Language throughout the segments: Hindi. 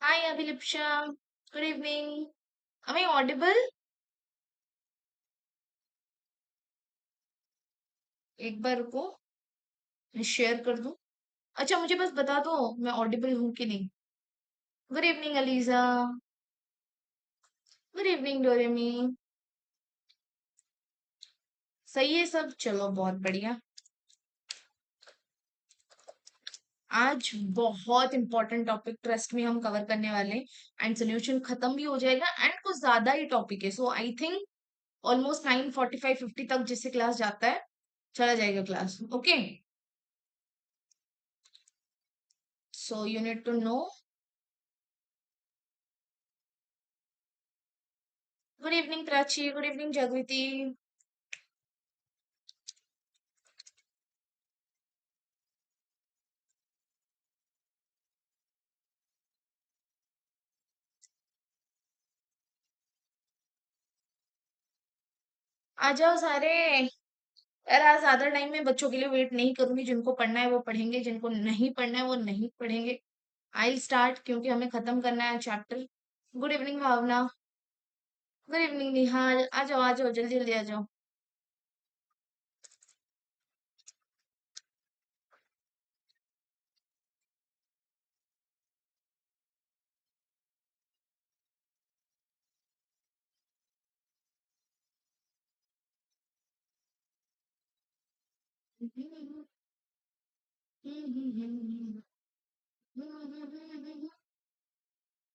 Hi, Abhilipsha. Good evening. Am I audible? एक बार रुको, मैं शेयर कर दूं। अच्छा, मुझे बस बता दो मैं ऑडिबल हूँ कि नहीं। Good evening Aliza. Good evening Doremi. सही है सब, चलो बहुत बढ़िया। आज बहुत इंपॉर्टेंट टॉपिक ट्रस्ट में हम कवर करने वाले हैं। एंड सोल्यूशन खत्म भी हो जाएगा एंड कुछ ज्यादा ही टॉपिक है, सो आई थिंक ऑलमोस्ट 9:45-50 तक जिससे क्लास जाता है चला जाएगा class. Okay, so you need to know. Good evening Prachi, good evening Jagriti. आ जाओ सारे। यार आज ज्यादा टाइम में बच्चों के लिए वेट नहीं करूंगी, जिनको पढ़ना है वो पढ़ेंगे, जिनको नहीं पढ़ना है वो नहीं पढ़ेंगे। आई स्टार्ट क्योंकि हमें खत्म करना है चैप्टर। गुड इवनिंग भावना। गुड इवनिंग निहाल। आ जाओ जल्दी जल्दी आ जाओ।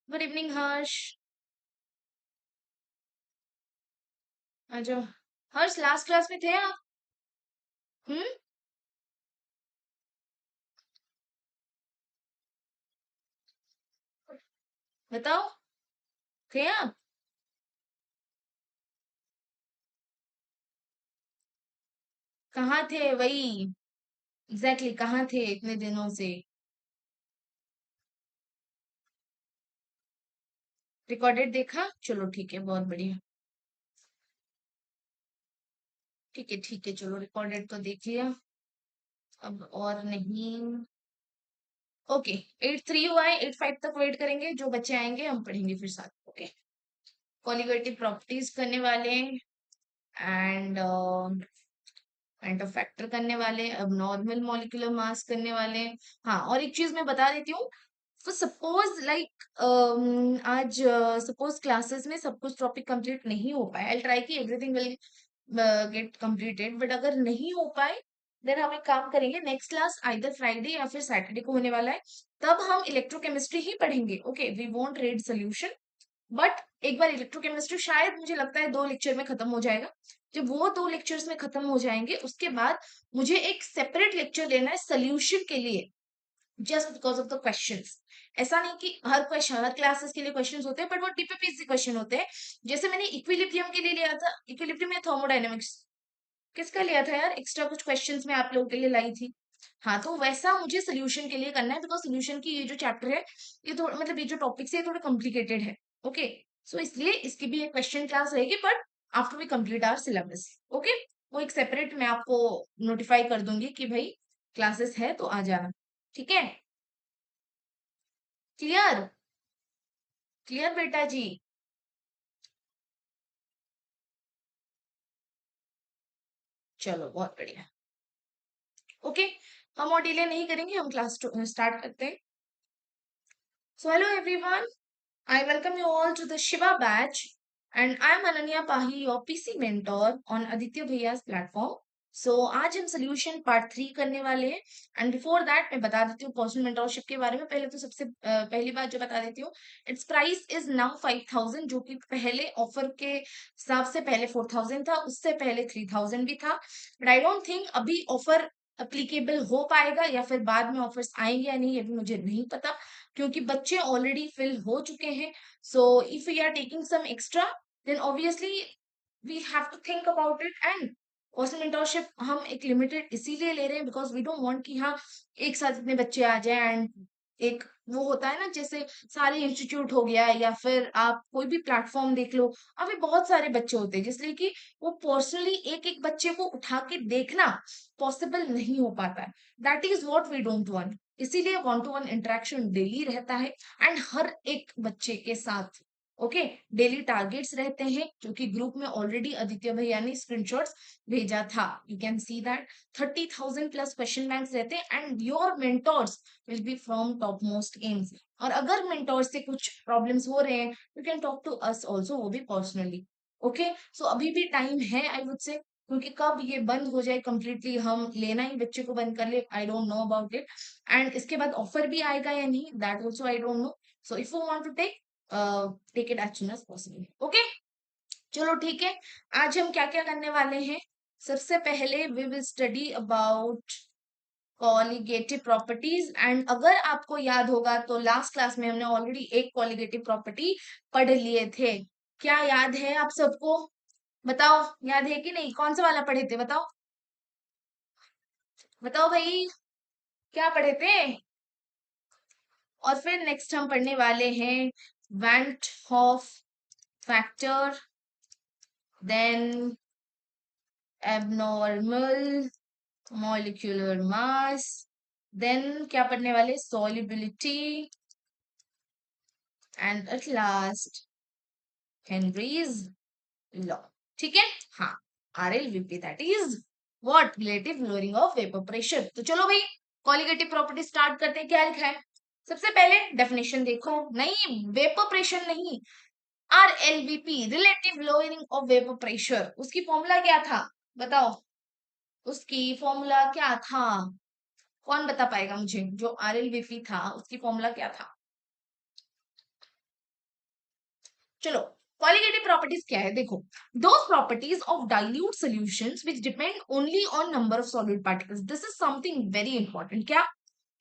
गुड इवनिंग हर्ष। आ जाओ। हर्ष लास्ट क्लास में थे आप? हम्म। बताओ, थे आप? कहाँ थे वही? एग्जैक्टली कहाँ थे इतने दिनों से? रिकॉर्डेड देखा, चलो ठीक है, बहुत बढ़िया। ठीक है, चलो रिकॉर्डेड तो देख लिया। अब और नहीं। ओके। 8:03 हुआ है, 8:05 तक वेट करेंगे, जो बच्चे आएंगे हम पढ़ेंगे फिर साथ। ओके। कॉलिगेटिव प्रॉपर्टीज करने वाले एंड काइंड ऑफ फैक्टर करने वाले, अब नॉर्मल मॉलिक्यूलर मास करने वाले। हाँ, और एक चीज मैं बता देती हूँ। तो सपोज लाइक आज सपोज क्लासेस में सब कुछ टॉपिक कंप्लीट नहीं हो पाए, आई ट्राई की everything will get completed, but अगर नहीं हो पाए देन हम एक काम करेंगे, नेक्स्ट क्लास आइदर फ्राइडे या फिर सैटरडे को होने वाला है। तब हम इलेक्ट्रोकेमिस्ट्री ही पढ़ेंगे। Okay, we won't read solution, but एक बार इलेक्ट्रोकेमिस्ट्री शायद मुझे लगता है 2 लेक्चर में खत्म हो जाएगा। जब वो 2 लेक्चर्स में खत्म हो जाएंगे उसके बाद मुझे एक सेपरेट लेक्चर लेना है सोल्यूशन के लिए, just because of the questions. ऐसा नहीं कि हर क्वेश्चन हर क्लासेस के लिए क्वेश्चंस होते हैं, बट वो टीपीपीसी क्वेश्चन होते हैं। जैसे मैंने इक्विलिब्रियम के लिए लिया था, इक्विलिब्रियम या थर्मोडायनेमिक्स, किसका लिया था यार, एक्स्ट्रा कुछ क्वेश्चंस मैं आप लोगों के लिए लाई थी। हाँ, तो वैसा मुझे सोल्यूशन के लिए करना है, बिकॉज सोल्यूशन की ये जो चैप्टर है, ये थोड़ा मतलब ये जो टॉपिक्स है ये थोड़े कॉम्प्लिकेटेड है। ओके, सो इसलिए इसकी भी एक क्वेश्चन क्लास रहेगी, but after we complete our syllabus. Okay, वो एक सेपरेट मैं आपको नोटिफाई कर दूंगी कि भाई क्लासेस है तो आ जाना। ठीक है? क्लियर? क्लियर बेटा जी? चलो बहुत बढ़िया। ओके, हम और डिले नहीं करेंगे, हम क्लास स्टार्ट करते हैं। So hello everyone, I welcome you all to the Shiva batch, and I am Ananya Pahi, your PC mentor on Aditya Bhaiya's platform. So आज हम सोल्यूशन पार्ट 3 करने वाले हैं। एंड बिफोर दैट मैं बता देती हूँ पर्सनल मेंटोरशिप के बारे में। पहले तो सबसे पहली बात जो बता देती हूँ, इट्स प्राइस इज नाउ 5,000, जो कि पहले ऑफर के हिसाब से पहले 4,000 था, उससे पहले 3,000 भी था। बट आई डोंट थिंक अभी ऑफर अप्लीकेबल हो पाएगा, या फिर बाद में ऑफर्स आएंगे या नहीं ये भी मुझे नहीं पता, क्योंकि बच्चे ऑलरेडी फिल हो चुके हैं। So if we are taking some extra then obviously we have to think about it. And personal mentorship हम एक लिमिटेड इसीलिए ले रहे हैं बिकॉज वी डोंट वांट कि हाँ एक साथ इतने बच्चे आ जाए एंड एक वो होता है ना, जैसे सारे इंस्टीट्यूट हो गया या फिर आप कोई भी प्लेटफॉर्म देख लो, अभी बहुत सारे बच्चे होते हैं, जिसलिए कि वो पर्सनली एक एक बच्चे को उठा के देखना पॉसिबल नहीं हो पाता है। That is what we don't want. इसीलिए one to one interaction daily रहता है, एंड हर एक बच्चे के साथ ओके डेली टारगेट्स रहते हैं, जो कि ग्रुप में ऑलरेडी आदित्य भैया ने स्क्रीनशॉट्स भेजा था। You can see that 30,000 plus question banks रहते हैं, and your mentors will be from top most AIIMS. और अगर मेंटोर से कुछ प्रॉब्लम्स हो रहे हैं, you can talk to us also, वो भी पर्सनली। ओके, सो अभी भी टाइम है आई वुड से, क्योंकि कब ये बंद हो जाए कंप्लीटली, हम लेना ही बच्चे को बंद कर ले, I don't know about it. And इसके बाद ऑफर भी आएगा या नहीं, that also I don't know. So if you want to take it as soon as possible. Okay, चलो ठीक है। आज हम क्या क्या करने वाले हैं? सबसे पहले we will study about colligative properties. And अगर आपको याद होगा तो लास्ट क्लास में हमने ऑलरेडी एक कॉलिगेटिव प्रॉपर्टी पढ़ लिए थे। क्या याद है आप सबको? बताओ, याद है कि नहीं? कौन सा वाला पढ़े थे बताओ? बताओ भाई, क्या पढ़े थे? और फिर नेक्स्ट हम पढ़ने वाले हैं van't Hoff factor, then abnormal molecular mass, then क्या पढ़ने वाले? Solubility, and at last Henry's law. ठीक है, हाँ, RLVP that is what? Relative lowering of vapour pressure. तो चलो भाई, कॉलिगेटिव प्रॉपर्टी स्टार्ट करते हैं। क्या लिखा है? सबसे पहले डेफिनेशन देखो, नहीं वेपर प्रेशर नहीं, RLVP relative lowering of vapour pressure. उसकी फॉर्मूला क्या था बताओ? उसकी फॉर्मूला क्या था? कौन बता पाएगा मुझे? जो RLVP था उसकी फॉर्मूला क्या था? चलो, qualitative properties क्या है देखो। those properties of dilute solutions which depend only on number of solid particles, this is something very important। क्या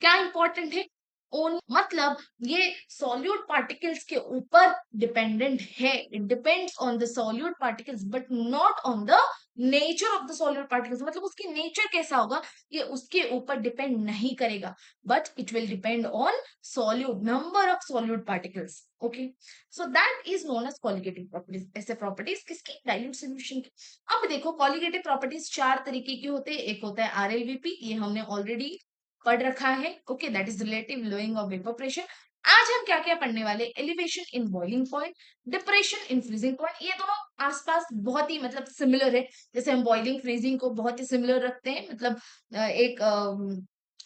क्या इंपॉर्टेंट है? मतलब ये सॉल्यूट पार्टिकल्स के ऊपर डिपेंडेंट है, it depends on the solute particles but not on the nature of the solute particles. मतलब उसकी नेचर कैसा होगा ये उसके ऊपर डिपेंड नहीं करेगा, but it will depend on solute number of solute particles. Okay, so that is known as colligative properties. ऐसे प्रॉपर्टीज किसकी? डाइल्यूट सॉल्यूशन की। अब देखो, कॉलिगेटिव प्रॉपर्टीज चार तरीके की होते हैं। एक होता है RLVP, ये हमने ऑलरेडी पढ़ रखा है। Okay, that is relative lowering of vapour pressure. आज हम क्या क्या पढ़ने वाले? Elevation in boiling point, depression in freezing point. ये दोनों आसपास बहुत ही मतलब सिमिलर है। जैसे हम बॉइलिंग फ्रीजिंग को बहुत ही सिमिलर रखते हैं, मतलब एक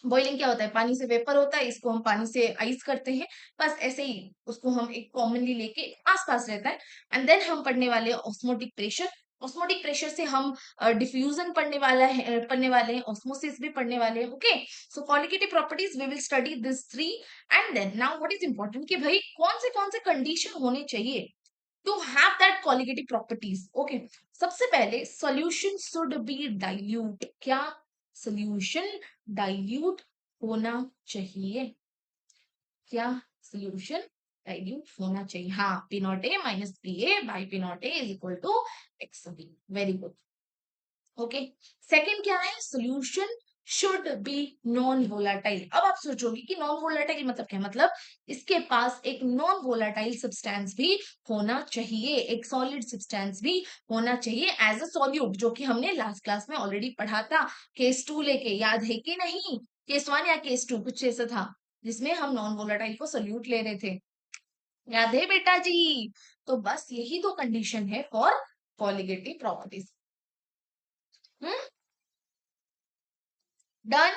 बॉइलिंग क्या होता है? पानी से वेपर होता है, इसको हम पानी से आइस करते हैं, बस ऐसे ही उसको हम एक कॉमनली लेके आसपास रहता है। एंड देन हम पढ़ने वाले ऑस्मोटिक प्रेशर। ऑस्मोटिक प्रेशर से हम डिफ्यूजन पढ़ने वाले हैं, ऑस्मोसिस भी पढ़ने वाले हैं। Okay, so qualitative properties we will study this three. And then now what is important कि भाई कौन से कंडीशन होने चाहिए to have that qualitative properties. Okay, सबसे पहले सॉल्यूशन शुड बी डाइल्यूट। क्या? सॉल्यूशन डाइल्यूट होना चाहिए। क्या? सॉल्यूशन डाइल्यूट होना चाहिए। हाँ, P not A minus P A by P not A is equal to X B. Very good. Okay, second क्या है? Solution should B non volatile. अब आप सोचोगे कि नॉन वोलाटाइल मतलब क्या? मतलब इसके पास एक नॉन वोलाटाइल सब्सटेंस भी होना चाहिए, एक सॉलिड सब्सटेंस भी होना चाहिए एज अ सॉल्यूट, जो कि हमने लास्ट क्लास में ऑलरेडी पढ़ा था। केस 2 लेके, याद है कि नहीं? केस 1 या केस 2 कुछ ऐसा था, जिसमें हम नॉन वोलाटाइल को सॉल्यूट ले रहे थे। याद है बेटा जी? तो बस यही दो कंडीशन है फॉर कॉलिगेटिव प्रॉपर्टीज। डन,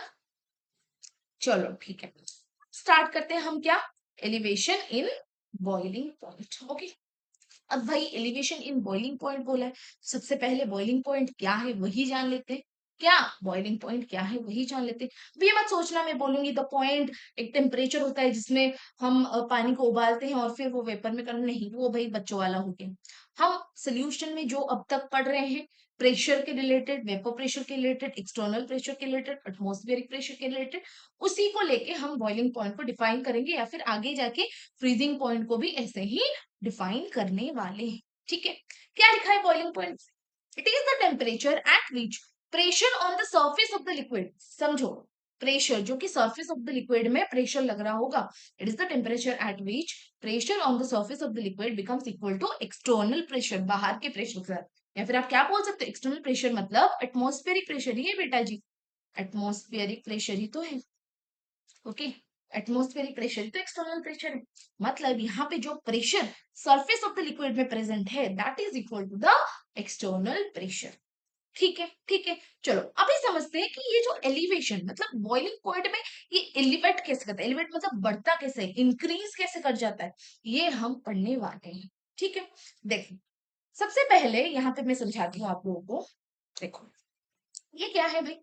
चलो ठीक है, स्टार्ट करते हैं हम। क्या? Elevation in boiling point. Okay, अब भाई एलिवेशन इन बॉइलिंग पॉइंट बोला है, सबसे पहले बॉइलिंग पॉइंट क्या है वही जान लेते हैं। क्या? बॉइलिंग पॉइंट क्या है वही जान लेते हैं। अब ये मत सोचना मैं बोलूंगी द पॉइंट एक टेम्परेचर होता है जिसमें हम पानी को उबालते हैं और फिर वो वेपर में करना, नहीं, वो भाई बच्चों वाला हो गया। हम सोल्यूशन में जो अब तक पढ़ रहे हैं, प्रेशर के रिलेटेड, वेपर प्रेशर के रिलेटेड, एक्सटर्नल प्रेशर के रिलेटेड, एटमॉस्फेरिक प्रेशर के रिलेटेड, उसी को लेके हम बॉइलिंग पॉइंट को डिफाइन करेंगे, या फिर आगे जाके फ्रीजिंग पॉइंट को भी ऐसे ही डिफाइन करने वाले हैं। ठीक है, क्या लिखा है boiling point? It is the temperature at which pressure on the surface of the liquid. समझो, प्रेशर, जो कि सरफेस ऑफ द लिक्विड में प्रेशर लग रहा होगा, it is the temperature at which pressure on the surface of the liquid becomes equal to external pressure, बाहर के प्रेशर के साथ। या फिर आप क्या बोल सकते हो, एक्सटर्नल प्रेशर मतलब एटमॉस्फेरिक प्रेशर ही है बेटा जी, एटमॉस्फेरिक प्रेशर ही तो है। ओके, एटमॉस्फेरिक प्रेशर ही तो एक्सटर्नल प्रेशर है। मतलब यहाँ पे जो pressure surface of the liquid में प्रेजेंट है that is equal to the external pressure. ठीक है, ठीक है। चलो अभी समझते हैं कि ये जो एलिवेशन मतलब बॉइलिंग पॉइंट में ये एलिवेट कैसे करता है, एलिवेट मतलब बढ़ता कैसे है, इंक्रीज कैसे कर जाता है, ये हम पढ़ने वाले हैं। ठीक है, देखो सबसे पहले यहाँ पे मैं समझाती हूँ आप लोगों को। देखो ये क्या है भाई,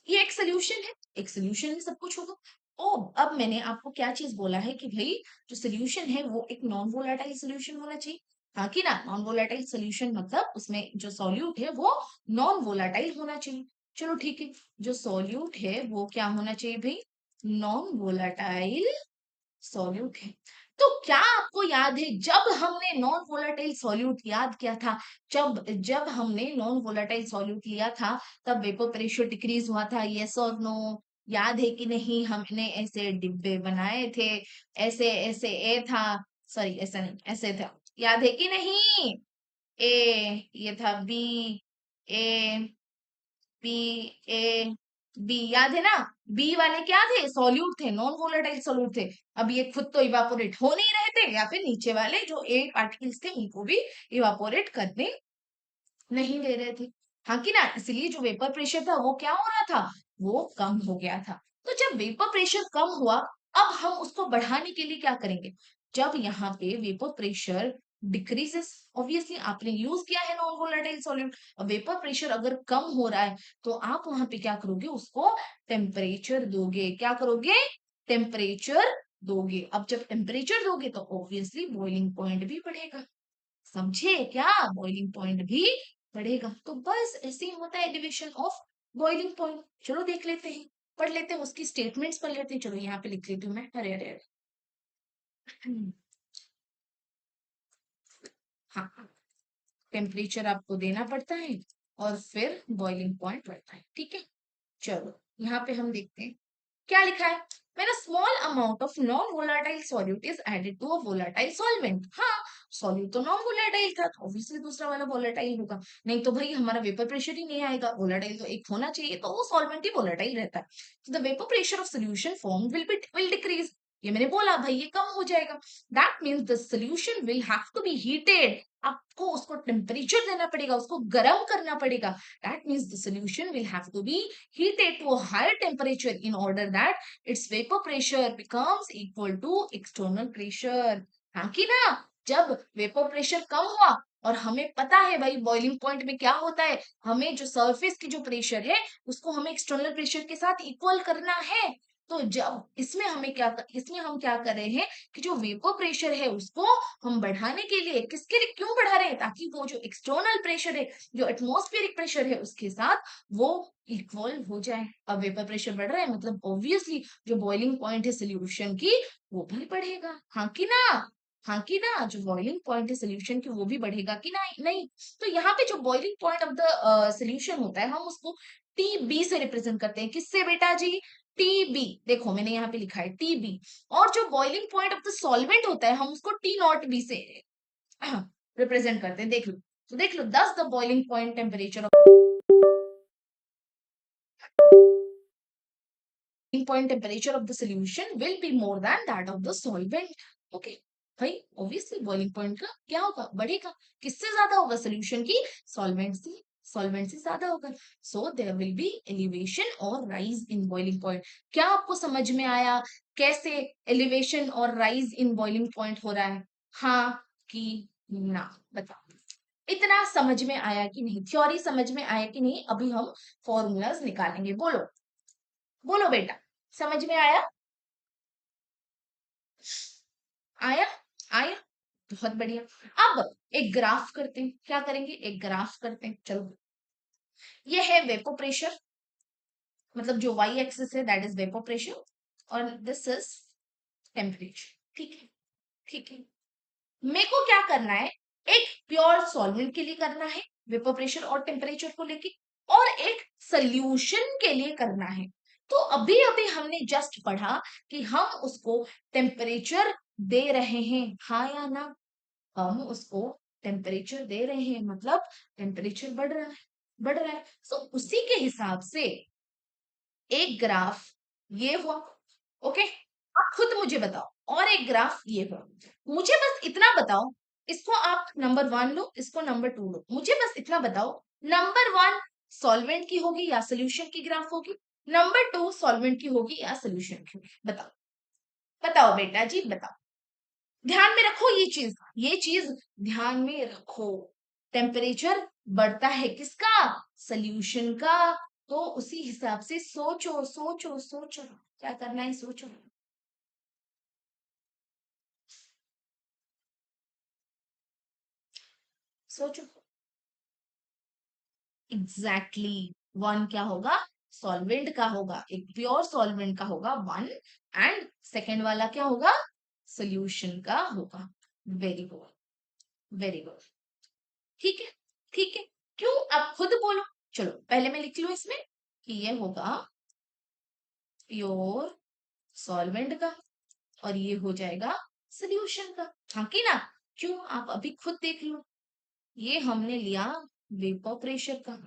ये एक सोल्यूशन है, एक सोल्यूशन में सब कुछ होगा। ओ अब मैंने आपको क्या चीज बोला है कि भाई जो सोल्यूशन है वो एक नॉन वोलेटाइल सोल्यूशन होना चाहिए। हाँ कि ना, नॉन वोलेटाइल सोल्यूशन मतलब उसमें जो सॉल्यूट है वो नॉन वोलेटाइल होना चाहिए। चलो ठीक है, जो सॉल्यूट है वो क्या होना चाहिए भाई, नॉन वोलेटाइल सॉल्यूट है। तो क्या आपको याद है जब हमने नॉन वोलेटाइल सॉल्यूट याद किया था, जब जब हमने नॉन वोलेटाइल सॉल्यूट लिया था तब वेपर प्रेशर डिक्रीज हुआ था, यस और नो, याद है कि नहीं, हमने ऐसे डिब्बे बनाए थे, ऐसे ऐसे ए था, सॉरी ऐसा नहीं ऐसे था, याद है कि नहीं, ए ये था B, A B, A B, याद है ना, बी वाले क्या थे, सॉल्यूट थे, नॉन वोलेटाइल सॉल्यूट थे। अब ये खुद तो इवापोरेट हो नहीं रहे थे, या फिर नीचे वाले जो ए पार्टिकल्स थे उनको भी इवापोरेट करने नहीं दे रहे थे। हाँ कि ना, इसलिए जो वेपर प्रेशर था वो क्या हो रहा था, वो कम हो गया था। तो जब वेपर प्रेशर कम हुआ, अब हम उसको बढ़ाने के लिए क्या करेंगे, जब यहाँ पे वेपर प्रेशर डिक्रीजेस, ऑब्वियसली आपने यूज किया है नॉन वोलेटाइल सॉल्यूट, अब वेपर प्रेशर अगर कम हो रहा है तो आप वहां पे क्या करोगे, उसको टेम्परेचर दोगे, क्या करोगे, टेम्परेचर दोगे। अब जब टेम्परेचर दोगे तो ऑब्वियसली बॉइलिंग पॉइंट भी बढ़ेगा, समझे क्या, बॉइलिंग पॉइंट भी बढ़ेगा। तो बस ऐसे ही होता है एलिवेशन ऑफ बॉइलिंग पॉइंट। चलो देख लेते हैं, पढ़ लेते हैं उसकी स्टेटमेंट्स पढ़ लेते हैं। चलो यहाँ पे लिख लेती हूँ मैं, अरे अरे अरे हाँ, टेम्परेचर आपको देना पड़ता है और फिर बॉइलिंग पॉइंट बढ़ता है, ठीक है। चलो यहाँ पे हम देखते हैं क्या लिखा है, when a small amount of non-volatile solute is added to a volatile solvent। हाँ, सॉल्यूट तो नॉन वोलेटाइल था तो ऑब्वियसली दूसरा वाला वोलेटाइल होगा, नहीं तो भाई हमारा वेपर प्रेशर ही नहीं आएगा, वोलेटाइल तो एक होना चाहिए, तो वो सॉल्वेंट ही वोलेटाइल रहता है। तो the vapour pressure of solution form will decrease, ये मैंने बोला भाई ये कम हो जाएगा। That means the solution will have to be heated, आपको उसको टेम्परेचर देना पड़ेगा, उसको गर्म करना पड़ेगा। That means the solution will have to be heated to a higher temperature in order that its vapor pressure becomes equal to external pressure। हाँ कि ना, जब वेपर प्रेशर कम हुआ और हमें पता है भाई बॉइलिंग पॉइंट में क्या होता है, हमें जो सरफेस की जो प्रेशर है उसको हमें एक्सटर्नल प्रेशर के साथ इक्वल करना है। तो जब इसमें इसमें हम क्या कर रहे हैं कि जो वेपर प्रेशर है उसको हम बढ़ाने के लिए, किसके लिए क्यों बढ़ा रहे हैं, ताकि वो जो एक्सटर्नल प्रेशर है, जो एटमॉस्फेरिक प्रेशर है उसके साथ वो इक्वल हो जाए। अब वेपर प्रेशर बढ़ रहा है मतलब ऑब्वियसली जो बॉइलिंग पॉइंट है सोल्यूशन की वो भी बढ़ेगा, हाँ कि ना, हाँ कि ना, जो बॉइलिंग पॉइंट है सोल्यूशन की वो भी बढ़ेगा कि नहीं, नहीं। तो यहाँ पे जो boiling point of the solution होता है हम उसको टी बी से रिप्रेजेंट करते हैं, किससे बेटा जी, टी बी, देखो मैंने यहाँ पे लिखा है टी बी। और जो boiling point of the solvent होता है हम उसको टी नॉट बी से रिप्रेजेंट करते हैं, देख लो। तो देख लो, thus the boiling point temperature point temperature of the solution will be more than that of the solvent। Okay भाई, ऑब्वियसली बॉइलिंग पॉइंट का क्या होगा, बढ़ेगा, किससे ज्यादा होगा, सोल्यूशन की सॉल्वेंट से, सॉल्वेंट से ज्यादा होगा। So there will be elevation और राइज इन बॉइलिंग पॉइंट। क्या आपको समझ में आया कैसे एलिवेशन और राइज इन बॉइलिंग पॉइंट हो रहा है, हाँ कि ना, बताओ। इतना समझ में आया कि नहीं, थ्योरी समझ में आया कि नहीं, अभी हम फॉर्मूलाज निकालेंगे, बोलो बोलो बेटा, समझ में आया, आया, आया, बहुत बढ़िया। अब एक ग्राफ करते हैं, क्या करेंगे, एक ग्राफ करते हैं, चलो। ये है वेपर प्रेशर, मतलब जो वाई एक्सिस है दैट इज वेपर प्रेशर, और दिस इज टेम्परेचर, ठीक है, ठीक है। मेरे को क्या करना है, एक प्योर सॉल्वेंट के लिए करना है वेपर प्रेशर और टेम्परेचर को लेके, और एक सोल्यूशन के लिए करना है। तो अभी अभी हमने जस्ट पढ़ा कि हम उसको टेम्परेचर दे रहे हैं, हाँ या ना? हम उसको टेम्परेचर दे रहे हैं, मतलब टेम्परेचर बढ़ रहा है, बढ़ रहा है। तो उसी के हिसाब से एक ग्राफ ये हुआ। ओके, आप खुद मुझे बताओ, और एक ग्राफ ये हुआ। मुझे बस इतना बताओ, इसको आप नंबर 1 लो, इसको नंबर 2 लो, मुझे बस इतना बताओ, नंबर 1 सॉल्वेंट की होगी या सोल्यूशन की ग्राफ होगी, नंबर 2 सॉल्वेंट की होगी या सोल्यूशन की होगी? बताओ, बताओ बेटा जी बताओ। ध्यान में रखो ये चीज ध्यान में रखो। टेम्परेचर बढ़ता है किसका? सोल्यूशन का। तो उसी हिसाब से सोचो सोचो सोचो, क्या करना है सोचो। सोचो एग्जैक्टली exactly। वन क्या होगा? सॉल्वेंट का होगा, एक प्योर सॉल्वेंट का होगा वन, एंड सेकेंड वाला क्या होगा? सोल्यूशन का होगा। Very good, very good. ठीक है, ठीक है। क्यों? आप खुद बोलो। चलो पहले मैं लिख लूं इसमें कि ये होगा प्योर सॉल्वेंट का, और ये हो जाएगा सोल्यूशन का, हाँ कि ना? क्यों? आप अभी खुद देख लो, ये हमने लिया वेपर प्रेशर का,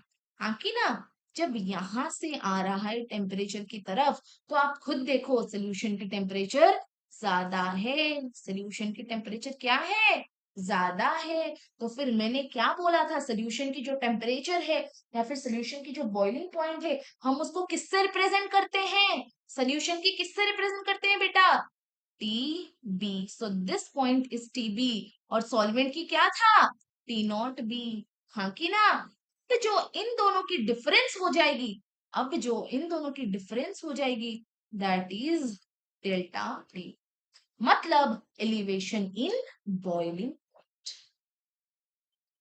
हाँ कि ना? जब यहां से आ रहा है टेम्परेचर की तरफ, तो आप खुद देखो सोल्यूशन की टेम्परेचर ज्यादा है, सोल्यूशन की टेम्परेचर क्या है? ज्यादा है। तो फिर मैंने क्या बोला था, सोल्यूशन की जो टेम्परेचर है या फिर सोल्यूशन की जो बॉइलिंग पॉइंट है, हम उसको किससे रिप्रेजेंट करते हैं? सोल्यूशन की किससे रिप्रेजेंट करते हैं बेटा? T B. So this point is T B. और सॉल्वेंट की क्या था? टी नॉट बी, हाँ कि ना? तो जो इन दोनों की डिफरेंस हो जाएगी, अब जो इन दोनों की डिफरेंस हो जाएगी, दैट इज डेल्टा टी, मतलब elevation in boiling.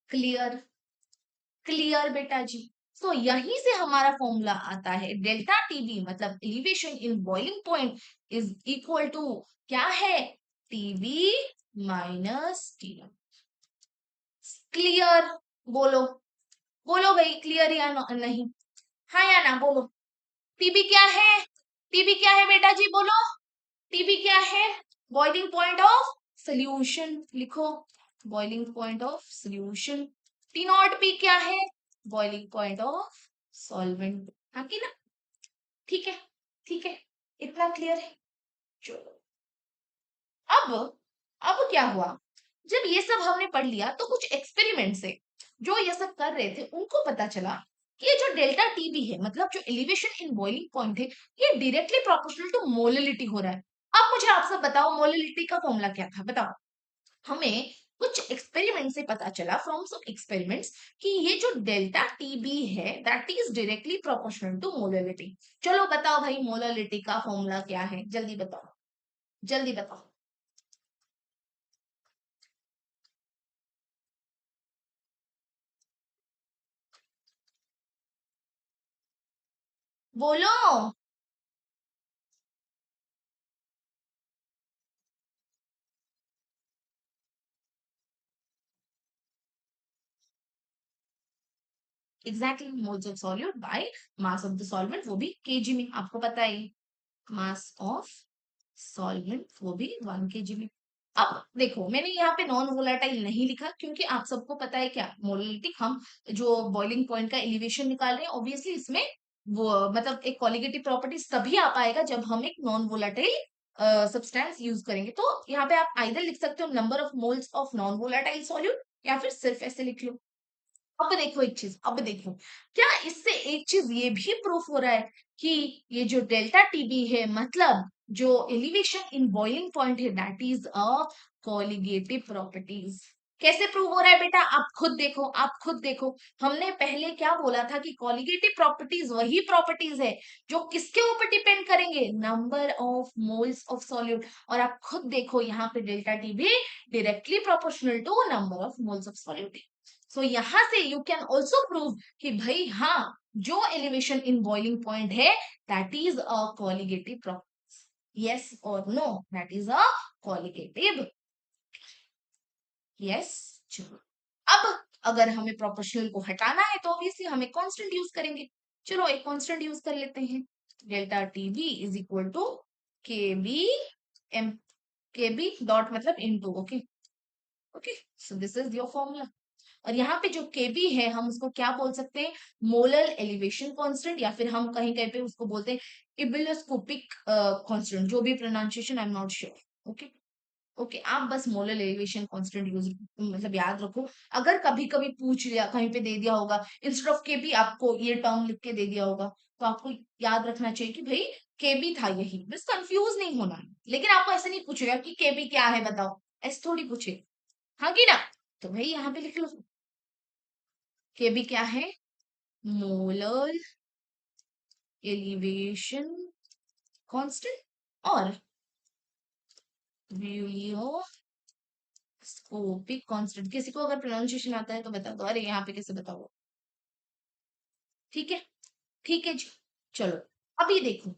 Clear? Clear बेटा जी? तो यहीं से हमारा फॉर्मूला आता है, डेल्टा टीबी मतलब elevation in boiling point is equal to क्या है? TB minus T. क्लियर? बोलो, बोलो भाई, क्लियर या नहीं? हाँ या ना बोलो। टीबी क्या है? टीबी क्या है बेटा जी बोलो? टीबी क्या है? बॉइलिंग पॉइंट ऑफ सोल्यूशन, लिखो boiling point of solution. T not P क्या है? बॉइलिंग पॉइंट ऑफ सॉल्वेंट, हाँ कि ना? ठीक है, ठीक है, इतना क्लियर है। चलो, अब अब क्या हुआ, जब ये सब हमने पढ़ लिया तो कुछ एक्सपेरिमेंट से जो ये सब कर रहे थे उनको पता चला कि ये जो डेल्टा टीबी है, मतलब जो एलिवेशन इन बॉइलिंग पॉइंट है, ये डायरेक्टली प्रोपोर्शनल टू मोलिलिटी हो रहा है। अब मुझे आप सब बताओ, मोलिलिटी का फॉर्मूला क्या था बताओ? हमें कुछ एक्सपेरिमेंट से पता चला, फ्रॉम सम एक्सपेरिमेंट्स, कि ये जो डेल्टा टीबी है that is directly proportional to molality. चलो बताओ भाई, मोलिलिटी का फॉर्मूला क्या है? जल्दी बताओ, जल्दी बताओ। बोलो। Exactly, moles of solute by mass of the solvent, वो भी केजी में, आपको पता है मास ऑफ सॉल्वेंट वो भी 1 kg में। अब देखो, मैंने यहाँ पे नॉन वोलेटाइल नहीं लिखा क्योंकि आप सबको पता है क्या मोलिलिटी, हम जो बॉइलिंग पॉइंट का एलिवेशन निकाल रहे हैं, ऑब्वियसली इसमें वो मतलब एक कॉलिगेटिव प्रॉपर्टीज तभी आ पाएगा जब हम एक नॉन वोलेटाइल सब्सटेंस यूज करेंगे। तो यहाँ पे आप आइदर लिख सकते हो number of moles of non volatile solute, या फिर सिर्फ ऐसे लिख लो। अब देखो एक चीज, अब देखो, क्या इससे एक चीज ये भी प्रूफ हो रहा है कि ये जो डेल्टा टीबी है, मतलब जो एलिवेशन इन बॉइलिंग पॉइंट है, that is a colligative properties. कैसे प्रूव हो रहा है बेटा? आप खुद देखो, आप खुद देखो। हमने पहले क्या बोला था कि कॉलिगेटिव प्रॉपर्टीज वही प्रॉपर्टीज है जो किसके ऊपर डिपेंड करेंगे? Number of moles of solute. और आप खुद देखो यहाँ पे delta TB directly proportional to number of moles of solute. So यहां से यू कैन ऑल्सो प्रूव कि भाई हाँ, जो एलिवेशन इन बॉइलिंग पॉइंट है that is a colligative property. Yes और no? That is a colligative. Yes. चलो, अब अगर हमें प्रोपोर्शनल को हटाना है तो ऑब्वियसली हमें कांस्टेंट यूज करेंगे। चलो एक कांस्टेंट यूज कर लेते हैं। Delta T B is equal to K B M, K B dot मतलब into, okay okay, so this is your formula. और यहाँ पे जो केबी है हम उसको क्या बोल सकते हैं, मोलर एलिवेशन कांस्टेंट, या फिर हम कहीं कहीं पे उसको बोलते हैं इबिलोस्कोपिक कांस्टेंट, जो भी pronunciation I am not sure. Okay okay, आप बस मोलर एलिवेशन कांस्टेंट यूज मतलब याद रखो। अगर कभी कभी पूछ लिया, कहीं पे दे दिया होगा इंस्टेड ऑफ केबी आपको ये टर्म लिख के दे दिया होगा, तो आपको याद रखना चाहिए कि भाई केबी था यही, बस कंफ्यूज नहीं होना है। लेकिन आपको ऐसे नहीं पूछेगा कि केबी क्या है बताओ, ऐसे थोड़ी पूछे, हाँ कि ना। तो भाई यहाँ पे लिख लो, केबी क्या है, मोलर एलिवेशन कांस्टेंट, और स्कोपिक कांस्टेंट। किसी को अगर प्रोनाउंसिएशन आता है तो बता दो, अरे यहाँ पे कैसे बताओ, ठीक है, ठीक है जी। चलो अभी देखो,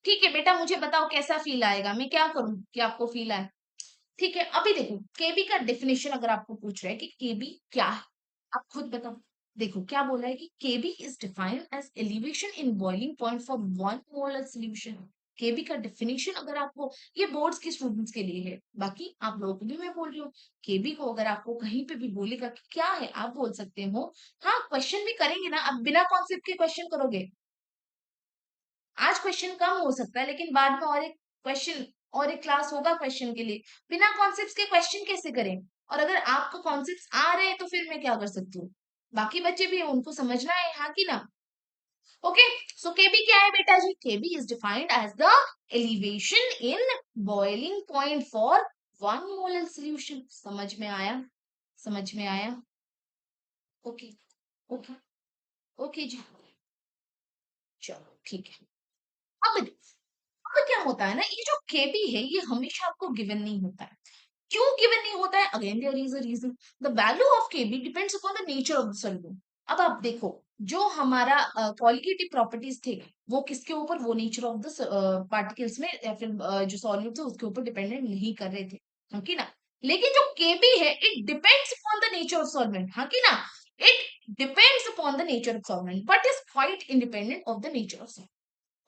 ठीक है बेटा, मुझे बताओ कैसा फील आएगा, मैं क्या करूं कि आपको फील आए। ठीक है, अभी देखो केबी का डेफिनेशन अगर आपको पूछ रहा है कि केबी क्या है, आप खुद बताओ। देखो क्या बोला है कि Kb is defined as elevation in boiling point for one molar solution. Kb का डेफिनेशन अगर आपको, ये बोर्ड्स के स्टूडेंट्स के लिए है, बाकी आप लोगों को भी मैं बोल रही हूँ, केबी को अगर आपको कहीं पे भी बोलेगा कि क्या है, आप बोल सकते हो। हाँ क्वेश्चन भी करेंगे ना, अब बिना कॉन्सेप्ट के क्वेश्चन करोगे, आज क्वेश्चन कम हो सकता है लेकिन बाद में और एक क्वेश्चन, और एक क्लास होगा क्वेश्चन के लिए। बिना कॉन्सेप्ट्स के क्वेश्चन कैसे करें, और अगर आपको कॉन्सेप्ट्स आ रहे हैं तो फिर मैं क्या कर सकती हूँ, बाकी बच्चे भी हैं, उनको समझना है, हाँ कि ना। ओके, सो केबी क्या है बेटा जी, Kb is defined as the elevation in boiling point for one molar solution. समझ में आया, समझ में आया, ओके ओके ओके जी, चलो ठीक है। अब अब क्या होता है ना, ये जो केबी है ये हमेशा आपको गिवन नहीं होता है। क्यों गिवन नहीं होता है, again there is a reason. The value of KB depends upon the nature of the solute. अब आप देखो, जो हमारा क्वालिटेटिव प्रॉपर्टीज थे, वो किसके ऊपर, वो नेचर ऑफ द पार्टिकल्स में या फिर जो सॉल्यूट थे उसके ऊपर डिपेंडेंट नहीं कर रहे थे, हाँ कि ना। लेकिन जो केबी है it depends upon the nature of solvent, हाँ कि ना। It depends upon the nature of solvent but is quite independent of the nature of,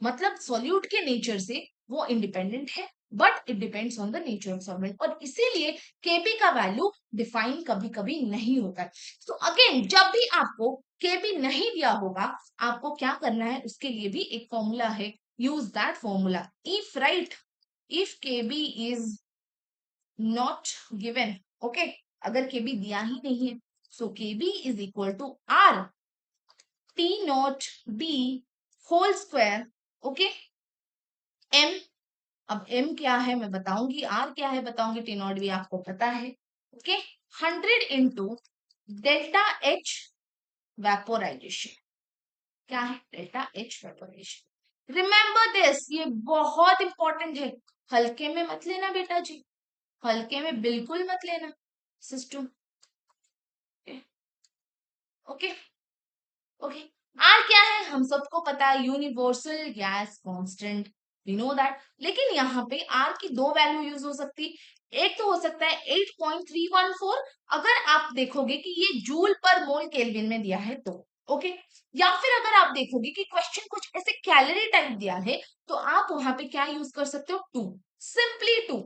मतलब सॉल्यूट के नेचर से वो इंडिपेंडेंट है, but it depends on the nature of solvent, और इसीलिए केबी का वैल्यू डिफाइन कभी कभी नहीं होता है। तो अगेन जब भी आपको केबी नहीं दिया होगा, आपको क्या करना है, उसके लिए भी एक फॉर्मूला है, use that formula. If right, if Kb is not given, okay, अगर केबी दिया ही नहीं है, so Kb is equal to R T not b whole square, okay, m. अब m क्या है मैं बताऊंगी, r क्या है बताऊंगी, टी नॉट भी आपको पता है, okay. 100 into delta H vaporisation, क्या है delta H vaporisation. Remember this, ये बहुत इंपॉर्टेंट है, हल्के में मत लेना बेटा जी, हल्के में बिल्कुल मत लेना सिस्टम, ओके ओके। आर क्या है हम सबको पता है, universal gas constant, we know that. लेकिन यहाँ पे आर की दो वैल्यू यूज हो सकती, एक तो हो सकता है 8.314, अगर आप देखोगे कि ये जूल पर मोल केल्विन में दिया है तो, ओके। या फिर अगर आप देखोगे कि क्वेश्चन कुछ ऐसे कैलोरी टाइप दिया है, तो आप वहां पे क्या यूज कर सकते हो, टू, सिंपली टू,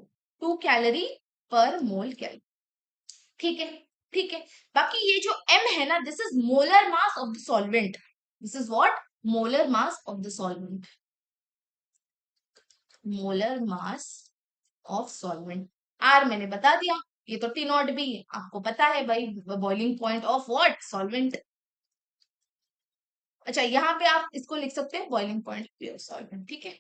2 कैलोरी पर मोल केल्विन, ठीक है, ठीक है। बाकी ये जो m है ना, this is molar mass of the solvent, this is what, molar mass of the solvent, molar mass of solvent. R मैंने बता दिया, ये तो टी नॉट भी आपको पता है भाई, boiling point of what, solvent. अच्छा यहाँ पे आप इसको लिख सकते हैं बॉइलिंग पॉइंट ऑफ सॉल्वेंट, ठीक है।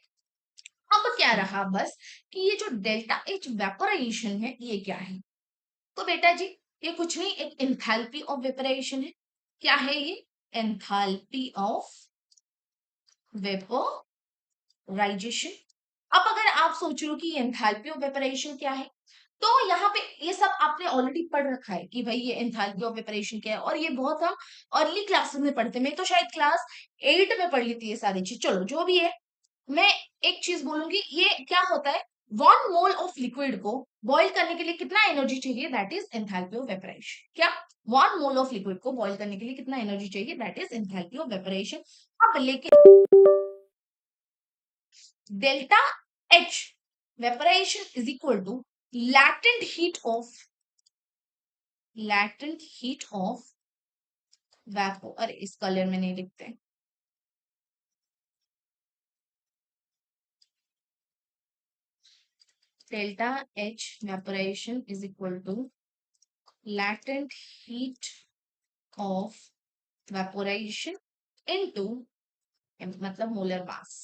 अब क्या रहा बस, कि ये जो डेल्टा एच वेपोराइजेशन है ये क्या है, तो बेटा जी ये कुछ नहीं, एक एंथैल्पी ऑफ वेपोराइजेशन है। क्या है ये, एंथैल्पी ऑफ वेपोराइजेशन। अब अगर आप सोच रहे हो कि एंथैल्पी ऑफ वेपोराइजेशन क्या है, तो यहाँ पे ये सब आपने ऑलरेडी पढ़ रखा है कि भाई ये एंथैल्पी ऑफ वेपोराइजेशन क्या है, और ये बहुत हम अर्ली क्लासेस में पढ़ते हैं, मैं तो शायद क्लास 8 में पढ़ ली थी ये सारी चीज, चलो जो भी है। मैं एक चीज बोलूंगी, ये क्या होता है, 1 मोल ऑफ लिक्विड को बॉईल करने के लिए कितना एनर्जी चाहिए, that is enthalpy of vaporisation. क्या, 1 मोल ऑफ लिक्विड को बॉईल करने के लिए कितना एनर्जी चाहिए, that is enthalpy of vaporisation. अब लेकिन delta H vaporisation is equal to latent heat of वैपो, अरे इस कलर में नहीं लिखते, delta H vaporisation is equal to latent heat of vaporization into मतलब मोलर मास।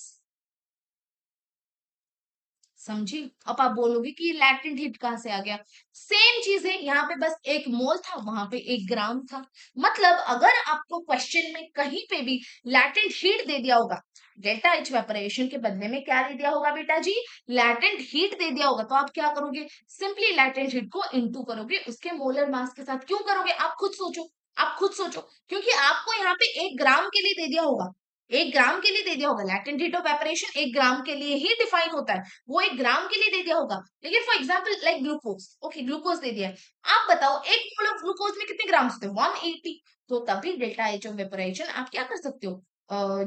समझी? अब आप बोलोगे कि लैटेंट हीट कहाँ से आ गया? सेम चीज है, यहाँ पे बस एक मोल था, वहां पे 1 ग्राम था। मतलब अगर आपको क्वेश्चन में कहीं पे भी लैटेंट हीट दे दिया होगा, डेल्टा एच वेपरेशन के बदले में क्या दे दिया होगा बेटा जी? लैटेंट हीट दे दिया होगा, तो आप क्या करोगे? सिंपली लैटेंट हीट को इनटू करोगे उसके मोलर मास के साथ। क्यों करोगे? आप खुद सोचो, आप खुद सोचो, क्योंकि आपको यहाँ पे 1 ग्राम के लिए दे दिया होगा, 1 ग्राम के लिए दे दिया होगा। लैटेंट हीट ऑफ वेपरेशन 1 ग्राम के लिए ही डिफाइन होता है, वो 1 ग्राम के लिए दे दिया होगा। लेकिन for example like glucose, okay glucose दे दिया है, आप बताओ 1 मोल ऑफ ग्लूकोज में कितने ग्राम होते हैं? 180। तो तभी डेल्टा एच ऑफ वेपरेशन आप क्या कर सकते हो?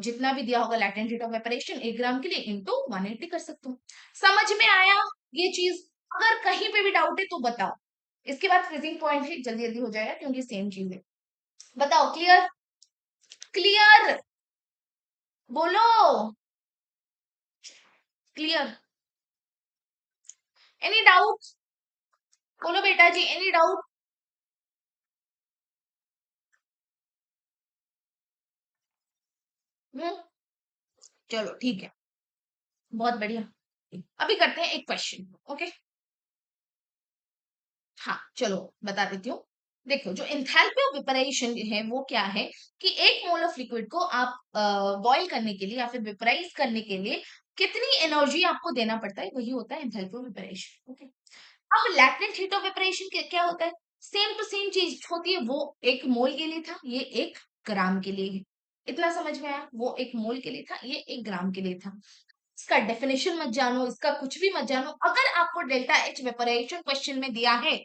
जितना भी दिया होगा लैटेंट हीट ऑफ वेपरेशन 1 ग्राम के लिए इंटू 180 कर सकते हो। समझ में आया ये चीज? अगर कहीं पे भी डाउट है तो बताओ। इसके बाद फ्रीजिंग पॉइंट है, जल्दी जल्दी हो जाएगा क्योंकि सेम चीज है। बताओ, क्लियर? क्लियर बोलो, क्लियर? Any doubt? बोलो बेटा जी, एनी डाउट? हम्म, चलो ठीक है, बहुत बढ़िया। अभी करते हैं एक क्वेश्चन, ओके? हाँ चलो बता देती हूँ। देखो, जो एंथैल्पी ऑफ वेपराइजेशन है वो क्या है कि 1 मोल ऑफ लिक्विड को आप बॉईल करने के लिए या फिर वेपराइज करने के लिए कितनी एनर्जी आपको देना पड़ता है, वही होता है एंथैल्पी ऑफ वेपराइजेशन, ओके? अब लैटेंट हीट ऑफ वेपरेशन क्या होता है? सेम टू सेम चीज होती है, वो 1 मोल के लिए था, ये 1 ग्राम के लिए है। इतना समझ में आया? वो 1 मोल के लिए था, ये 1 ग्राम के लिए था। इसका डेफिनेशन मत जानो, इसका कुछ भी मत जानो। अगर आपको डेल्टा एच वेपरेशन क्वेश्चन में दिया है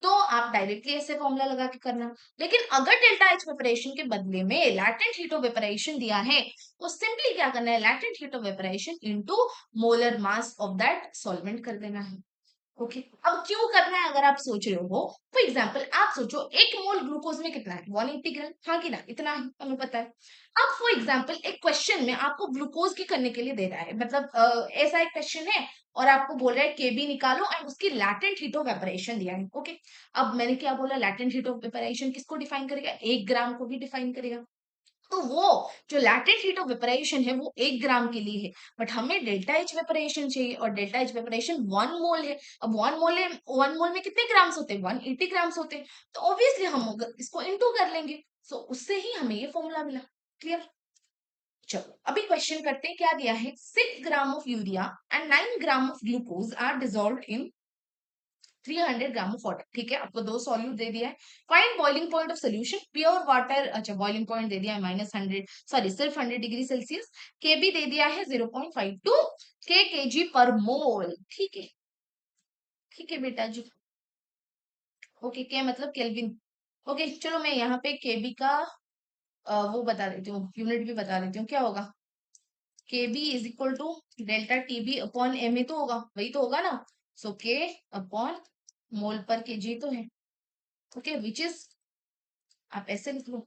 तो आप डायरेक्टली ऐसे फॉर्मूला लगा के करना। लेकिन अगर डेल्टा एच वेपरेशन के बदले में लैटेंट हीट ऑफ वेपरेशन दिया है तो सिंपली क्या करना है? Latent heat of वेपरेशन into molar mass of that solvent कर देना है। ओके, अब क्यों करना है अगर आप सोच रहे हो? फॉर एग्जाम्पल आप सोचो 1 मोल ग्लूकोज में कितना है? 180 ग्राम, हाँ कि ना? इतना है, हमें पता है। अब फॉर एग्जाम्पल एक क्वेश्चन में आपको ग्लूकोज की करने के लिए दे रहा है, मतलब ऐसा एक क्वेश्चन है और आपको बोल रहा है केबी निकालो एंड उसकी लैटेंट हीट ऑफ वेपरेशन दिया है, ओके? अब मैंने क्या बोला? लैटेंट हीट ऑफ वेपरेशन किसको डिफाइन करेगा? 1 ग्राम को भी डिफाइन करेगा। तो वो जो लैटेंट हीट ऑफ वेपराइजेशन है वो 1 ग्राम के लिए है, बट हमें डेल्टा एच वेपराइजेशन चाहिए और डेल्टा एच वेपराइजेशन 1 मोल है। अब 1 मोल में कितने ग्राम्स होते हैं? 180 ग्राम्स होते हैं। तो ऑब्वियसली हम अगर इसको इनटू कर लेंगे, सो उससे ही हमें ये फॉर्मूला मिला। क्लियर? चलो अभी क्वेश्चन करते हैं, क्या दिया है? 6 gram of urea and 9 gram of glucose are dissolve in 300 gram of water. ठीक है, आपको 2 सॉल्यूट दे दिया है। Find boiling point of solution pure water. अच्छा, बॉइलिंग पॉइंट दे दिया है -100, सॉरी सिर्फ 100 डिग्री सेल्सियस। केबी दे दिया है 0.52 केजी पर मोल। ठीक है, ठीक है बेटा जी। ओके, के मतलब केल्विन। ओके चलो मैं यहाँ पे केबी का वो बता देती हूँ, यूनिट भी बता देती हूँ। क्या होगा? Kb is equal to delta TB upon m a, तो होगा, वही तो होगा ना? सो के अपॉन मोल पर केजी तो है, ओके, विच इज, आप ऐसे लिख लो,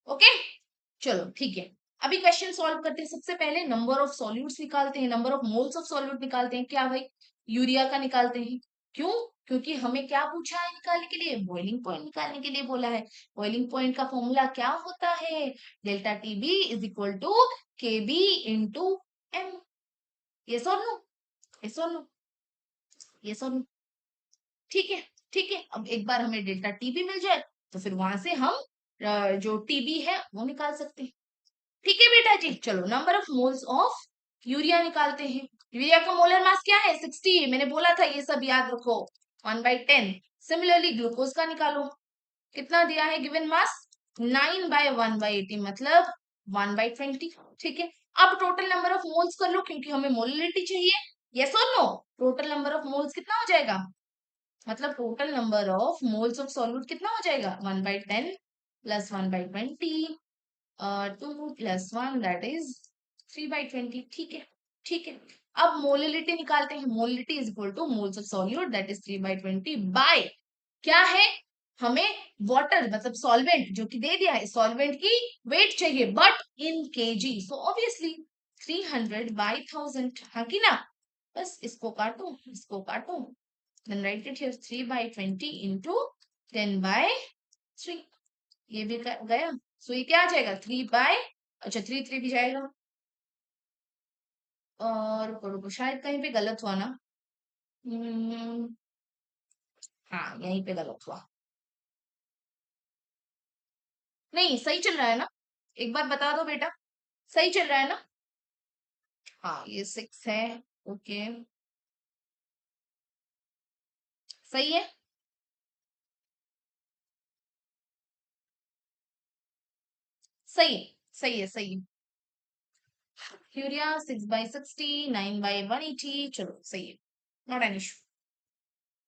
ओके? चलो ठीक है, अभी क्वेश्चन सॉल्व करते हैं। सबसे पहले नंबर ऑफ सॉल्यूट्स निकालते हैं, number of moles of solute निकालते हैं। क्या भाई? यूरिया का निकालते हैं। क्यों? क्योंकि हमें क्या पूछा है निकालने के लिए? बॉइलिंग पॉइंट निकालने के लिए बोला है। बॉइलिंग पॉइंट का फॉर्मूला क्या होता है? Delta TB is equal to K B into M. Yes और नो? यस और नो? यस और नो? ठीक है, ठीक है। अब एक बार हमें डेल्टा टीबी मिल जाए तो फिर वहां से हम जो टीबी है वो निकाल सकते हैं। ठीक है बेटा जी, चलो number of moles of urea निकालते हैं। यूरिया का मोलर मास क्या है? 60। मैंने बोला था ये सब याद रखो, 1/10। सिमिलरली ग्लूकोज का निकालो। कितना दिया है गिवन मास? 9/1/80, मतलब 1/20। ठीक है, अब टोटल नंबर ऑफ मोल्स कर लो क्योंकि हमें मोलरिटी चाहिए। यस और no? Total number of moles कितना हो जाएगा? मतलब total number of moles of solute कितना हो जाएगा? 1/10 प्लस 1/20, 2 + 1 दैट इज 3/20। ठीक है, ठीक है। अब मोलिलिटी निकालते हैं। Molality is equal to moles of solute that is 3/20 by क्या है, हमें वाटर मतलब सॉल्वेंट जो कि दे दिया है, सॉल्वेंट की वेट चाहिए but in KG, so obviously 300/1000, हाँ कि ना। बस इसको काटो, इसको काटो, then write it here 3/20 into 10/3, ये भी गया। सो ये क्या आ जाएगा 3 बाय, अच्छा 3 भी जाएगा, और रुको शायद कहीं पे गलत हुआ ना। हम्म, हाँ यहीं पे गलत हुआ। नहीं सही चल रहा है ना, एक बार बता दो बेटा, सही चल रहा है ना। हाँ ये 6 है, ओके सही है। सही है, सही है, सही है। यूरिया 6/60, 9/180, चलो सही है, नॉट एन इशू,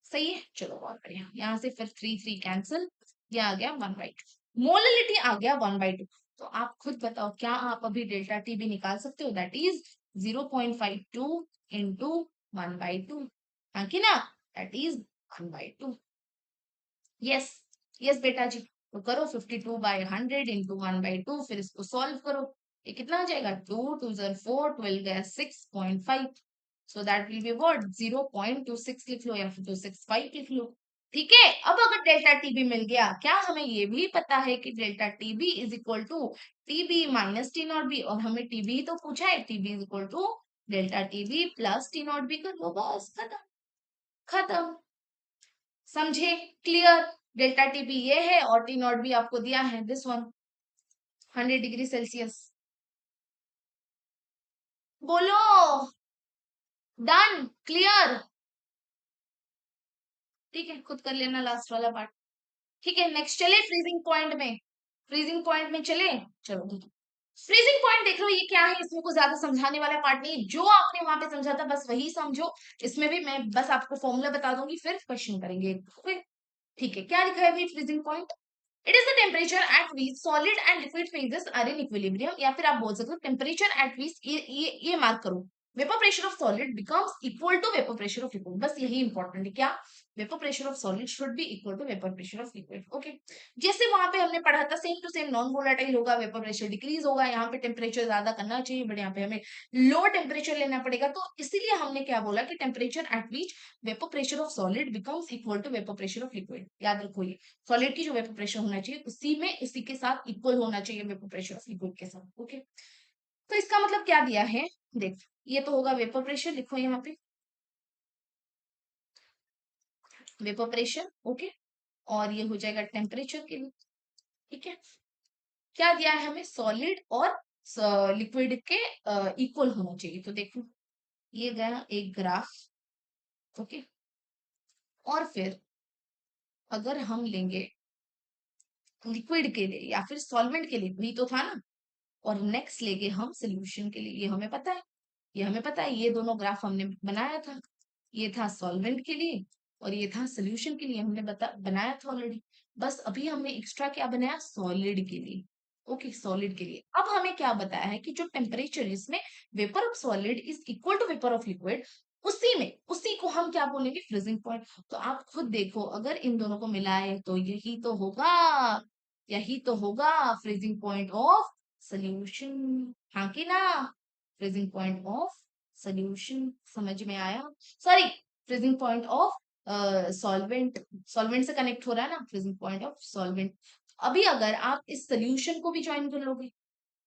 सही है। चलो बहुत बढ़िया, यहाँ से फिर 3 कैंसिल, ये आ गया 1/2, मोललिटी आ गया 1/2। तो आप खुद बताओ क्या आप अभी डेल्टा टी भी निकाल सकते हो, दैट इज 0.52 इंटू 1/2, हाँ कि ना, दैट इज 1/2। यस, यस बेटा जी, तो करो 52/100 इंटू 1/2, फिर इसको सॉल्व करो, ये कितना आ जाएगा, 2 2 4, 12 गया 6.5, so that will be what 0.26 लिख लो या फिर 265 लिख लो। ठीक है, अब अगर डेल्टा टीबी मिल गया, क्या हमें ये भी पता है कि delta TB is equal to TB minus T not B, और हमें टीबी तो पूछा है, TB is equal to delta TB plus T not B, कर लो बस, खत्म, खत्म, समझे, क्लियर। डेल्टा टीबी ये है और टी नॉट बी आपको दिया है दिस वन 100 डिग्री सेल्सियस। बोलो, डन, क्लियर। ठीक है, खुद कर लेना लास्ट वाला पार्ट। ठीक है, नेक्स्ट चले फ्रीजिंग पॉइंट में, फ्रीजिंग पॉइंट में चले, चलो ठीक है। फ्रीजिंग पॉइंट देख लो, ये क्या है, इसमें कुछ ज्यादा समझाने वाला पार्ट नहीं है, जो आपने वहां पे समझा था बस वही समझो। इसमें भी मैं बस आपको फॉर्मूला बता दूंगी, फिर क्वेश्चन करेंगे, ठीक है। क्या लिखा है भाई freezing point, it is the temperature at which solid and liquid phases are in equilibrium, या फिर आप बोल सकते हो टेम्परेचर एट विच, ये मार्क करो, vapour pressure of solid becomes equal to vapour pressure of liquid, बस यही इंपॉर्टेंट है, क्या, vapour pressure of solid should be equal to vapour pressure of liquid, okay. जैसे वहां पे हमने पढ़ा था same to same, non volatile होगा, वेपर प्रेशर डिक्रीज होगा, यहाँ पे टेम्परेचर ज्यादा करना चाहिए बट यहाँ पे हमें लो टेम्परेचर लेना पड़ेगा, तो इसीलिए हमने क्या बोला कि temperature at which vapour pressure of solid becomes equal to vapour pressure of liquid, याद रखो ये, सॉलिड की जो वेपर प्रेशर होना चाहिए उसी में उसी के साथ इक्वल होना चाहिए वेपर प्रेशर ऑफ लिक्विड के साथ, ओके। तो इसका मतलब क्या दिया है, देख, ये तो होगा वेपर प्रेशर, लिखो यहाँ पे वेपर प्रेशर, ओके, और ये हो जाएगा टेम्परेचर के लिए, ठीक है। क्या दिया है हमें, सॉलिड और लिक्विड के इक्वल होना चाहिए, तो देखो ये गया एक ग्राफ, ओके, और फिर अगर हम लेंगे लिक्विड के लिए या फिर सॉल्वेंट के लिए, वही तो था ना, और नेक्स्ट लेंगे हम सोल्यूशन के लिए, ये हमें पता है, ये हमें पता है, ये दोनों ग्राफ हमने बनाया था, ये था सॉल्वेंट के लिए और ये था सोल्यूशन के लिए, हमने बनाया था ऑलरेडी, बस अभी हमने एक्स्ट्रा क्या बनाया, सॉलिड के लिए, ओके, सॉलिड के लिए। अब हमें क्या बताया है कि जो टेम्परेचर इसमें vapour of solid is equal to vapour of liquid, उसी में उसी को हम क्या बोलेंगे, फ्रीजिंग पॉइंट। तो आप खुद देखो, अगर इन दोनों को मिलाए तो यही तो होगा, यही तो होगा फ्रीजिंग पॉइंट ऑफ सोल्यूशन, हाँ कि ना, फ्रीजिंग पॉइंट ऑफ सोल्यूशन, समझ में आया, sorry, freezing point of solvent, solvent से कनेक्ट हो रहा है ना, फ्रीजिंग पॉइंट ऑफ सॉल्वेंट। अभी अगर आप इस सोल्यूशन को भी ज्वाइन कर लोगे,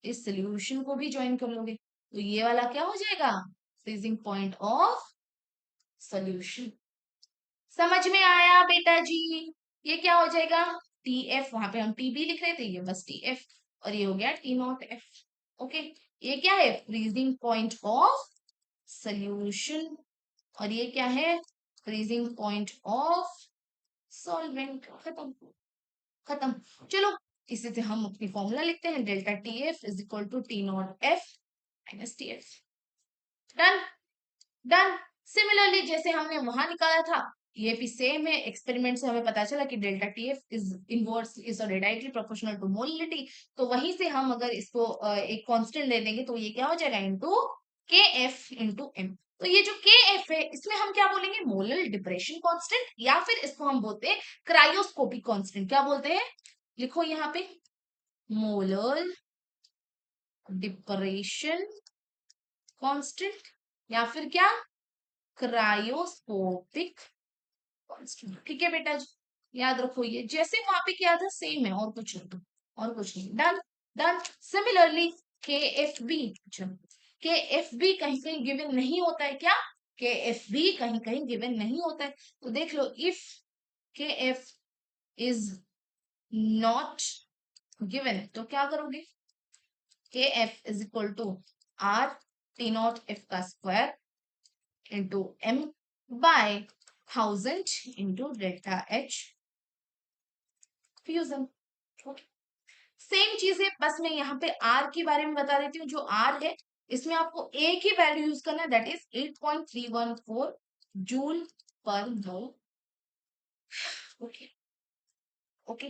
इस सोल्यूशन को भी ज्वाइन कर लोगे, तो ये वाला क्या हो जाएगा, फ्रीजिंग पॉइंट ऑफ सोल्यूशन, समझ में आया बेटा जी, ये क्या हो जाएगा, टी एफ, वहां पे हम टी बी लिख रहे थे, ये बस टी एफ, और ये हो गया टी नॉट एफ, ओके। ये क्या है, फ्रीजिंग पॉइंट ऑफ सोल्यूशन, और ये क्या है, फ्रीजिंग पॉइंट ऑफ सॉल्वेंट, खत्म, खत्म। चलो इसी से हम अपनी फॉर्मूला लिखते हैं, delta T F is equal to T not F minus T F, done, done. Similarly जैसे हमने वहां निकाला था, ये भी सेम है, एक्सपेरिमेंट से हमें पता चला कि delta T F is inverse is directly proportional to molality, तो वहीं से हम अगर इसको एक कांस्टेंट ले लेंगे तो ये क्या हो जाएगा, इनटू के एफ इंटू एम। तो ये जो के एफ है इसमें हम क्या बोलेंगे, मोलर डिप्रेशन कांस्टेंट, या फिर इसको हम बोलते हैं क्रायोस्कोपिक कांस्टेंट। क्या बोलते हैं, लिखो यहाँ पे, मोलर डिप्रेशन कांस्टेंट या फिर क्या, क्रायोस्कोपिक कांस्टेंट। ठीक है बेटा जी, याद रखो, ये जैसे वहां पे किया था सेम है, और कुछ नहीं, और कुछ नहीं। Done done. सिमिलरली के एफ बी, के एफ बी कहीं कहीं गिवन नहीं होता है क्या, के एफ बी कहीं कहीं गिवन नहीं होता है। तो देख लो, if K f is not given तो क्या करोगे, K f is equal to R T not f का square into m by 1000 into delta H fusion. Same चीज है, बस मैं यहाँ पे आर के बारे में बता देती हूँ। जो आर है इसमें आपको एक ही वैल्यू यूज करना है, दैट इज 8.314 जूल पर मोल। Okay okay.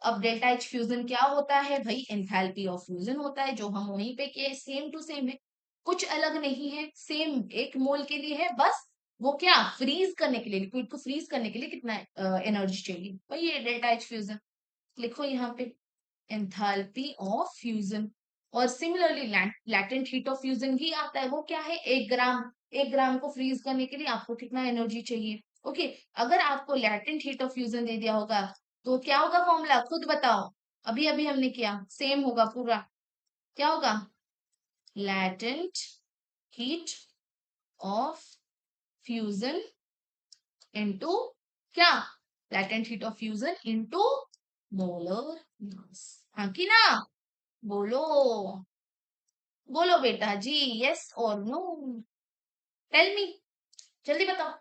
अब डेल्टा एच फ्यूजन क्या होता है भाई, एंथैल्पी ऑफ फ्यूजन होता है, जो हम वहीं पे किए, सेम टू सेम है, कुछ अलग नहीं है, सेम एक मोल के लिए है। बस वो क्या, फ्रीज करने के लिए, लिक्विड को फ्रीज करने के लिए कितना एनर्जी चाहिए, वही है डेल्टा एच फ्यूजन। लिखो यहाँ पे एंथैल्पी ऑफ फ्यूजन। और similarly latent heat of fusion भी आता है, वो क्या है, 1 ग्राम, 1 ग्राम को फ्रीज करने के लिए आपको कितना एनर्जी चाहिए। ओके, अगर आपको लैटेंट हीट ऑफ फ्यूजन दे दिया होगा तो क्या होगा फॉर्मूला, खुद बताओ, अभी अभी हमने किया, सेम होगा पूरा। क्या होगा, latent heat of fusion into क्या, latent heat of fusion into molar mass. हाँ कि ना, बोलो, बोलो बेटा जी, यस और नो, टेल मी, जल्दी बताओ।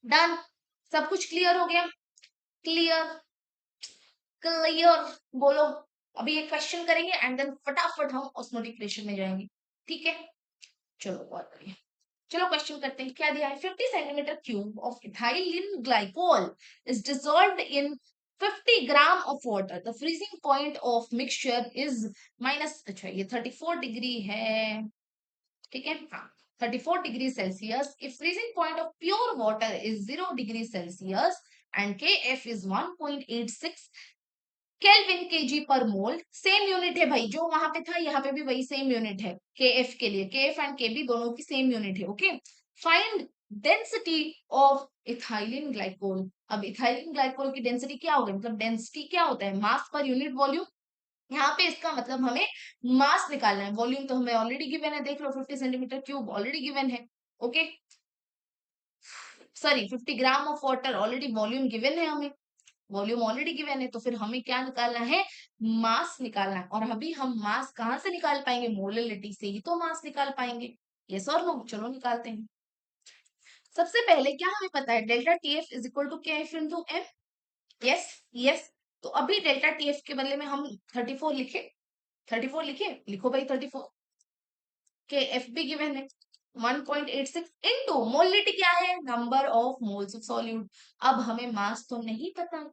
डन, सब कुछ क्लियर हो गया, क्लियर क्लियर, बोलो। अभी एक क्वेश्चन करेंगे एंड देन फटाफट हम ऑस्मोटिक प्रेशर में जाएंगे, ठीक है। चलो बहुत बढ़िया, चलो क्वेश्चन करते हैं। क्या दिया है, 50 centimetre cube of ethylene glycol is dissolved in 50 gram of water, the freezing point of mixture is minus, अच्छा ये 34 डिग्री है, ठीक है, हाँ 34 degree Celsius. If freezing point of pure water is 0 degree Celsius and के एफ इज 1.86 केल्विन केजी पर मोल, सेम यूनिट है भाई, जो वहां पे था यहाँ पे भी वही सेम यूनिट है, के एफ के लिए, के एफ एंड के बी दोनों की सेम यूनिट है। Okay, find density of ethylene glycol. अब इथाइलिन ग्लाइकोल की डेंसिटी क्या होगी, मतलब डेंसिटी क्या होता है, मास पर यूनिट वॉल्यूम। यहाँ पे इसका मतलब हमें मास निकालना है, वॉल्यूम तो हमें ऑलरेडी गिवन है, देख लो 50 सेंटीमीटर क्यूब ऑलरेडी गिवन है। Okay, sorry 50 gram of water already volume given है हमें, वॉल्यूम ऑलरेडी गिवन है, तो फिर हमें क्या निकालना है, मास निकालना है। और अभी हम मास कहाँ से निकाल पाएंगे, मोलरिटी से ही तो मास निकाल पाएंगे, यस और नो, चलो निकालते हैं। सबसे पहले क्या हमें पता है, delta T F is equal to K F into M, yes yes. तो अभी डेल्टा टी एफ के बदले में हम 34 लिखे, 34 लिखे, लिखो भाई 34, के एफ भी गिवन है 1.86 इंटू मोलिटी क्या है, number of moles of solute. अब हमें मास तो नहीं पता,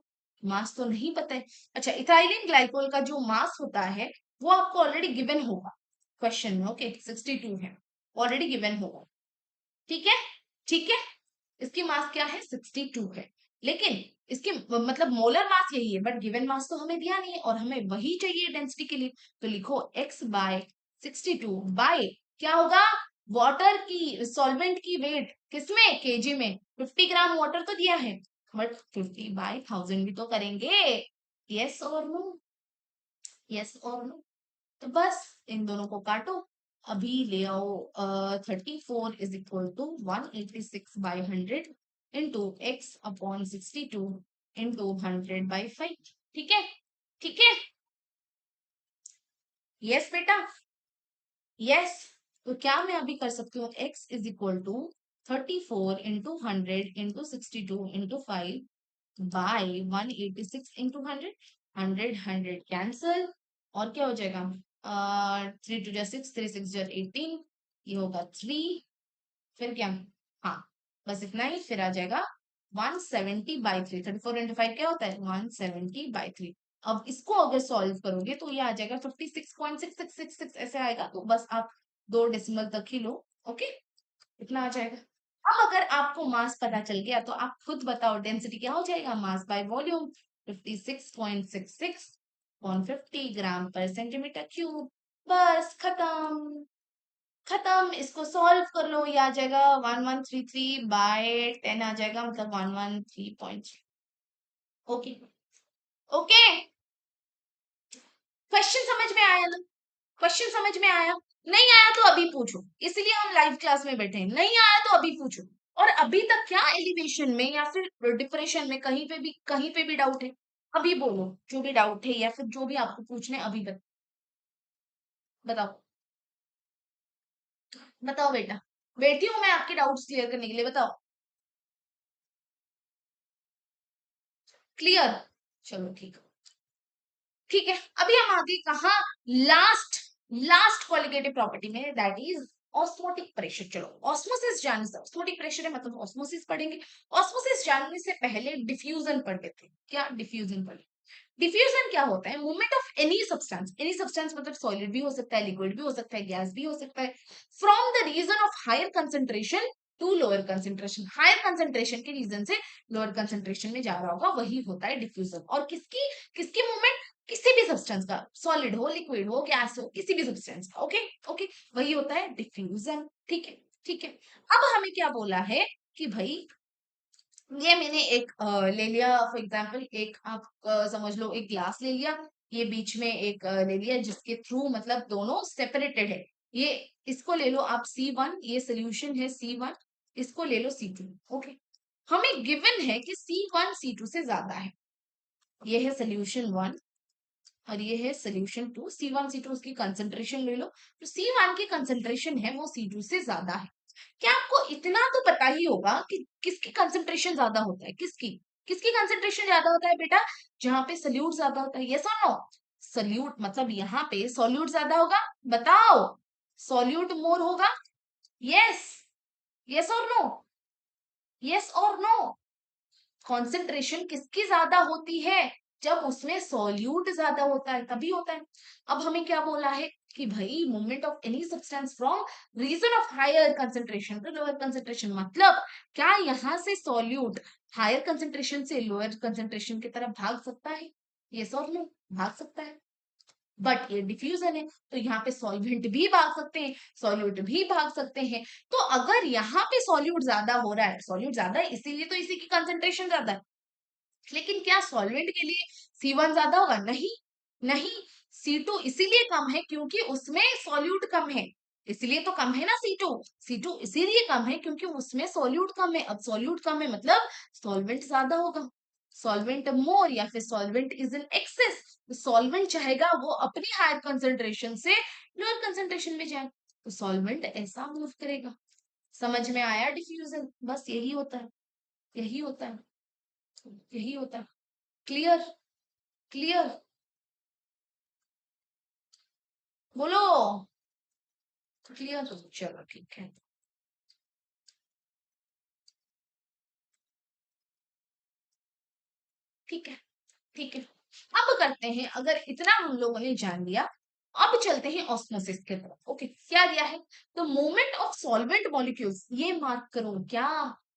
मास तो नहीं पता है। अच्छा, इथाइलिन ग्लाइकोल का जो मास होता है वो आपको ऑलरेडी गिवन होगा क्वेश्चन में, ओके 62 है, ऑलरेडी गिवन होगा, ठीक है, ठीक है। इसकी मास क्या है, 62 है, लेकिन इसके मतलब मोलर मास यही है, बट गिवन मास तो हमें दिया नहीं है और हमें वही चाहिए डेंसिटी के लिए। तो लिखो x बाय 62 बाय क्या होगा, वाटर की सॉल्वेंट की वेट किसमें, केजी में, 50 ग्राम वाटर तो दिया है, बट 50 बाय 1000 भी तो करेंगे, यस और नो, यस और नो। तो बस इन दोनों को काटो, अभी ले आओ, 34 is equal to 186/100 into X upon 62 into 100/5, ठीक है, ठीक है, यस बेटा, यस। तो क्या मैं अभी कर सकती हूँ, x is equal to 34 into 100 into 62 into 5 by 186 into 100, 100 cancel, और क्या हो जाएगा, 3 2 6, 3 6 18, ये होगा 3, फिर क्या, हाँ बस इतना ही, फिर आ जाएगा 170/3, 34 into 5 क्या होता है, 170/3। अब इसको अगर सॉल्व करोगे तो ये आ जाएगा 56.6666 ऐसे आएगा, तो बस आप 2 डेसिमल तक ही लो। ओके, इतना आ जाएगा। अब अगर आपको मास पता चल गया तो आप खुद बताओ डेंसिटी क्या हो जाएगा, मास बाय वॉल्यूम 56.66 ऑन 50 ग्राम पर सेंटीमीटर क्यूब। बस खत्म, खत्म। इसको सॉल्व कर लो, ये आ जाएगा 1133/10 आ जाएगा, मतलब 113.3। ओके, ओके, क्वेश्चन समझ में आया ना? क्वेश्चन समझ में आया? नहीं आया तो अभी पूछो, इसलिए हम लाइव क्लास में बैठे हैं। नहीं आया तो अभी पूछो। और अभी तक क्या एलिवेशन में या फिर डिप्रेशन में कहीं पे भी डाउट है? अभी बोलो, जो भी डाउट है या फिर जो भी आपको पूछना है अभी बताओ। बताओ बेटा, बैठी हूँ मैं आपके डाउट्स क्लियर करने के लिए, बताओ। क्लियर? चलो ठीक है, ठीक है। अभी हम आगे कहा, लास्ट लास्ट क्वालिटेटिव प्रॉपर्टी में, दैट इज ऑस्मोटिक प्रेशर। चलो ऑस्मोसिस जानने से, ऑस्मोटिक प्रेशर है मतलब ऑस्मोसिस पढ़ेंगे। ऑस्मोसिस जानने से पहले डिफ्यूजन पढ़ लेते हैं। क्या डिफ्यूजन पढ़? डिफ्यूजन क्या होता है? मूवमेंट ऑफ एनी सब्सटेंस मतलब सॉलिड भी हो सकता है, लिक्विड भी हो सकता है, गैस भी हो सकता है, from the region of higher concentration to lower concentration. Higher concentration के रीजन से लोअर कंसेंट्रेशन में जा रहा होगा, वही होता है डिफ्यूजन। और किसकी किसकी मूवमेंट? किसी भी सब्सटेंस का, सॉलिड हो, लिक्विड हो, गैस हो, किसी भी सब्सटेंस का। ओके, ओके, वही होता है डिफ्यूजन। ठीक है, ठीक है। अब हमें क्या बोला है कि भाई ये मैंने एक ले लिया, फॉर एग्जांपल एक आप समझ लो एक ग्लास ले लिया, ये बीच में एक ले लिया जिसके थ्रू मतलब दोनों सेपरेटेड है। ये इसको ले लो आप C1, ये सोल्यूशन है C1, इसको ले लो C2। ओके, हमें गिवन है कि C1 C2 से ज्यादा है। ये है सोल्यूशन 1 और ये है सोल्यूशन 2। C1 C2 उसकी कंसेंट्रेशन ले लो, तो C1 की कंसेंट्रेशन है वो C2 से ज्यादा है। क्या आपको इतना तो पता ही होगा कि किसकी कंसेंट्रेशन ज्यादा होता है? किसकी किसकी कंसेंट्रेशन ज्यादा होता है बेटा? जहां पे सल्यूट ज्यादा होता है। यस और नो? सल्यूट मतलब यहाँ पे सॉल्यूट ज्यादा होगा। बताओ, सॉल्यूट मोर होगा। यस, यस और नो? यस और नो? कॉन्सेंट्रेशन किसकी ज्यादा होती है? जब उसमें सॉल्यूट ज्यादा होता है तभी होता है। अब हमें क्या बोला है कि भाई movement of any substance from region of higher concentration to lower concentration, मतलब क्या यहाँ से सॉल्यूट हायर कंसेंट्रेशन से लोअर कंसेंट्रेशन की तरफ भाग सकता है? यस और नो? भाग सकता है। बट ये डिफ्यूजन है तो यहाँ पे सॉल्वेंट भी भाग सकते हैं, सॉल्यूट भी भाग सकते हैं। तो अगर यहाँ पे सॉल्यूट ज्यादा हो रहा है, सॉल्यूट ज्यादा है इसीलिए तो इसी की कंसेंट्रेशन ज्यादा है, लेकिन क्या सॉल्वेंट के लिए C1 ज्यादा होगा? नहीं, नहीं। C2 इसीलिए कम है क्योंकि उसमें सॉल्यूट कम है, इसलिए तो कम है ना C2। C2 इसीलिए कम है क्योंकि उसमें सॉल्यूट कम है। अब सॉल्यूट कम है मतलब सॉल्वेंट ज्यादा होगा। सॉल्वेंट मोर या फिर solvent is in excess, solvent चाहेगा वो अपनी हायर कंसेंट्रेशन से लोअर कंसेंट्रेशन में जाए, तो सॉल्वेंट ऐसा मूव करेगा। समझ में आया डिफ्यूजन? बस यही होता है, यही होता है, यही होता है। क्लियर? क्लियर? बोलो क्लियर। चलो ठीक है, ठीक है, ठीक है। अब करते हैं, अगर इतना हम लोगों ने जान लिया, अब चलते हैं ऑस्मोसिस की तरफ। ओके, क्या दिया है? The movement of solvent molecules, ये मार्क करो क्या?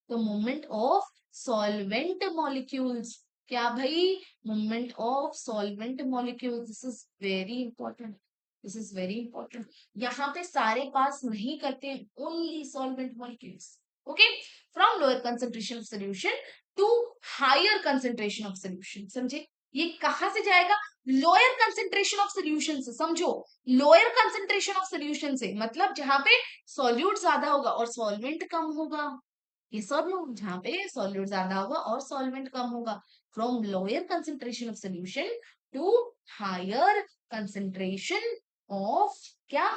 The movement of solvent molecules. क्या भाई? Movement of solvent molecules, this is very important, this is very important. यहाँ पे सारे पास नहीं करते, only solvent molecules. Okay, from lower concentration of solution to higher concentration of solution. समझे? ये कहां से जाएगा? लोअर कंसेंट्रेशन ऑफ सोल्यूशन से। समझो, लोअर कंसेंट्रेशन ऑफ सोल्यूशन से मतलब जहां पे सॉल्यूट ज्यादा होगा और सॉल्वेंट कम होगा। ये सब नो, जहां पे सॉल्यूट ज्यादा होगा और सॉल्वेंट कम होगा, from lower concentration of solution to higher concentration of क्या?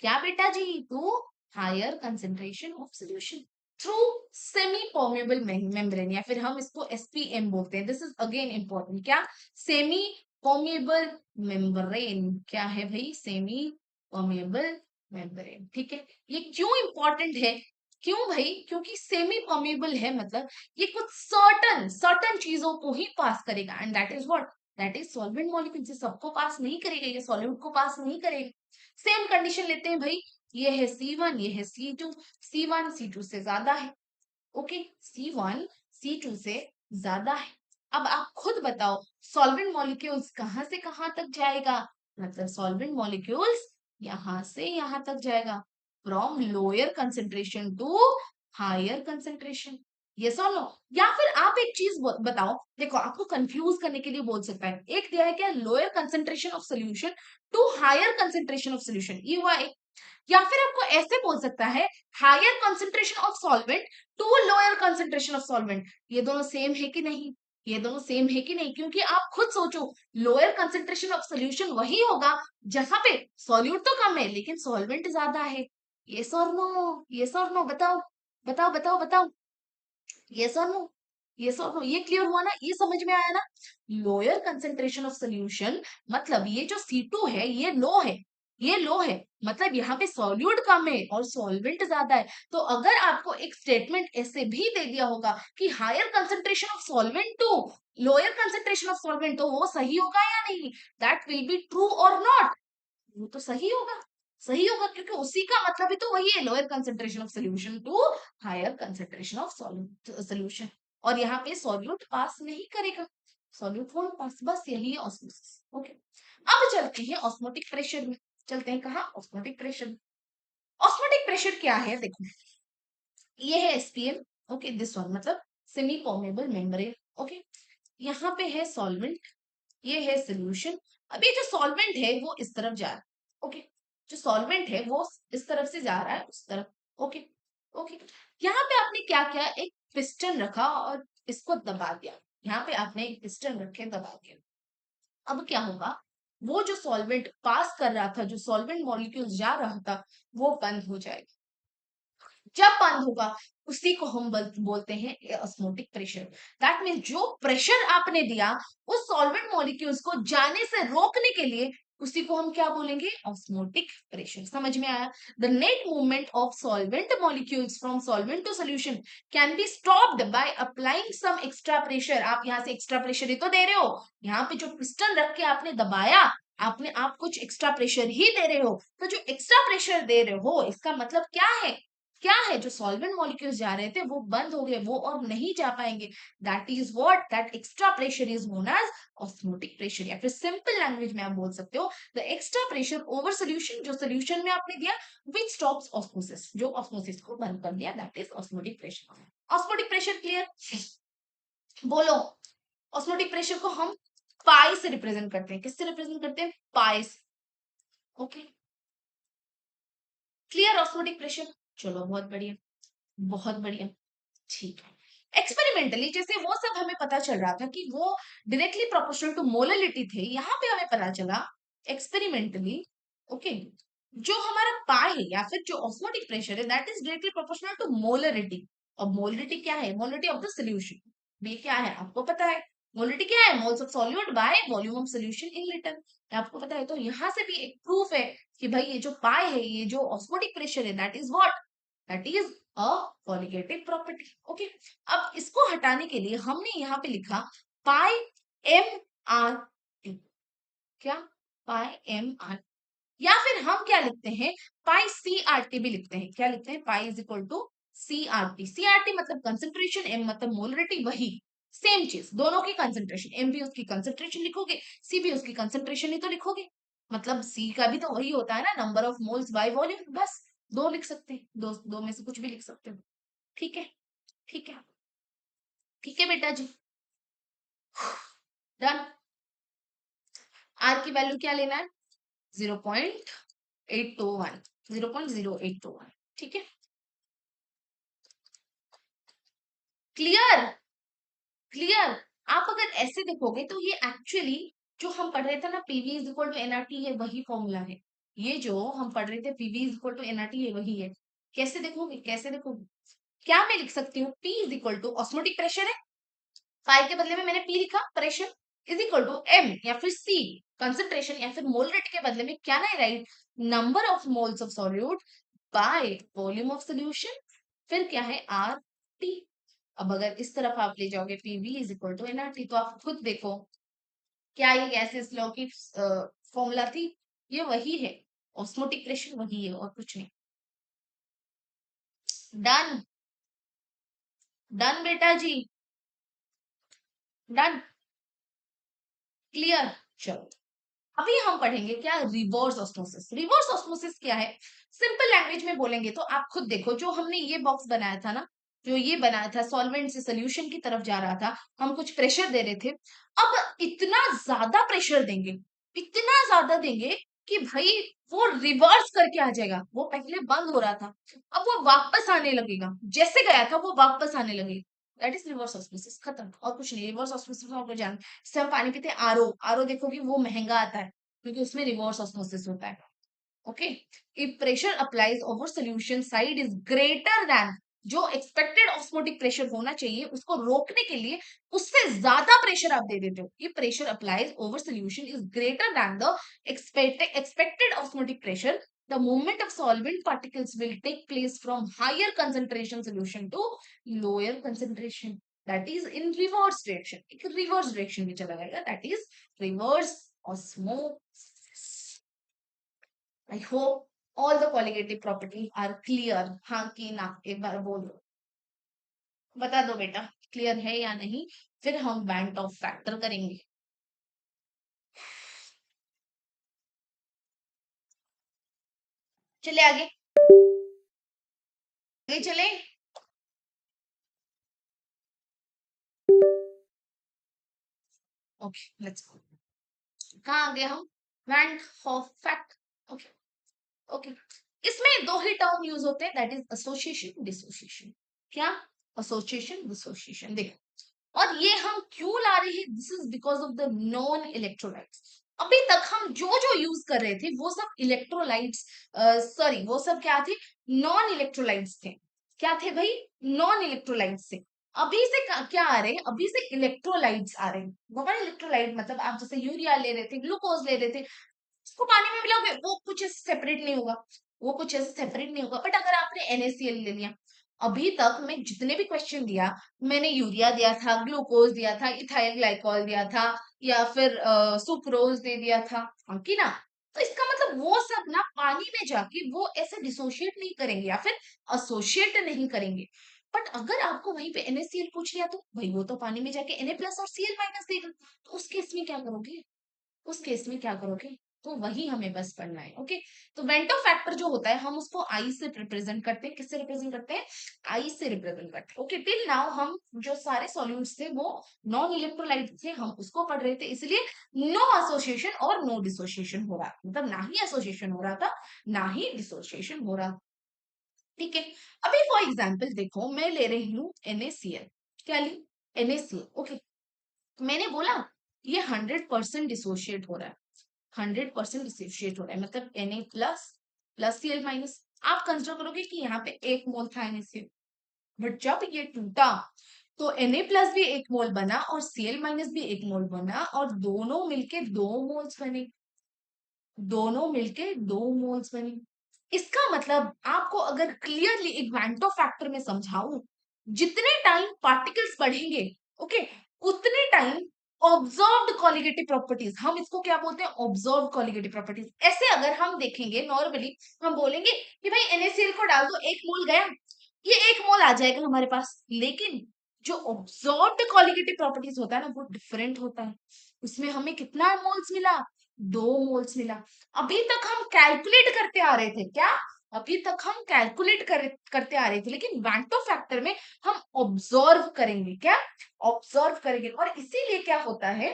क्या बेटा जी? To higher concentration of solution through semi permeable membrane, या फिर हम इसको SPM बोलते हैं। This is again important. क्या? Semi permeable membrane. क्या है भाई? Semi permeable membrane. ठीक है, ये क्यों इंपॉर्टेंट है? क्यों भाई? क्योंकि सेमी परमेबल है मतलब ये कुछ सर्टन सर्टन चीजों को ही पास करेगा, and that is what? That is solvent molecule, से सबको पास नहीं करेगा, ये सॉल्यूट को पास नहीं करेगा। सेम कंडीशन लेते हैं भाई, ये है C1, ये है C2, C1 C2 से ज्यादा है। ओके, C1 C2 से ज्यादा है। अब आप खुद बताओ सॉल्वेंट मॉलिक्यूल्स कहां से कहां तक जाएगा, मतलब सॉल्वेंट मॉलिक्यूल्स यहां से यहां तक जाएगा, from lower concentration to higher concentration. Yes और नो? या फिर आप एक चीज बताओ, देखो आपको कंफ्यूज करने के लिए बोल सकता है, एक दिया है क्या, lower concentration of solution to higher concentration of solution, ये हुआ एक। या फिर आपको ऐसे बोल सकता है, higher concentration of solvent to lower concentration of solvent. ये दोनों सेम है कि नहीं? ये दोनों सेम है कि नहीं? क्योंकि आप खुद सोचो, लोअर कंसेंट्रेशन ऑफ सोल्यूशन वही होगा जहां पे सॉल्यूट तो कम है लेकिन सॉल्वेंट ज्यादा है। यस और नो? यस और नो? बताओ बताओ बताओ बताओ। यस और नो? यस और नो? ये क्लियर हुआ ना? ये समझ में आया ना? लोअर कंसेंट्रेशन ऑफ सोल्यूशन मतलब ये जो C2 है ये लो है, ये लो है, मतलब यहाँ पे सॉल्यूट कम है और सॉल्वेंट ज्यादा है। तो अगर आपको एक स्टेटमेंट ऐसे भी दे दिया होगा कि higher concentration of solvent to lower concentration of solvent, तो वो सही होगा या नहीं? That will be true or not? वो तो सही होगा, सही होगा, क्योंकि उसी का मतलब ही तो वही है, lower concentration of solution to higher concentration of solution. और यहाँ पे सॉल्यूट पास नहीं करेगा, सॉल्यूट वोंट पास, बस यही है ऑस्मोसिस। ओके, अब चलते हैं ऑस्मोटिक प्रेशर में। चलते हैं कहाँ? Osmotic pressure. ऑस्मोटिक प्रेशर क्या है देखो, ये है SPM। ओके, दिस वन मतलब सेमी परमेबल मेम्ब्रेन। ओके, यहाँ पे है सॉल्वेंट, ये है सोल्यूशन। अब ये जो सॉल्वेंट है वो इस तरफ जा रहा है। ओके, जो सॉल्वेंट है वो इस तरफ से जा रहा है उस तरफ। ओके, ओके, यहाँ पे आपने क्या किया, एक पिस्टन रखा और इसको दबा दिया। यहाँ पे आपने एक पिस्टन रखे, दबा दिया। अब क्या होगा, वो जो सॉल्वेंट पास कर रहा था, जो सॉल्वेंट मॉलिक्यूल जा रहा था, वो बंद हो जाएगा। जब बंद होगा उसी को हम बोलते हैं ऑस्मोटिक प्रेशर। दैट मीन जो प्रेशर आपने दिया उस सॉल्वेंट मॉलिक्यूल्स को जाने से रोकने के लिए, उसी को हम क्या बोलेंगे? Osmotic pressure. समझ में आया? The net movement of solvent molecules from solvent to solution can be stopped by applying some extra pressure. आप यहाँ से एक्स्ट्रा प्रेशर ही तो दे रहे हो, यहाँ पे जो पिस्टन रख के आपने दबाया, आपने आप कुछ एक्स्ट्रा प्रेशर ही दे रहे हो। तो जो एक्स्ट्रा प्रेशर दे रहे हो इसका मतलब क्या है? क्या है? जो सॉल्वेंट मॉलिक्यूल्स जा रहे थे वो बंद हो गए, वो और नहीं जा पाएंगे। That is what, that extra pressure is known as osmotic pressure. या फिर सिंपल लैंग्वेज में आप बोल सकते हो the extra pressure over solution, जो सोल्यूशन में आपने दिया, विच स्टॉप्स ऑस्मोसिस, जो ऑस्मोसिस को बंद कर दिया, that is osmotic pressure. Osmotic pressure clear? बोलो। ऑस्मोटिक प्रेशर को हम पाई से रिप्रेजेंट करते हैं। किससे रिप्रेजेंट करते हैं? पाई से। Okay, clear osmotic pressure? चलो बहुत बढ़िया, बहुत बढ़िया, ठीक है। एक्सपेरिमेंटली जैसे वो सब हमें पता चल रहा था कि वो डायरेक्टली प्रोपोर्शनल टू मोलरिटी थे, यहाँ पे हमें पता चला एक्सपेरिमेंटली, ओके, जो हमारा पाई है या फिर जो ऑस्मोटिक प्रेशर है, that is directly proportional to molarity. और मोलरिटी क्या है? Molarity of the solution. ये क्या है आपको पता है? मोलरिटी क्या है? Moles of solute by volume of solution in litre. आपको पता है, तो यहाँ से भी एक प्रूफ है कि भाई ये जो पाई है, ये जो ऑस्मोटिक प्रेशर है, that is what, that is a colligative property. Okay, अब इसको हटाने के लिए हमने यहाँ पे लिखा पाई एम आर टी। क्या? पाई एम आर, या फिर हम क्या लिखते हैं, पाई सी आर टी भी लिखते हैं। क्या लिखते हैं? Pi is equal to C R T. C R T मतलब कंसेंट्रेशन, एम मतलब मोलरिटी, वही सेम चीज, दोनों की कंसेंट्रेशन। एम भी उसकी कंसेंट्रेशन लिखोगे, सी भी उसकी कंसेंट्रेशन ही तो लिखोगे। मतलब सी का भी तो वही होता है ना, number of moles by volume. बस दो लिख सकते हैं, दो दो में से कुछ भी लिख सकते हो। ठीक है, ठीक है, ठीक है बेटा जी, डन। आर की वैल्यू क्या लेना है? 0.821, 0.0821। ठीक है, क्लियर? क्लियर? आप अगर ऐसे देखोगे तो ये एक्चुअली जो हम पढ़ रहे थे ना, PV is equal to NRT, ये वही फॉर्मूला है। ये जो हम पढ़ रहे थे PV is equal to NRT, ये वही है। कैसे देखोगे? कैसे देखोगे? क्या मैं लिख सकती हूँ? P is equal to osmotic pressure है, फाइव के बदले में मैंने पी लिखा, pressure is equal to M या फिर सी कंसंट्रेशन, या फिर मोल रेट के बदले में क्या ना right, number of moles of solute by volume of solution, फिर क्या है? R T. अब अगर इस तरफ आप ले जाओगे PV is equal to NRT, तो आप खुद देखो क्या ये गैसेस लॉ की फॉर्मूला थी? ये वही है, ऑस्मोटिक प्रेशर वही है और कुछ नहीं। डन, डन बेटा जी, डन, क्लियर। चलो अभी हम पढ़ेंगे क्या, रिवर्स ऑस्मोसिस। रिवर्स ऑस्मोसिस क्या है, सिंपल लैंग्वेज में बोलेंगे तो आप खुद देखो, जो हमने ये बॉक्स बनाया था ना, जो ये बनाया था सॉल्वेंट से सोल्यूशन की तरफ जा रहा था, हम कुछ प्रेशर दे रहे थे, अब इतना ज्यादा प्रेशर देंगे, इतना ज्यादा देंगे कि भाई वो रिवर्स करके आ जाएगा। वो पहले बंद हो रहा था, अब वो वापस आने लगेगा, जैसे गया था वो वापस आने लगेगा। दैट इज रिवर्स ऑस्मोसिस, खत्म और कुछ नहीं। रिवर्स ऑस्मोसिस आपको जान, जैसे हम पानी पीते हैं, आरओ, आरओ देखोगे वो महंगा आता है क्योंकि उसमें रिवर्स ऑस्मोसिस होता है। Okay, if pressure applies over solution side is greater than, जो एक्सपेक्टेड ऑस्मोटिक प्रेशर होना चाहिए उसको रोकने के लिए उससे ज्यादा प्रेशर आप दे देते हो। ये pressure applies over solution is greater than the expected osmotic pressure, the movement of solvent particles will take place from higher concentration solution to lower concentration, that is in reverse direction। एक reverse direction में चला जाएगा, that is reverse osmosis। I hope all the qualitative properties are clear। हाँ कि ना, एक बार बोल दो, बता दो बेटा क्लियर है या नहीं, फिर हम बैंड ऑफ फैक्टर करेंगे। चले आगे, आगे चले। ओके लेट्स गो, कहाँ आ गए हम, band of fact. Okay, okay, इसमें दो ही टर्म यूज होते हैं, दैट इज एसोसिएशन डिसोसिएशन। क्या, एसोसिएशन डिसोसिएशन। देखो, और ये हम क्यों ला रहे हैं, this is because of the non electrolytes. अभी तक हम जो जो यूज कर रहे थे वो सब इलेक्ट्रोलाइट्स, सॉरी वो सब क्या थे, नॉन इलेक्ट्रोलाइट्स थे। क्या थे भाई, नॉन इलेक्ट्रोलाइट्स थे। अभी से क्या आ रहे हैं, अभी से इलेक्ट्रोलाइट्स आ रहे हैं। नॉन इलेक्ट्रोलाइट मतलब आप जैसे यूरिया ले रहे थे, ग्लूकोज ले रहे थे, उसको पानी में मिलाओगे वो कुछ ऐसे सेपरेट नहीं होगा, वो कुछ ऐसे सेपरेट नहीं होगा। बट अगर आपने NaCl ले लिया, अभी तक मैं जितने भी क्वेश्चन दिया, मैंने यूरिया दिया था, ग्लूकोज दिया था, इथाइल ग्लाइकॉल दिया था, या फिर सुक्रोज दे दिया था, हाँ कि ना। तो इसका मतलब वो सब ना पानी में जाके वो ऐसे डिसोशिएट नहीं करेंगे या फिर एसोसिएट नहीं करेंगे। बट अगर आपको वहीं पे NaCl पूछ लिया तो भाई वो तो पानी में जाके Na प्लस और Cl माइनस देगा, तो उस केस में क्या करोगे, उस केस में क्या करोगे, तो वही हमें बस पढ़ना है। ओके, तो वेंटो फैक्टर जो होता है हम उसको आई से रिप्रेजेंट करते हैं, किससे रिप्रेजेंट करते हैं, आई से रिप्रेजेंट करते हैं। ओके, टिल नाउ हम जो सारे सॉल्यूट्स थे वो नॉन इलेक्ट्रोलाइट थे, हम उसको पढ़ रहे थे, इसलिए नो एसोसिएशन और नो डिसोसिएशन हो रहा, मतलब ना ही एसोसिएशन हो रहा था ना ही डिसोसिएशन हो रहा। ठीक है, अभी फॉर एग्जाम्पल देखो, मैं ले रही हूँ NaCl, क्या ली, NaCl। ओके, मैंने बोला ये 100% डिसोशिएट हो रहा है, 100% डिसोशिएट हो रहा है, मतलब Na plus plus Cl minus. आप कंसिडर करोगे कि यहाँ पे 1 मोल था NaCl, बट जब ये टूटा तो Na प्लस भी 1 मोल बना और Cl माइनस भी 1 मोल बना, और दोनों मिलके 2 मोल्स बने, दोनों मिलके 2 मोल्स बने। इसका मतलब आपको अगर क्लियरली एक वांटो फैक्टर में समझाऊं, जितने टाइम पार्टिकल्स बढ़ेंगे, ओके, उतने टाइम ऑब्जर्व्ड कॉलिगेटिव प्रॉपर्टीज, हम इसको क्या बोलते हैं, ऑब्जर्व्ड कॉलिगेटिव प्रॉपर्टीज। ऐसे अगर हम देखेंगे नॉर्मली, हम बोलेंगे कि भाई NaCl को डाल दो, 1 मोल गया, ये 1 मोल आ जाएगा हमारे पास। लेकिन जो ऑब्जर्व्ड कॉलिगेटिव प्रॉपर्टीज होता है ना, वो डिफरेंट होता है। उसमें हमें कितना मोल्स मिला, 2 मोल्स मिला। अभी तक हम कैलकुलेट करते आ रहे थे, क्या, अभी तक हम कैलकुलेट करते आ रहे थे, लेकिन वांटो फैक्टर में हम ऑब्जर्व करेंगे, क्या, ऑब्जर्व करेंगे। और इसीलिए क्या होता है,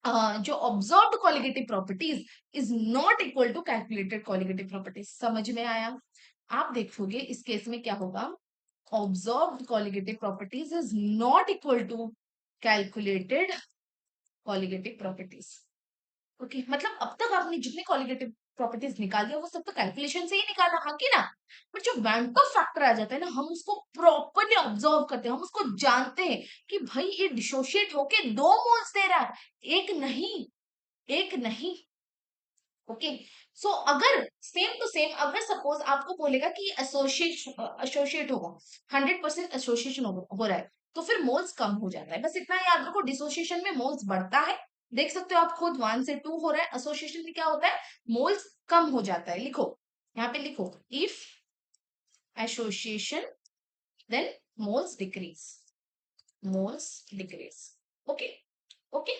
जो observed colligative properties is not equal to calculated colligative properties. समझ में आया, आप देखोगे इस केस में क्या होगा, observed colligative properties is not equal to calculated colligative properties. Okay, मतलब अब तक आपने जितने कॉलिगेटिव प्रॉपर्टीज निकाल दिया वो सब तो कैलकुलेशन से ही निकाला, हाँ कि ना। बट जो वेंटो फैक्टर आ जाता है ना, हम उसको प्रॉपरली ऑब्जर्व करते हैं, हम उसको जानते हैं कि भाई ये डिसोशिएट होके 2 मोल्स दे रहा है, एक नहीं, एक नहीं। ओके, सो अगर सेम टू सेम, अगर सपोज आपको बोलेगा कि एसोसिएट होगा, 100% एसोसिएशन हो रहा है, तो फिर मोल्स कम हो जाता है, बस इतना याद रखो, डिसोसिएशन में मोल्स बढ़ता है देख सकते हो आप खुद, 1 से 2 हो रहा है, एसोसिएशन में क्या होता है, मोल्स कम हो जाता है। लिखो, यहाँ पे लिखो, if association then moles decrease, moles decrease. Okay, okay.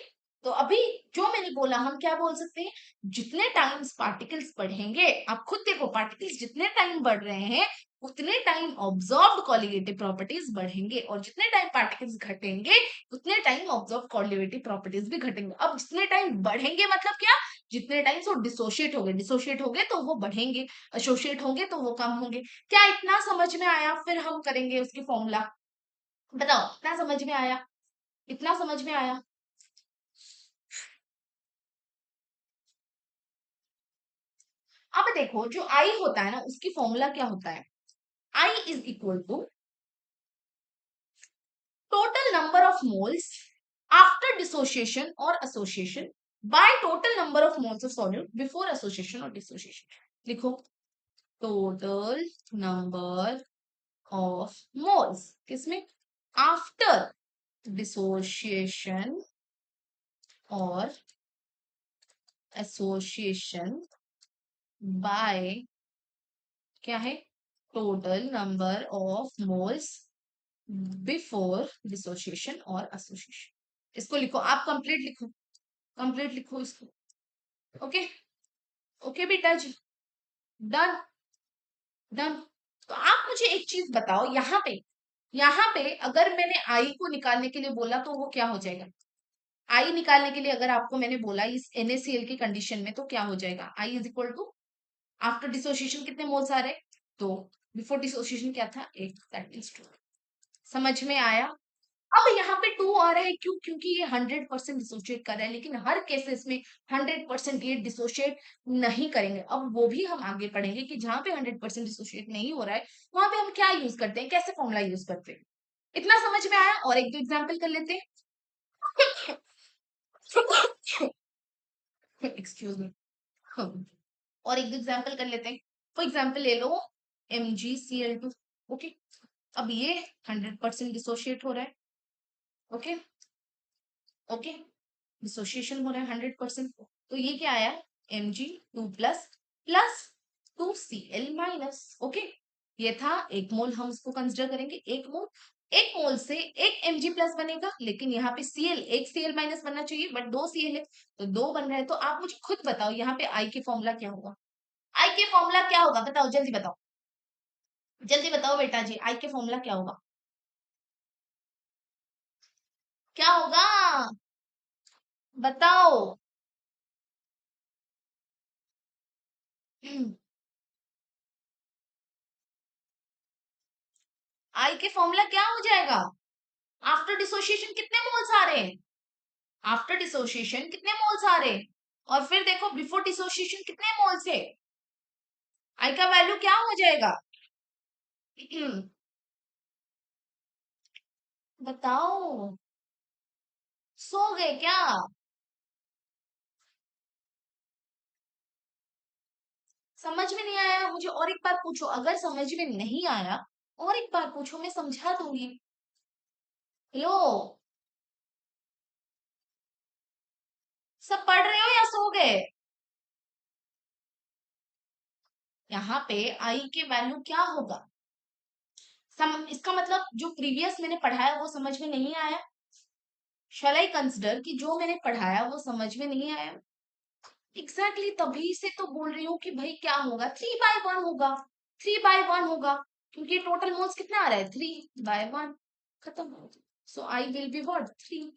तो अभी जो मैंने बोला, हम क्या बोल सकते हैं, जितने टाइम्स पार्टिकल्स बढ़ेंगे, आप खुद देखो, पार्टिकल्स जितने टाइम बढ़ रहे हैं उतने टाइम ऑब्जॉर्व्ड कोलिगेटिव प्रॉपर्टीज बढ़ेंगे, और जितने टाइम पार्टिकल्स घटेंगे उतने टाइम ऑब्जॉर्व कोलिगेटिव प्रॉपर्टीज भी घटेंगे। अब जितने टाइम बढ़ेंगे मतलब क्या, जितने टाइम वो डिसोशिएट होंगे तो वो बढ़ेंगे, एसोसिएट होंगे तो वो कम होंगे। क्या इतना समझ में आया? फिर हम करेंगे उसकी फॉर्मूला। बताओ, इतना समझ में आया? इतना समझ में आया? अब देखो, जो आई होता है ना, उसकी फॉर्मूला क्या होता है, i is equal to total number of moles after dissociation और association by total number of moles of solute before association और डिसोसिएशन। लिखो, टोटल नंबर ऑफ मोल्स किसमें, आफ्टर डिसोसिएशन और एसोसिएशन बाय, क्या है, total number of moles before dissociation और एसोसिएशन। इसको लिखो, आप कंप्लीट लिखो, कंप्लीट लिखो इसको। ओके, ओके बेटा जी, डन, डन। तो आप मुझे एक चीज बताओ, यहाँ पे अगर मैंने आई को निकालने के लिए बोला तो वो क्या हो जाएगा, आई निकालने के लिए अगर आपको मैंने बोला इस NaCl की कंडीशन में, तो क्या हो जाएगा, i is equal to, after dissociation कितने मोल्स आ रहे, तो बिफोर डिसोसिएशन क्या था, एक, दैट मीन्स 2। समझ में आया? अब यहाँ पे 2 आ रहा है, क्यों, क्योंकि ये 100% डिसोशिएट कर रहा है, लेकिन हर केसेस में 100% ये डिसोशिएट नहीं करेंगे। अब वो भी हम आगे पढ़ेंगे कि जहां पे 100% डिसोशिएट नहीं हो रहा है वहां पे हम क्या यूज करते हैं, कैसे फॉर्मूला यूज करते हैं। इतना समझ में आया? और एक दो एग्जाम्पल कर लेते हैं। Excuse me. और एक दो एग्जाम्पल कर लेते हैं। फॉर एग्जाम्पल ले लो MgCl2। ओके, अब ये 100% डिसोशिएट हो रहा है। ओके, ओके, डिसोसिएशन हो रहा है 100%। तो ये क्या आया, Mg2 प्लस 2Cl ओके, ये था 1 मोल, हम इसको कंसिडर करेंगे 1 मोल। 1 मोल से एक Mg प्लस बनेगा, लेकिन यहाँ पे Cl, एक Cl माइनस बनना चाहिए, बट 2 Cl है तो 2 बन रहा है। तो आप मुझे खुद बताओ, यहाँ पे आई के फॉर्मूला क्या होगा, आई के फॉर्मूला क्या होगा, बताओ, जल्दी बताओ, जल्दी बताओ बेटा जी, आई के फॉर्मूला क्या होगा, क्या होगा, बताओ। आई के फॉर्मूला क्या हो जाएगा, आफ्टर डिसोसिएशन कितने मोल्स आ रहे हैं, आफ्टर डिसोसिएशन कितने मोल्स आ रहे हैं, और फिर देखो बिफोर डिसोसिएशन कितने मोल्स है, आई का वैल्यू क्या हो जाएगा। बताओ, सो गए क्या? समझ में नहीं आया मुझे, और एक बार पूछो, अगर समझ में नहीं आया और एक बार पूछो, मैं समझा दूंगी। लो, सब पढ़ रहे हो या सो गए? यहाँ पे आई के वैल्यू क्या होगा, इसका मतलब जो प्रीवियस मैंने पढ़ाया वो समझ में नहीं आया, शैल आई कंसिडर कि जो मैंने पढ़ाया वो समझ में नहीं आया। एग्जैक्टली तभी से तो बोल रही हूँ कि भाई क्या होगा, 3/1 होगा, 3/1 होगा, क्योंकि टोटल मोल्स कितना आ रहा है, 3/1, खत्म हो गया। So i will be what, 3।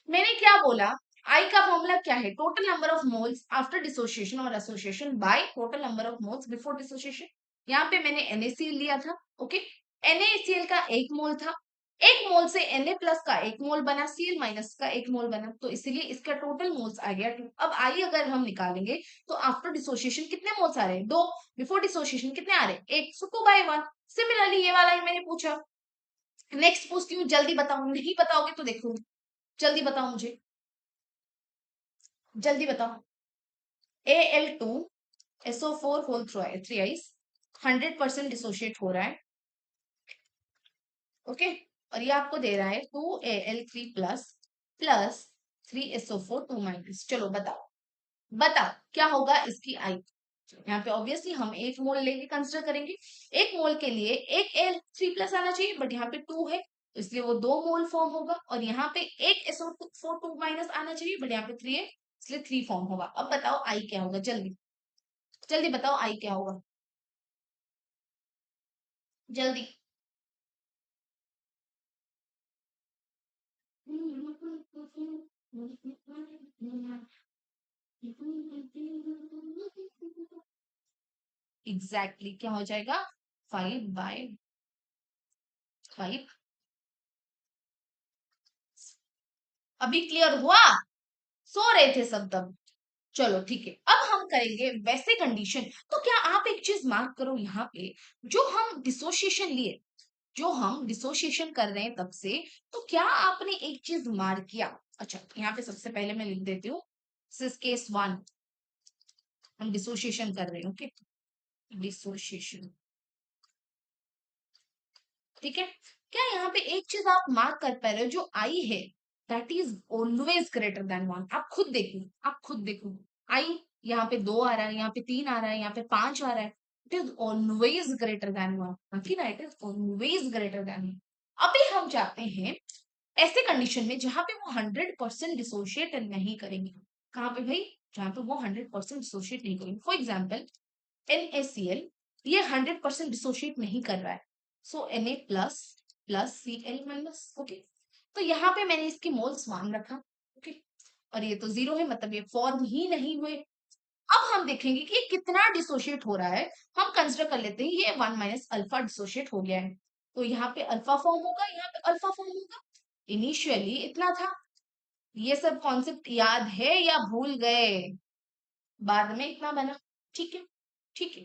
मैंने क्या बोला, आई का फॉर्मूला क्या है, total number of moles after dissociation और association by total number of moles before dissociation. यहाँ पे मैंने NaCl लिया था। ओके, NaCl का 1 मोल था, 1 मोल से Na प्लस का 1 मोल बना, Cl माइनस का 1 मोल बना, तो इसीलिए इसका टोटल मोल्स आ गया 2। अब आई अगर हम निकालेंगे तो आफ्टर डिसोसिएशन कितने मोल्स आ रहे हैं, 2, बिफोर डिसोसिएशन कितने आ रहे हैं, 1, सो 2/1। सिमिलरली ये वाला ही मैंने पूछा। नेक्स्ट पूछती हूँ, जल्दी बताओ, नहीं बताओगे तो देखो, जल्दी बताओ मुझे, जल्दी बताओ। Al2SO4 होल थ्राइस 100% डिसोशिएट हो रहा है। ओके, और ये आपको दे रहा है 2Al3 प्लस प्लस 3SO4 2 चलो बताओ, बताओ क्या होगा इसकी आई। यहाँ पे ऑब्वियसली हम एक मोल लेके कंसिडर करेंगे। एक मोल के लिए एक L3+ आना चाहिए, बट यहाँ पे 2 है तो इसलिए वो 2 मोल फॉर्म होगा। और यहाँ पे एक SO4 2 आना चाहिए, बट यहाँ पे 3 है इसलिए 3 फॉर्म होगा। अब बताओ आई क्या होगा, जल्दी जल्दी बताओ आई क्या होगा, जल्दी। एग्जैक्टली क्या हो जाएगा, 5/5। अभी क्लियर हुआ, सो रहे थे सब तब। चलो ठीक है, अब हम करेंगे वैसे कंडीशन। तो क्या आप एक चीज मार्क करो यहाँ पे, जो हम डिसोसिएशन लिए, जो हम डिसोसिएशन कर रहे हैं तब से, तो क्या आपने एक चीज मार्क किया। अच्छा यहाँ पे सबसे पहले मैं लिख देती हूँ, केस 1, हम डिसोसिएशन कर रहे हैं, ओके, डिसोसिएशन, ठीक है। क्या यहाँ पे एक चीज आप मार्क कर पा रहे हो, जो आई है that is always greater than 1। आप खुद देखो, आप खुद देखो, आई यहाँ पे 2 आ रहा है, यहाँ पे 3 आ रहा है, यहाँ पे 5 आ रहा है, it is always greater than 1, ठीक है, it is always greater than 1। अभी हम चाहते हैं ऐसे कंडीशन में जहां पे वो 100% डिसोशिएट नहीं करेंगे। कहाँ पे भाई, जहां पे वो 100% डिसोशिएट नहीं करेंगे। फॉर एग्जाम्पल NaCl, ये 100% डिसोशिएट नहीं कर रहा है, सो Na plus plus Cl minus, okay. तो यहाँ पे मैंने इसकी मोल्स मान रखा, ओके, और ये तो 0 है, मतलब ये फॉर्म ही नहीं हुए। अब हम देखेंगे कि ये कितना डिसोशिएट हो रहा है। हम कंसिडर कर लेते हैं ये 1 माइनस अल्फा डिसोशिएट हो गया है, तो यहाँ पे अल्फा फॉर्म होगा, यहाँ पे अल्फा फॉर्म होगा। इनिशियली इतना था। ये सब कॉन्सेप्ट याद है या भूल गए, बाद में इतना बना, ठीक है, ठीक है।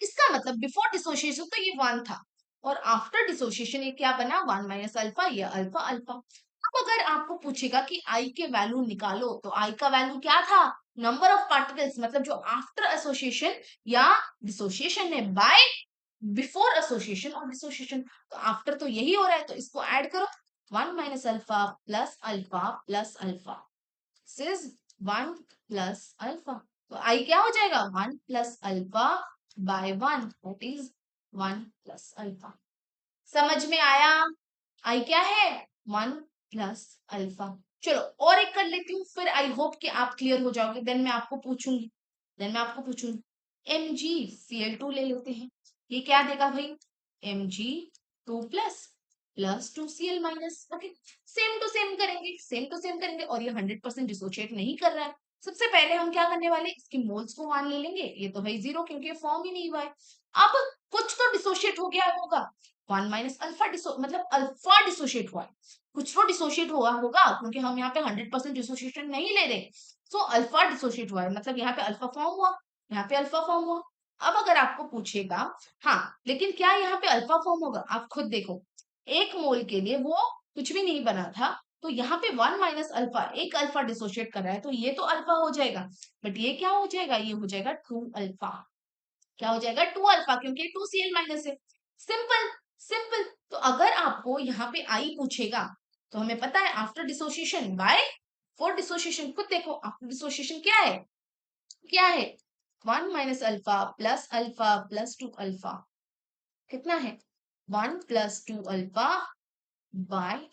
इसका मतलब बिफोर डिसोसिएशन तो ये 1 था, और आफ्टर डिसोसिएशन ये क्या बना, 1 माइनस अल्फा, या अल्फा अल्फा। अब अगर आपको पूछेगा कि आई के वैल्यू निकालो, तो आई का वैल्यू क्या था, नंबर ऑफ पार्टिकल्स, मतलब जो आफ्टर एसोसिएशन या डिसोसिएशन है बाय बिफोर एसोसिएशन और डिसोसिएशन। तो आफ्टर तो यही हो रहा है, तो इसको ऐड करो, 1 minus alpha plus alpha plus alpha, सिर्फ 1 प्लस अल्फा। तो आई क्या हो जाएगा, 1 plus alpha by 1, that is 1 plus alpha. समझ में आया, आई क्या है, 1 प्लस अल्फा। चलो और एक कर लेती हूँ, फिर आई होप कि आप क्लियर हो जाओगे। देन मैं आपको पूछूंगी, MgCl2 ले लेते हैं। ये क्या देगा भाई, Mg2 plus plus 2Cl minus, okay. Same to same करेंगे, सेम टू सेम करेंगे, और ये 100% डिसोशिएट नहीं कर रहा है। सबसे पहले हम क्या करने वाले, इसकी मोल्स को मान ले लेंगे। ये तो भाई 0, क्योंकि ये फॉर्म ही नहीं हुआ है। अब कुछ तो डिसोशिएट हो गया होगा, 1 माइनस अल्फा मतलब अल्फा डिसोशिएट हुआ है, कुछ तो डिसोशिएट हुआ होगा, क्योंकि हम यहाँ पे 100% डिसोशिएशन नहीं ले रहे। सो अल्फा डिसोशिएट हुआ है, मतलब यहाँ पे अल्फा फॉर्म हुआ, यहाँ पे अल्फा फॉर्म हुआ। अब अगर आपको पूछेगा, हाँ लेकिन क्या यहाँ पे अल्फा फॉर्म होगा, आप खुद देखो, एक मोल के लिए वो कुछ भी नहीं बना था, तो यहाँ पे 1 माइनस अल्फा, एक अल्फा डिसोशिएट कर रहा है, तो ये तो अल्फा हो जाएगा। बट ये क्या हो जाएगा, ये हो जाएगा 2 अल्फा। क्या हो जाएगा, 2 अल्फा, क्योंकि 2Cl माइनस है। Simple, simple. तो अगर आपको यहाँ पे आई पूछेगा, तो हमें पता है after dissociation by for dissociation, खुद देखो आफ्टर डिसोसिएशन क्या है, क्या है, 1 माइनस अल्फा प्लस 2 अल्फा, कितना है, 1 प्लस 2 अल्फा बाय,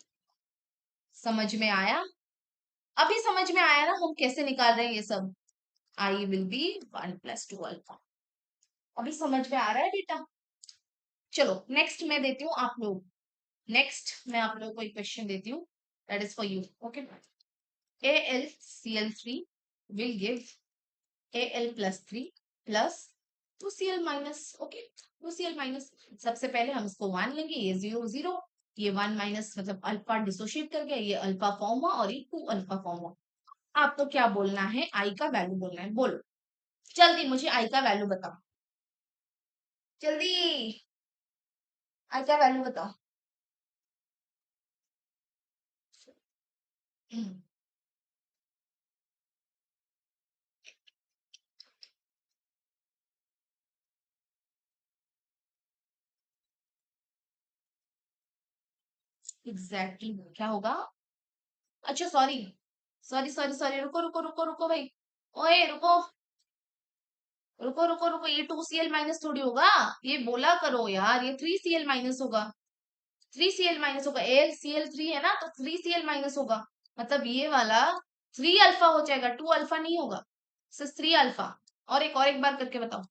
समझ में आया, अभी समझ में आया ना हम कैसे निकाल रहे हैं ये सब। आई विल बी 1 प्लस 2 अल्फा, अभी समझ में आ रहा है बेटा। चलो नेक्स्ट मैं देती हूँ आप लोग, नेक्स्ट मैं आप लोगों को एक क्वेश्चन देती हूँ, that is for you, okay. AlCl3 will give Al plus 3 plus 2Cl minus, okay, 2Cl minus। सबसे पहले हम इसको 1 लेंगे, ये 0 0, ये 1 माइनस मतलब अल्फा डिसोशिएट कर गया, ये अल्फा फॉर्म हुआ और ये 2 अल्फा फॉर्म हुआ। आपको क्या बोलना है, आई का वैल्यू बोलना है, बोलो जल्दी, मुझे आई का वैल्यू बताओ, जल्दी आई का वैल्यू बताओ। एग्जैक्टली क्या होगा, अच्छा सॉरी, सॉरी सॉरी सॉरी, रुको रुको रुको रुको भाई, ओए रुको रुको रुको रुको, ये 2Cl माइनस थोड़ी होगा, ये बोला करो यार, ये 3Cl माइनस होगा, 3Cl माइनस होगा, AlCl3 है ना, तो 3Cl माइनस होगा, मतलब ये वाला 3 अल्फा हो जाएगा, 2 अल्फा नहीं होगा, सिर्फ 3 अल्फा। और एक बार करके बताओ,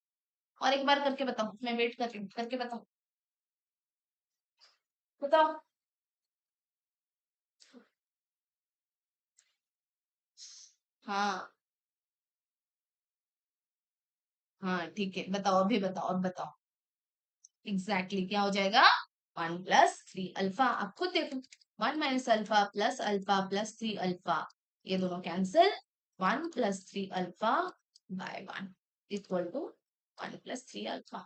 और एक बार करके बताओ, मैं वेट कर रही हूँ, करके बताओ, बताओ। हाँ हाँ ठीक है, बताओ, अभी बताओ, अब बताओ, एग्जैक्टली क्या हो जाएगा, 1 + 3 अल्फा, आप खुद देखो, 1 - अल्फा + अल्फा + 3 अल्फा, ये दोनों cancel, 1 + 3 alpha by 1 equal to 1 + 3 alpha.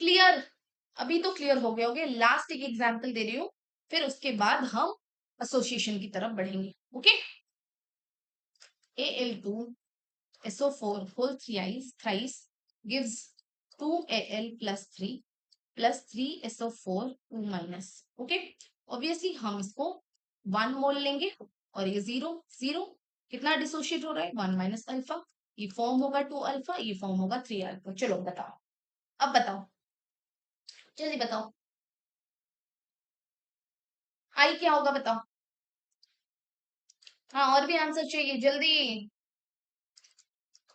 Clear, अभी तो क्लियर हो गए होगे, लास्ट एक एग्जांपल दे रही हूँ, फिर उसके बाद हम एसोसिएशन की तरफ बढ़ेंगे। Okay, Al2SO4 whole thrice gives 2Al + 3 + 3SO4 2 minus। Okay, obviously हम इसको 1 मोल लेंगे, और ये 0 0, कितना डिसोशिएट हो रहा है, 1 - अल्फा, ये फॉर्म होगा 2 अल्फा, ये फॉर्म होगा 3 अल्फा। चलो बताओ, अब बताओ, जल्दी बताओ, आई क्या होगा बताओ, हाँ और भी आंसर चाहिए जल्दी,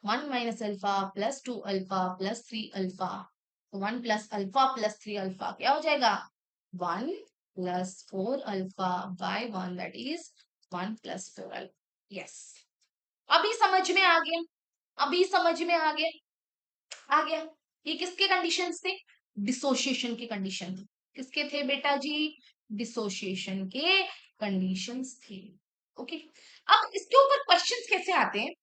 1 - alpha + 2 alpha + 3 alpha, 1 + alpha + 3 alpha क्या हो जाएगा, 1 + 4 alpha by 1, that is 1 + 4 alpha. Yes, अभी समझ में आ गया, अभी समझ में आ गया, आ गया। ये किसके कंडीशंस थे, डिसोसिएशन के कंडीशन थे, किसके थे बेटा जी, डिसोसिएशन के कंडीशंस थे। ओके, अब इसके ऊपर क्वेश्चंस कैसे आते हैं,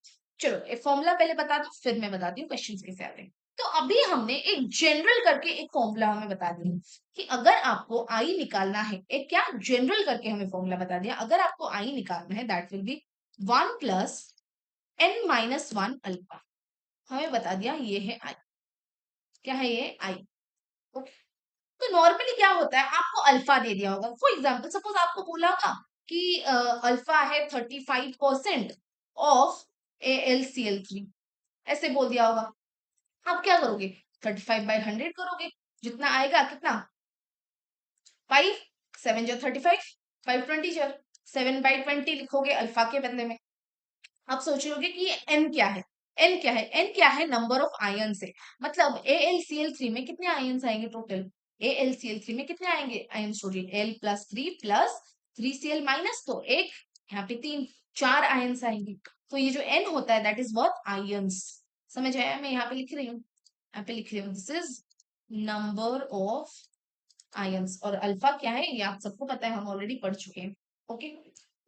चलो एक फॉर्मूला पहले बता दो, फिर मैं बताती हूँ क्वेश्चंस कैसे आते हैं। तो अभी हमने एक जनरल करके एक फॉर्मूला हमें बता दिया कि अगर आपको आई निकालना है, एक क्या जनरल करके हमें फॉर्मूला बता दिया, अगर आपको आई निकालना है that will B 1 + n - 1 alpha, हमें बता दिया ये है आई, क्या है ये आई। ओके, तो नॉर्मली क्या होता है, आपको अल्फा दे दिया होगा, फॉर एग्जाम्पल सपोज आपको बोला होगा कि अल्फा है 35% ऑफ AlCl3, ऐसे बोल दिया होगा, आप क्या करोगे, 35/100 करोगे, जितना आएगा कितना, 5 7 × 35, 5 20 × 7/20 लिखोगे अल्फा के बदले में। आप सोच रहे होगे कि ये एन क्या है, एन क्या है, एन क्या है, नंबर ऑफ आयन से, मतलब AlCl3 में कितने आयन्स आएंगे टोटल, AlCl3 में कितने आएंगे ion, student L + 3 + 3Cl minus, तो एक यहाँ पे 3 4 आयन्स आएंगे, तो ये जो एन होता है दैट इज व्हाट, आयन्स। समझ आया, मैं यहाँ पे लिख रही हूँ, यहाँ पे लिख रही हूँ, this is number of ions, और अल्फा क्या है ये आप सबको पता है, हम ऑलरेडी पढ़ चुके हैं। ओके,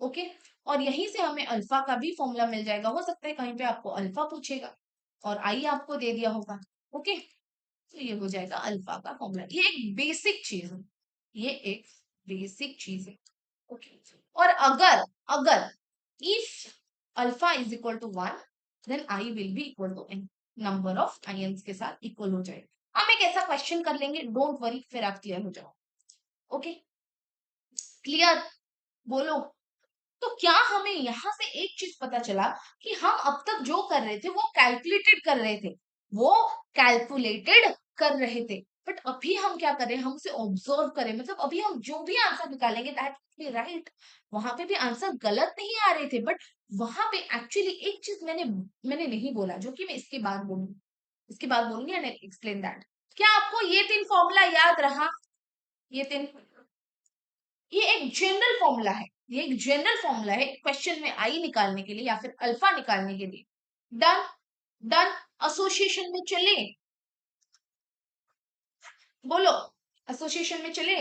ओके, और यहीं से हमें अल्फा का भी फॉर्मूला मिल जाएगा, हो सकता है कहीं पे आपको अल्फा पूछेगा और आई आपको दे दिया होगा। ओके, तो ये हो जाएगा अल्फा का फॉर्मूला, ये एक बेसिक चीज है, ये एक बेसिक चीज है। ओके, और अगर अगर if alpha is equal to 1, then I will be equal to N, number of ions के साथ इक्वल हो जाएगा। हम एक ऐसा क्वेश्चन कर लेंगे, डोंट वरी, फिर आप क्लियर हो जाओ। ओके, क्लियर, बोलो। तो क्या हमें यहाँ से एक चीज पता चला कि हम अब तक जो कर रहे थे वो कैलकुलेटेड कर रहे थे, वो कैलकुलेटेड कर रहे थे, बट अभी हम क्या करें, हम उसे ऑब्जर्व करें, मतलब अभी हम जो भी आंसर निकालेंगे दैट बी राइट, वहां पे भी आंसर गलत नहीं आ रहे थे, बट वहां पे एक्चुअली एक चीज मैंने नहीं बोला, जो कि मैं इसके बाद बोलूंगी, इसके बाद बोलूंगी एंड एक्सप्लेन दैट। क्या आपको ये 3 फॉर्मूला याद रहा, ये 3, ये एक जनरल फॉर्मूला है, ये एक जनरल फॉर्मूला है क्वेश्चन में आई निकालने के लिए या फिर अल्फा निकालने के लिए। डन, डन, एसोसिएशन में चले, बोलो, एसोसिएशन में चले।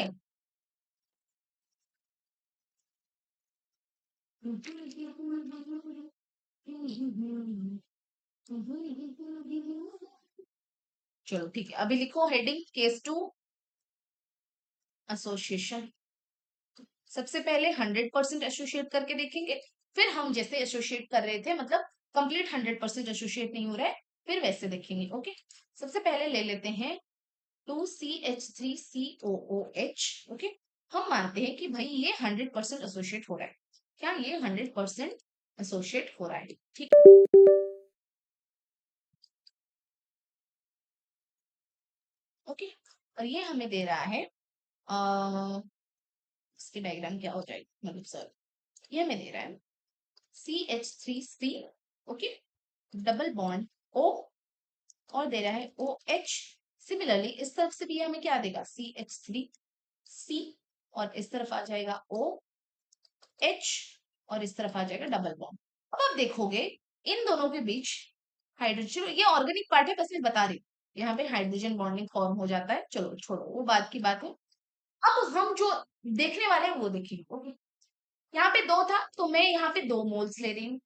चलो ठीक है, अभी लिखो हेडिंग केस 2 एसोसिएशन। सबसे पहले 100% एसोसिएट करके देखेंगे, फिर हम जैसे एसोसिएट कर रहे थे, मतलब कंप्लीट 100% एसोसिएट नहीं हो रहा है, फिर वैसे देखेंगे। ओके, सबसे पहले ले लेते हैं 2CH3COOH। ओके, हम मानते हैं कि भाई ये 100% एसोसिएट हो रहा है, क्या ये 100% एसोसिएट हो रहा है, ठीक। ओके, और ये हमें दे रहा है इसकी डायग्राम क्या हो जाएगी, मतलब सर ये हमें दे रहा है CH3C, okay, double bond O, और दे रहा है OH। सिमिलरली इस तरफ से भी हमें क्या देगा, CH3C, और इस तरफ आ जाएगा OH, और इस तरफ आ जाएगा डबल बॉन्ड। अब आप देखोगे इन दोनों के बीच हाइड्रोजन, ये ऑर्गेनिक पार्ट है, बस मैं बता रही हूँ, यहाँ पे हाइड्रोजन बॉन्डिंग फॉर्म हो जाता है। चलो छोड़ो, वो बात की बात है। अब हम जो देखने वाले हैं वो देखिए, ओके। यहाँ पे दो था तो मैं यहाँ पे 2 मोल्स ले रही हूँ,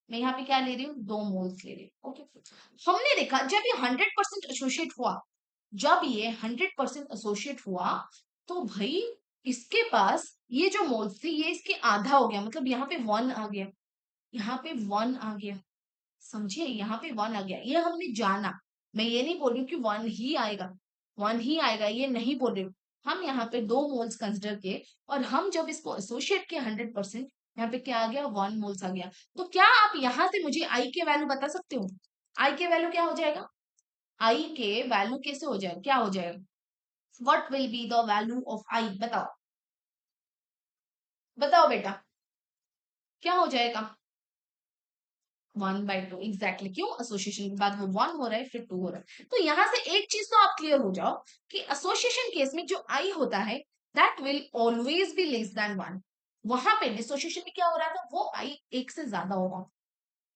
मैं यहाँ पे क्या ले रही हूँ, 2 मोल्स ले रही हूँ, ओके। हमने देखा जब ये 100% एसोसिएट हुआ, जब ये 100% एसोसिएट हुआ, तो भाई इसके पास ये जो मोल्स थे ये इसके आधा हो गया, मतलब यहाँ पे 1 आ गया, यहाँ पे 1 आ गया, समझे, यहाँ पे 1 आ गया, ये हमने जाना। मैं ये नहीं बोल रही हूँ कि 1 ही आएगा, 1 ही आएगा, ये नहीं बोल रही हूँ। हम यहाँ पे 2 मोल्स कंसिडर किए, और हम जब इसको एसोसिएट किया 100%, यहाँ पे क्या आ गया, 1 मोल्स आ गया। तो क्या आप यहाँ से मुझे आई के वैल्यू बता सकते हो, आई के वैल्यू क्या हो जाएगा, आई के वैल्यू कैसे हो जाएगा, क्या हो जाएगा, what will be the value of i, बताओ, बताओ बेटा, क्या हो जाएगा, 1/2, एग्जैक्टली। क्यों, एसोसिएशन के बाद वो 1 हो रहा है, फिर 2 हो रहा है। तो यहां से एक चीज तो आप क्लियर हो जाओ कि एसोसिएशन केस में जो आई होता है that will always be less than 1। वहां पे डिसोसिएशन में क्या हो रहा था, वो आई एक से ज्यादा होगा,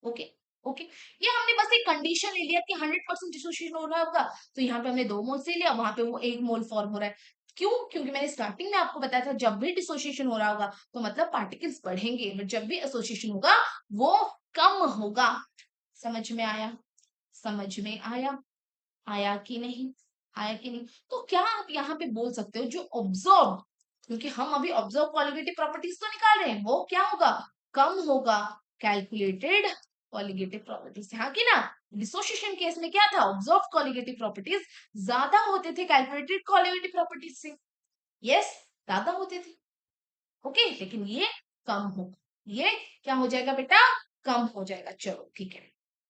ओके। ओके, ये हमने बस एक कंडीशन ले लिया कि 100% डिसोसिएशन हो रहा होगा, तो यहाँ पे हमने 2 मोल से लिया, वहां पे वो 1 मोल फॉर्म हो रहा है। क्यों, क्योंकि मैंने स्टार्टिंग में आपको बताया था जब भी डिसोसिएशन हो रहा होगा तो मतलब पार्टिकल्स बढ़ेंगे, बट जब भी एसोसिएशन होगा वो कम होगा। समझ में आया, समझ में आया, आया कि नहीं, आया कि नहीं। तो क्या आप यहाँ पे बोल सकते हो जो ऑब्जर्व, क्योंकि हम अभी ऑब्जर्व कॉलिगेटिव प्रॉपर्टीज तो निकाल रहे हैं, वो क्या होगा, कम होगा कैलकुलेटेड कॉलिगेटिव प्रॉपर्टीज, यहाँ की ना। डिसोसिएशन केस में क्या था, ऑब्जर्व कॉलिगेटिव प्रॉपर्टीज ज्यादा होते थे कैलकुलेटेड कॉलिगेटिव प्रॉपर्टीज से, यस, ज्यादा होते थे, ओके, लेकिन ये कम हो, ये क्या हो जाएगा बेटा, कम हो जाएगा। चलो ठीक है,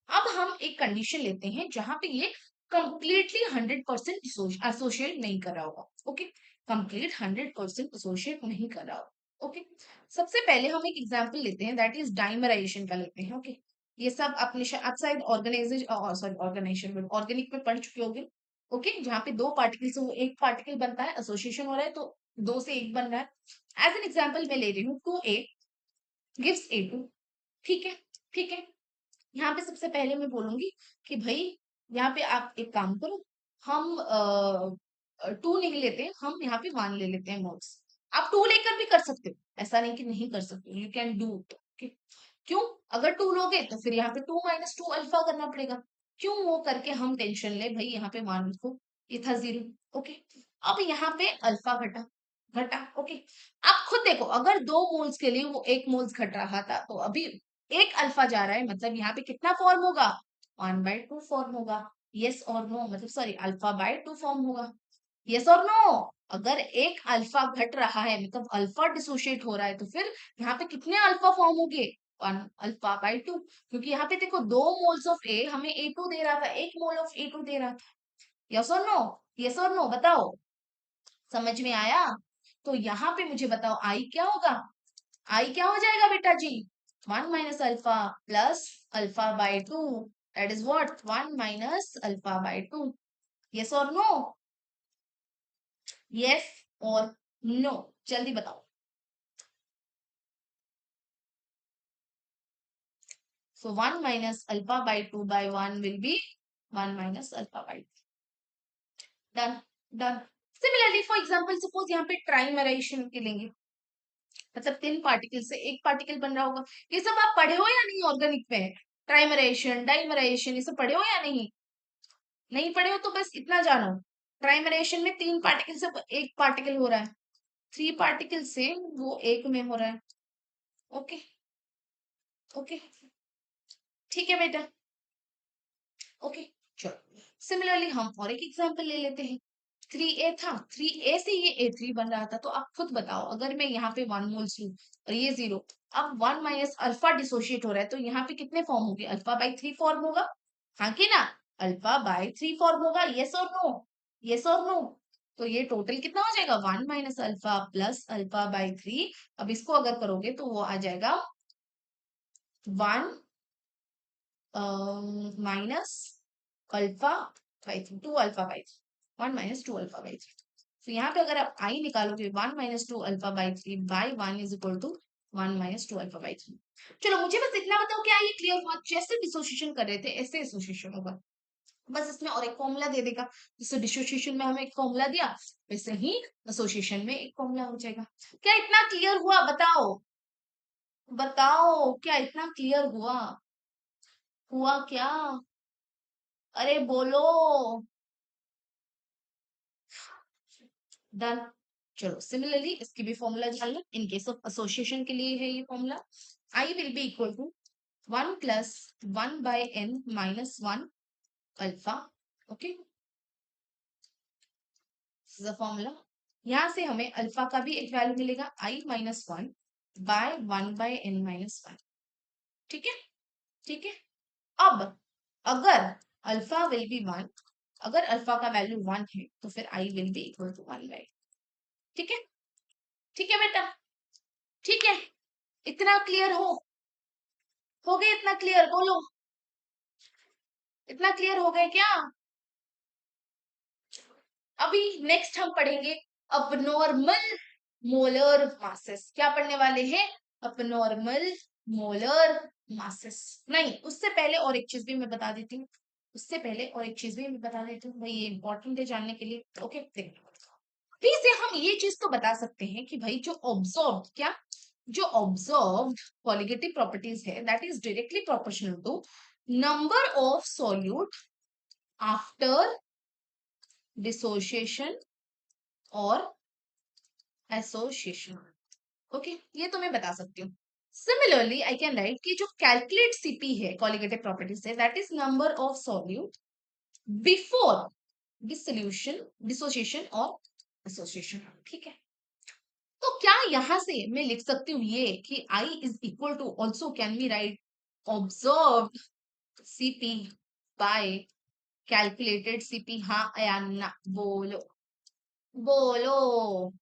अब हम एक कंडीशन लेते हैं जहां पे ये कंप्लीटली 100% एसोसिएट नहीं कर रहा होगा, ओके, कंप्लीट 100% एसोसिएट नहीं कर रहा होगा, ओके। सबसे पहले हम एक एग्जांपल लेते हैं, दैट इज डाइमराइजेशन का लेते हैं, ओके। ये सब अपने आप शायद ऑर्गेनाइजेशन, सॉरी ऑर्गेनाइजेशन ऑर्गेनिक में पढ़ चुके होंगे, ओके, जहाँ पे 2 पार्टिकल से वो एक पार्टिकल बनता है, एसोसिएशन हो रहा है तो 2 से 1 बन रहा है। एज एन एग्जाम्पल मैं ले रही हूँ 2A गिव्स A2, ठीक है, ठीक है। यहाँ पे सबसे पहले मैं बोलूंगी कि भाई यहाँ पे आप एक काम करो, हम 2 नहीं लेते हैं, हम यहाँ पे 1 ले लेते हैं मोल्स। आप 2 लेकर भी कर सकते हो, ऐसा नहीं कि नहीं कर सकते, यू कैन डू इट। क्यों, अगर 2 लोगे तो फिर यहाँ पे 2 - 2 अल्फा करना पड़ेगा, क्यों वो करके हम टेंशन ले, भाई यहाँ पे 1 लिखो, ये था 0, ओके। अब यहाँ पे अल्फा घटा, घटा, ओके। आप खुद देखो, अगर 2 मोल्स के लिए वो 1 मोल्स घट रहा था, तो अभी एक अल्फा जा रहा है, मतलब यहाँ पे कितना फॉर्म होगा, 1/2 फॉर्म होगा, यस और नो, मतलब सॉरी अल्फा/2 फॉर्म होगा, यस और नो। अगर एक अल्फा घट रहा है मतलब अल्फा डिसोशिएट हो रहा है, तो फिर यहाँ पे कितने अल्फा फॉर्म होंगे, 1 अल्फा/2, क्योंकि यहाँ पे देखो 2 मोल्स ऑफ ए हमें A2 दे रहा था, 1 मोल ऑफ A2 दे रहा था, यस और नो, यस और नो, बताओ, समझ में आया। तो यहाँ पे मुझे बताओ आई क्या होगा, आई क्या हो जाएगा बेटा जी, 1 - alpha plus alpha, that is what, 1 - alpha, yes और नो, यस और नो, जल्दी बताओ। So 1 - alpha by 1 will be 1 - alpha, done, done. Similarly for example suppose यहाँ पे ट्राइमराइजेशन के लेंगे, मतलब 3 पार्टिकल से एक पार्टिकल बन रहा होगा, ये सब आप पढ़े हो या नहीं ऑर्गेनिक में, ट्राइमराइजेशन डाइमराइजेशन ये सब पढ़े हो या नहीं, नहीं पढ़े हो तो बस इतना जानो, ट्राइमरेशन में 3 पार्टिकल से एक पार्टिकल हो रहा है, 3 पार्टिकल से वो एक में हो रहा है, ओके, ओके, ठीक है बेटा, ओके। चलो सिमिलरली हम और एक एग्जांपल ले लेते हैं, 3a था, 3a से ये a3 बन रहा था। तो आप खुद बताओ, अगर मैं यहाँ पे 1 मोल्स लूं और ये 0, अब 1 माइनस अल्फा डिसोशिएट हो रहा है, तो यहाँ पे कितने फॉर्म होंगे? अल्फा बाई 3 फॉर्म होगा, हाँ कि ना? अल्फा बाई 3 फॉर्म होगा, यस और नो? यस और नो? तो ये टोटल कितना हो जाएगा? 1 minus alpha plus alpha by 3। अब इसको अगर करोगे तो वो आ जाएगा 1 minus alpha by 3, 2 alpha by 3, 1 minus 2 alpha by 3। तो यहाँ पे अगर आप आई निकालोगे, 1 minus 2 alpha by 3 by 1 is equal to 1 minus 2 alpha by 3। चलो मुझे बस इतना बताओ, क्या ये क्लियर हुआ? जैसे डिसोसिएशन कर रहे थे ऐसे एसोसिएशन होगा, बस इसमें और एक फॉर्मूला दे देगा। जैसे डिसोसिएशन में हमें एक फॉर्मूला दिया, वैसे ही एसोसिएशन में एक फॉर्मूला हो जाएगा। क्या इतना क्लियर हुआ? बताओ, बताओ, क्या इतना क्लियर हुआ? हुआ क्या? अरे बोलो। डन। चलो सिमिलरली इसकी भी फॉर्मूला जान लो। इन केस ऑफ एसोसिएशन के लिए है ये formula, i will be equal to 1 plus 1 by n minus 1 alpha. Okay, formula. यहाँ से हमें अल्फा का भी एक वैल्यू मिलेगा, i minus 1 by 1 by n minus 1। ठीक है, ठीक है। अब अगर अल्फा विल बी 1, अगर अल्फा का वैल्यू 1 है तो फिर I will be equal to 1 by. ठीक है, ठीक है बेटा, ठीक है। इतना क्लियर हो गए? इतना क्लियर बोलो, इतना क्लियर हो गए क्या? अभी नेक्स्ट हम पढ़ेंगे abnormal मोलर मासेस। क्या पढ़ने वाले हैं? abnormal molar masses. नहीं, उससे पहले और एक चीज भी मैं बता देती हूँ, उससे पहले और एक चीज भी मैं बता देती हूँ भाई, ये इंपॉर्टेंट है जानने के लिए। ओके, देखो, अभी से हम ये चीज तो बता सकते हैं कि भाई जो ऑब्जर्व, क्या, जो ऑब्जर्व्ड कॉलिगेटिव प्रॉपर्टीज है, that is directly proportional to number of solute after dissociation और एसोसिएशन। ओके, ये तो मैं बता सकती हूँ। सिमिलरली आई कैन राइट कि जो कैलकुलेट सीपी है, कॉलिगेटिव प्रॉपर्टीज है, that is number of solute before dissolution, dissociation और एसोसिएशन। ठीक है, तो क्या यहां से मैं लिख सकती हूँ ये कि i is equal to, also can be write observe CP by calculated CP, हाँ या ना? बोलो, बोलो,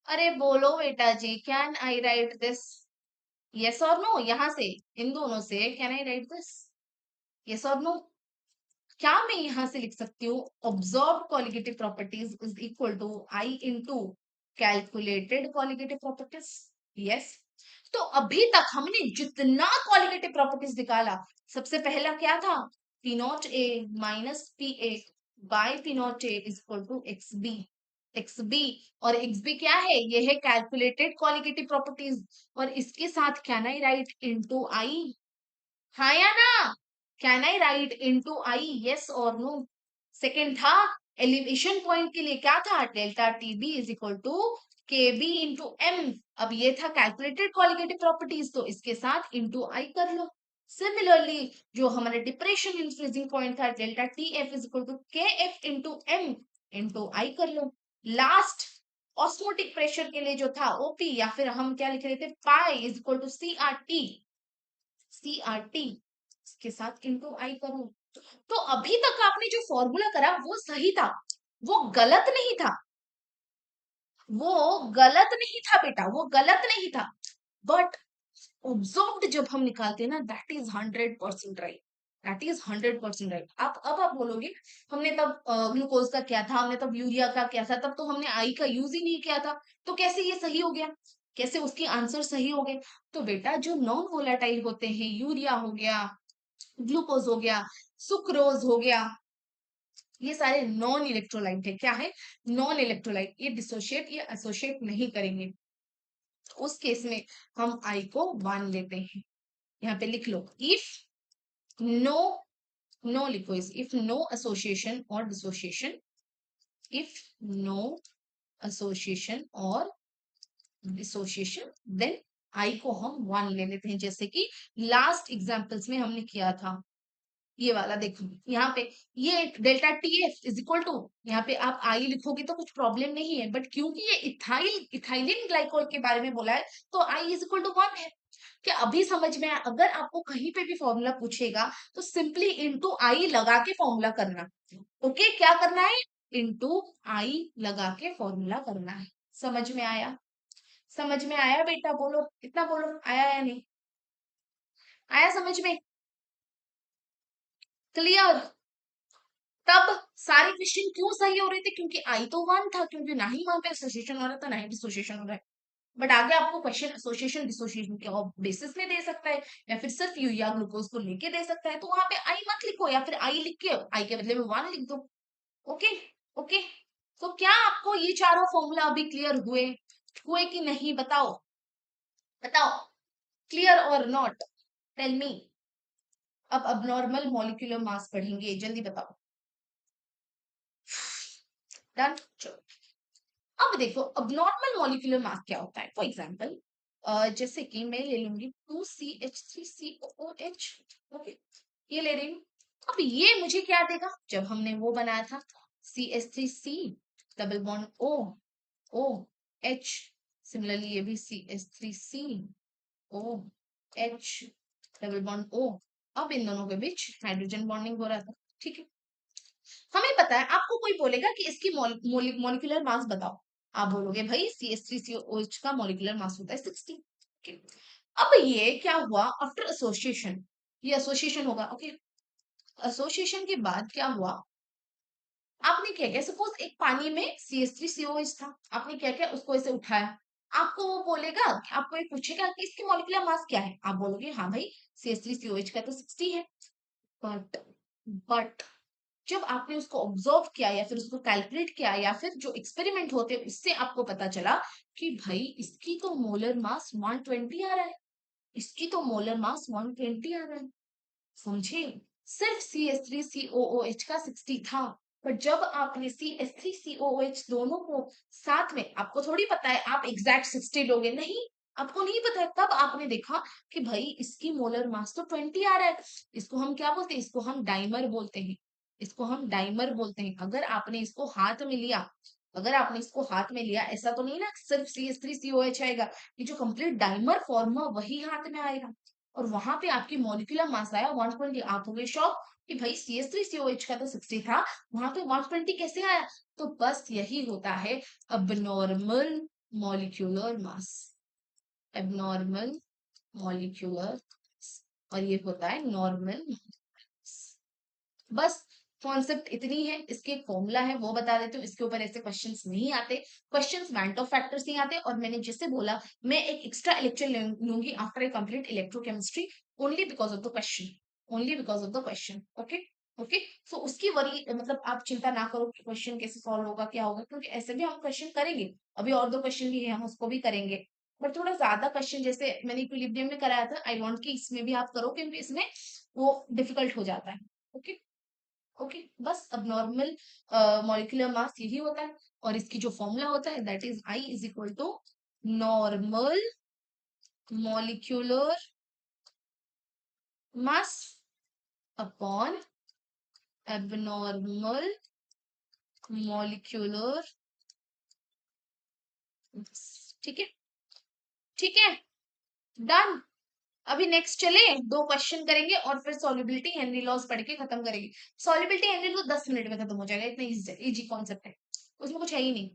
अरे बोलो बेटा जी, can I write this? Yes और नो? यहाँ से, इन दोनों से can I write this? Yes और नो? क्या मैं यहाँ से लिख सकती हूँ observe colligative properties is equal to I into calculated colligative properties? Yes. तो अभी तक हमने जितना कॉलिगेटिव प्रॉपर्टीज निकाला, सबसे पहला क्या था? P not A minus P A by P not A is equal to X B. X B, और एक्स बी क्या है? ये है कैलकुलेटेड कॉलिगेटिव प्रॉपर्टीज, और इसके साथ can I write into I, हाँ या ना? Can I write into I, yes और नो? सेकंड था एलिवेशन पॉइंट के लिए, क्या था? Delta T B is equal to K B into M. अब ये था कैलकुलेटेड कॉलिगेटिव प्रॉपर्टीज, तो इसके साथ इंटू आई कर लो। सिमिलरली जो हमारे डिप्रेशन इंक्रीजिंग पॉइंट था, delta T F is equal to K F into M into I कर लो। लास्ट ऑस्मोटिक प्रेशर के लिए जो था ओपी, या फिर हम क्या लिख रहे थे, pi is equal to C R T, C R T के साथ इंटू आई करूं। तो अभी तक आपने जो फॉर्मूला करा वो सही था, वो गलत नहीं था, वो गलत नहीं था बेटा, वो गलत नहीं था। बट ऑब्जर्व्ड जब हम निकालते हैं ना, that is 100% right, that is 100% right. आप अब आप बोलोगे हमने तब ग्लूकोज का क्या था, हमने तब यूरिया का क्या था, तब तो हमने आई का यूज ही नहीं किया था, तो कैसे ये सही हो गया? कैसे उसके आंसर सही हो गए? तो बेटा जो नॉन वोलेटाइल होते हैं, यूरिया हो गया, ग्लूकोज हो गया, सुक्रोज हो गया, ये सारे नॉन इलेक्ट्रोलाइट है। क्या है? Non electrolyte. ये डिसोशिएट या एसोशिएट नहीं करेंगे। उस केस में हम आई को 1 लेते हैं। यहाँ पे लिख लो, इफ नो, नो लिखो इस, इफ नो एसोसिएशन और डिसोसिएशन, इफ नो एसोसिएशन और डिसोसिएशन, देन आई को हम 1 ले लेते हैं, जैसे कि लास्ट एग्जांपल्स में हमने किया था। ये वाला देखो यहाँ पे, ये delta T F is equal to, यहाँ पे आप आई लिखोगे तो कुछ प्रॉब्लम नहीं है, बट क्योंकि ये इथाइलिन ग्लाइकोल के बारे में बोला है, तो आई इज इक्वल टू 1 है। क्या अभी समझ में आया? अगर आपको कहीं पे भी फॉर्मूला पूछेगा तो सिंपली इंटू आई लगा के फॉर्मूला करना। ओके, क्या करना है? इंटू आई लगा के फॉर्मूला करना है। समझ में आया? समझ में आया बेटा? बोलो, इतना बोलो, आया या नहीं आया समझ में? क्लियर? तब सारे क्वेश्चन क्यों सही हो रहे थे? क्योंकि आई तो 1 था, क्योंकि ना ही वहां पे एसोसिएशन हो रहा था ना ही डिसोसिएशन हो रहा है। बट आगे आपको क्वेश्चन एसोसिएशन डिसोसिएशन के बेसिस में दे सकता है, या फिर सिर्फ यूरिया ग्लूकोज को लेके दे सकता है, तो वहां पे आई मत लिखो, या फिर आई लिख के आई के बदले में 1 लिख दो। Okay, okay. तो क्या आपको ये चारों फॉर्मूला अभी क्लियर हुए? हुए कि नहीं? बताओ, बताओ, क्लियर और नॉट? Tell me. अब अबनॉर्मल मॉलिक्यूलर मास पढ़ेंगे, जल्दी बताओ। डन, चलो। अब देखो अबनॉर्मल मॉलिक्यूलर मास क्या होता है। फॉर एग्जांपल जैसे कि मैं ले लूंगी 2CH3COOH। ओके, ये ले रही हूँ। अब ये मुझे क्या देगा? जब हमने वो बनाया था CH3C double bond OH, similarly ये भी CH3COH डबल बॉन्ड O। अब इन दोनों के बीच हाइड्रोजन बॉन्डिंग हो रहा था, ठीक है। हमें पता है, आपको कोई बोलेगा कि इसकी मॉलिक्यूलर मास बताओ, आप बोलोगे भाई CH3COH का मॉलिक्यूलर मास होता है 60। अब ये क्या हुआ? आफ्टर एसोसिएशन, ये एसोसिएशन होगा। ओके, एसोसिएशन के बाद क्या हुआ? आपने क्या किया? सपोज एक पानी में CH3COH था, आपने क्या किया? उसको ऐसे उठाया। आपको वो बोलेगा, आपको ये पूछेगा कि इसकी मॉलिक्यूलर मास क्या है, आप बोलोगे हाँ भाई CH3COH का तो 60 है। बट बट जब आपने उसको ऑब्जर्व किया या फिर उसको कैलकुलेट किया या फिर जो एक्सपेरिमेंट होते हैं उससे आपको पता चला कि भाई इसकी तो मोलर मास 120 आ रहा है, इसकी तो मोलर मास 120 आ रहा है। समझे? सिर्फ CH3COOH का 60 था, पर जब आपने CH3COOH दोनों को साथ में, आपको थोड़ी पता है आप एग्जैक्ट 60 लोगे, नहीं, आपको नहीं पता है, तब आपने देखा कि भाई इसकी मोलर मास तो 20 आ रहा है। इसको हम क्या बोलते हैं? इसको हम डाइमर बोलते हैं। इसको हम डाइमर बोलते हैं। अगर आपने इसको हाथ में लिया, अगर आपने इसको हाथ में लिया, ऐसा तो नहीं ना सिर्फ CH3COH आएगा, ये जो कंप्लीट डाइमर फॉर्म वही हाथ में आएगा। और वहां पे आपकी मॉलिक्यूलर मास आया 120। आप हो गए शॉक कि भाई CH3COH का तो 60 था, वहां पे 120 कैसे आया? तो बस यही होता है abnormal molecular mass, abnormal molecular, और ये होता है नॉर्मल। बस कॉन्सेप्ट इतनी है, इसके फॉर्मूला है वो बता देती हूँ, इसके ऊपर ऐसे क्वेश्चंस नहीं आते, क्वेश्चंस बैंट ऑफ फैक्टर्स नहीं आते। और मैंने जैसे बोला, मैं एक एक्स्ट्रा लेक्चर लूंगी after I complete electrochemistry, only because of the question, only because of the question. Okay, okay. So उसकी वरी मतलब आप चिंता ना करो कि क्वेश्चन कैसे सॉल्व होगा, क्या होगा, क्योंकि ऐसे भी हम क्वेश्चन करेंगे। अभी और 2 क्वेश्चन भी है, हम उसको भी करेंगे। बट थोड़ा ज्यादा क्वेश्चन जैसे मैंने इक्विलिब्रियम में कराया था, आई वांट कि इसमें भी आप करो, क्योंकि इसमें वो डिफिकल्ट हो जाता है। Okay, okay. बस अब नॉर्मल मॉलिक्यूलर मास यही होता है, और इसकी जो फॉर्मूला होता है that is I is equal to normal molecular mass upon abnormal molecular mass. ठीक है, ठीक है, डन। अभी नेक्स्ट चले, 2 क्वेश्चन करेंगे और फिर सॉल्युबिलिटी हेनरी लॉस पढ़ के खत्म करेंगे। सॉल्युबिलिटी हेनरी लॉ 10 मिनट में खत्म हो जाएगा, इतना इजी कॉन्सेप्ट है, उसमें कुछ है ही नहीं।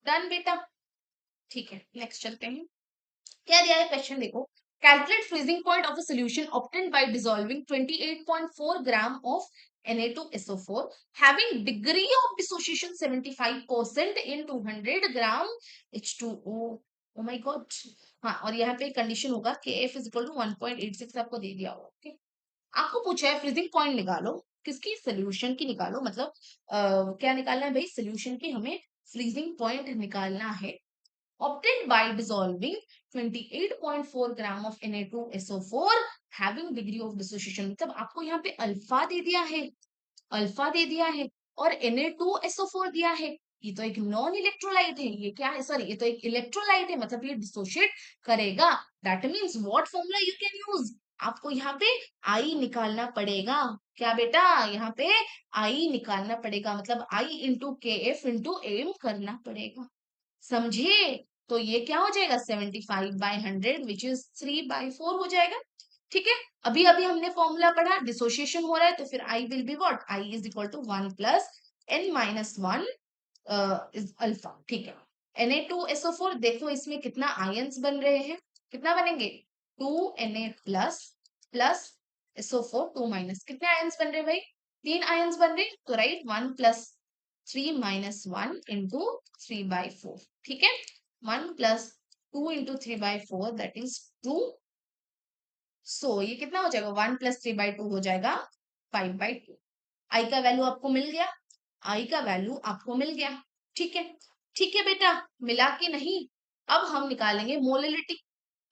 डन बेटा, ठीक है, नेक्स्ट चलते हैं। क्या दिया है क्वेश्चन देखो। Calculate freezing point of a solution obtained by dissolving 28.4 gram of Na2SO4 having degree of dissociation 75% in 200 gram H2O। Oh my God. हाँ, और यहाँ पे कंडीशन होगा KF इज इक्वल टू 1.86 आपको दे दिया होगा। ओके, आपको पूछा है फ्रीजिंग पॉइंट निकालो, किसकी? सोल्यूशन की निकालो। मतलब क्या निकालना है भाई? सोल्यूशन की हमें फ्रीजिंग पॉइंट निकालना है, obtained by dissolving 28.4 gram of Na2SO4 having degree of dissociation। मतलब आपको यहाँ पे अल्फा दे दिया है, अल्फा दे दिया है, और Na2SO4 दिया है। ये तो एक नॉन इलेक्ट्रोलाइट है, ये क्या है? सॉरी, ये तो एक इलेक्ट्रोलाइट है, मतलब ये डिसोशिएट करेगा। That means what formula you can use? आपको यहाँ पे आई निकालना पड़ेगा। क्या बेटा, यहाँ पे आई निकालना पड़ेगा, मतलब आई इंटू के एफ इंटू एम करना पड़ेगा, समझे? तो ये क्या हो जाएगा, 75/100 विच इज 3/4 हो जाएगा। ठीक है, अभी अभी हमने फॉर्मूला पढ़ा, डिसोसिएशन हो रहा है तो फिर I will be what, I is equal to 1 plus n-1 is alpha. ठीक है, Na2SO4, देखो इसमें कितना आयंस बन रहे हैं, कितना बनेंगे, 2Na plus plus SO4 2 minus, कितने आयंस बन रहे भाई, 3 आयंस बन रहे, तो राइट 1 प्लस 3 माइनस 1 इंटू 3/4। ठीक है, 1 प्लस 2 इंटू 3/4 दैट इज 2। सो ये कितना हो जाएगा, 1 प्लस 3/2 हो जाएगा 5/2। आई का वैल्यू आपको मिल गया, आई का वैल्यू आपको मिल गया। ठीक है, ठीक है बेटा, मिला के नहीं। अब हम निकालेंगे मोलिलिटी,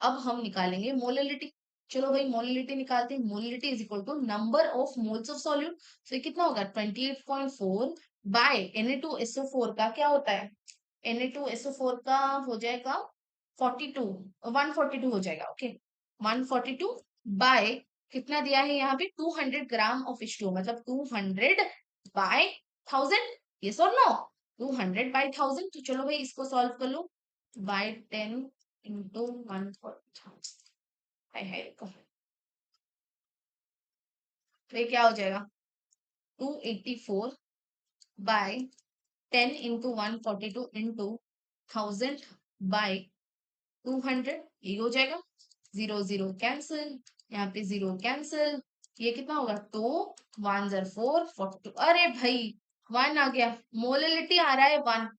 अब हम निकालेंगे मोलिलिटी। चलो भाई मोलिलिटी निकालते हैं। Molality is equal to number of moles of solute. तो ये कितना होगा, 28.4 बाय Na2SO4 का क्या होता है, Na2SO4 का हो जाएगा 42, 142 हो जाएगा। ओके, 142 बाय कितना दिया है यहाँ पे, 200 ग्राम ऑफ H2O, मतलब 200 बाय 1000, यस और नो, 200 बाय 1000। तो चलो भाई इसको सॉल्व कर लो, बाय 10 इंटू 140, हाय हाय देखो, तो ये क्या हो जाएगा, 284 बाय 10 इंटू 142 इंटू 1000 बाय 200, ये हो जाएगा, 0 0 कैंसिल, यहाँ पे 0 कैंसिल, ये कितना होगा, 2 1 ज़र 4 42, अरे भाई 1 आ गया, मोलिलिटी आ रहा है 1,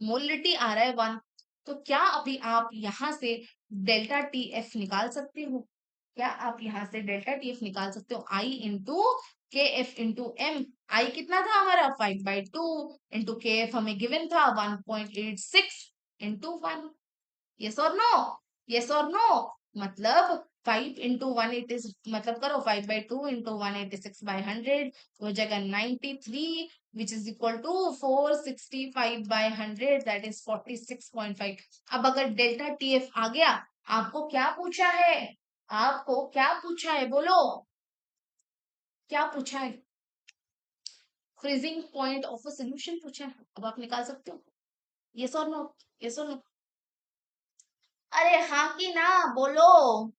मोलिलिटी आ रहा है 1। तो क्या अभी आप यहाँ से डेल्टा टी एफ निकाल सकते हो, क्या आप यहाँ से डेल्टा टी एफ निकाल सकते हो, आई इंटू के एफ इंटू एम। आई कितना था हमारा, 5/2 इंटू के एफ हमें गिवन था 1.86 इंटू 1, यस और नो, यस और नो, मतलब 5 इंटू 180, मतलब करो 5/2 इंटू 186/100 हो जाएगा 93 which is equal to 465/100 that is 46.5। अब अगर डेल्टा टीएफ आ गया, आपको क्या पूछा है, आपको क्या पूछा है बोलो, क्या पूछा है, freezing point of a solution पूछा है। अब आप निकाल सकते हो, यस और नो, यस और नो, अरे हाँ कि ना बोलो,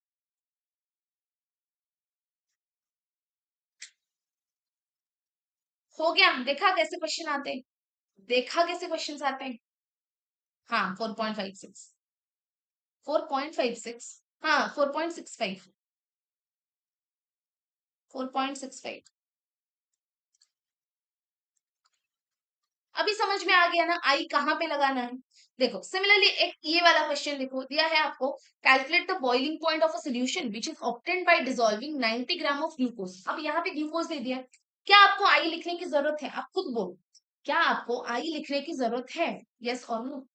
हो गया, देखा कैसे क्वेश्चन आते हैं, देखा कैसे क्वेश्चन आते हैं। हाँ 4.56, 4.56, हाँ 4.65, 4.65, अभी समझ में आ गया ना, आई कहाँ पे लगाना है। देखो सिमिलरली एक ये वाला क्वेश्चन देखो, दिया है आपको, calculate the boiling point of a solution which is obtained by dissolving 90 gram of glucose. अब यहाँ पे ग्लूकोज दे दिया, क्या आपको आई लिखने की जरूरत है, आप खुद बोलो, क्या आपको आई लिखने की जरूरत है, यस और नो,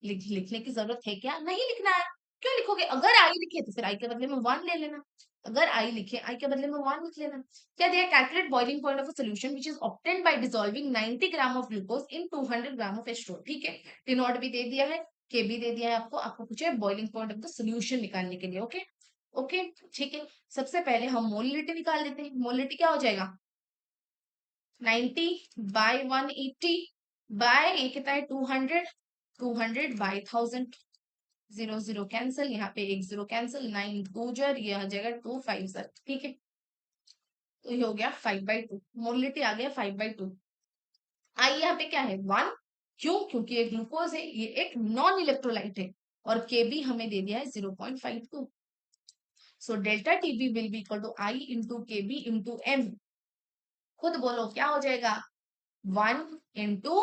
लिखने की जरूरत है क्या, नहीं लिखना है, क्यों लिखोगे, अगर आई लिखे तो फिर आई के बदले में 1 ले लेना, अगर आई लिखे आई के बदले में 1 लिख लेना। क्या दिया, calculate boiling point of a solution which is obtained by dissolving 90 gram of glucose in 200 gram of H2O। ठीक है, टी नॉट भी दे दिया है, के भी दे दिया है, आपको आपको पूछा है boiling point of the solution निकालने के लिए। ओके, ओके, ठीक है, सबसे पहले हम मोलिलिटी निकाल लेते हैं। मोलिलिटी क्या हो जाएगा, 90 बाय 180 बाय ये कितना है 200, 200 बाय 1000, 0 0 कैंसिल, यहाँ पे एक 0 कैंसिल, 9 2 जर, ये आ जाएगा 2 5 जर। ठीक है, तो ये हो गया 5/2, मोलिलिटी आ गया 5/2। आई यहाँ पे क्या है 1, क्यों, क्योंकि ये ग्लूकोज है, ये एक नॉन इलेक्ट्रोलाइट है, और के बी हमें दे दिया है 0.52। So delta TB will be equal to I into K B into M, खुद बोलो क्या हो जाएगा, 1 इंटू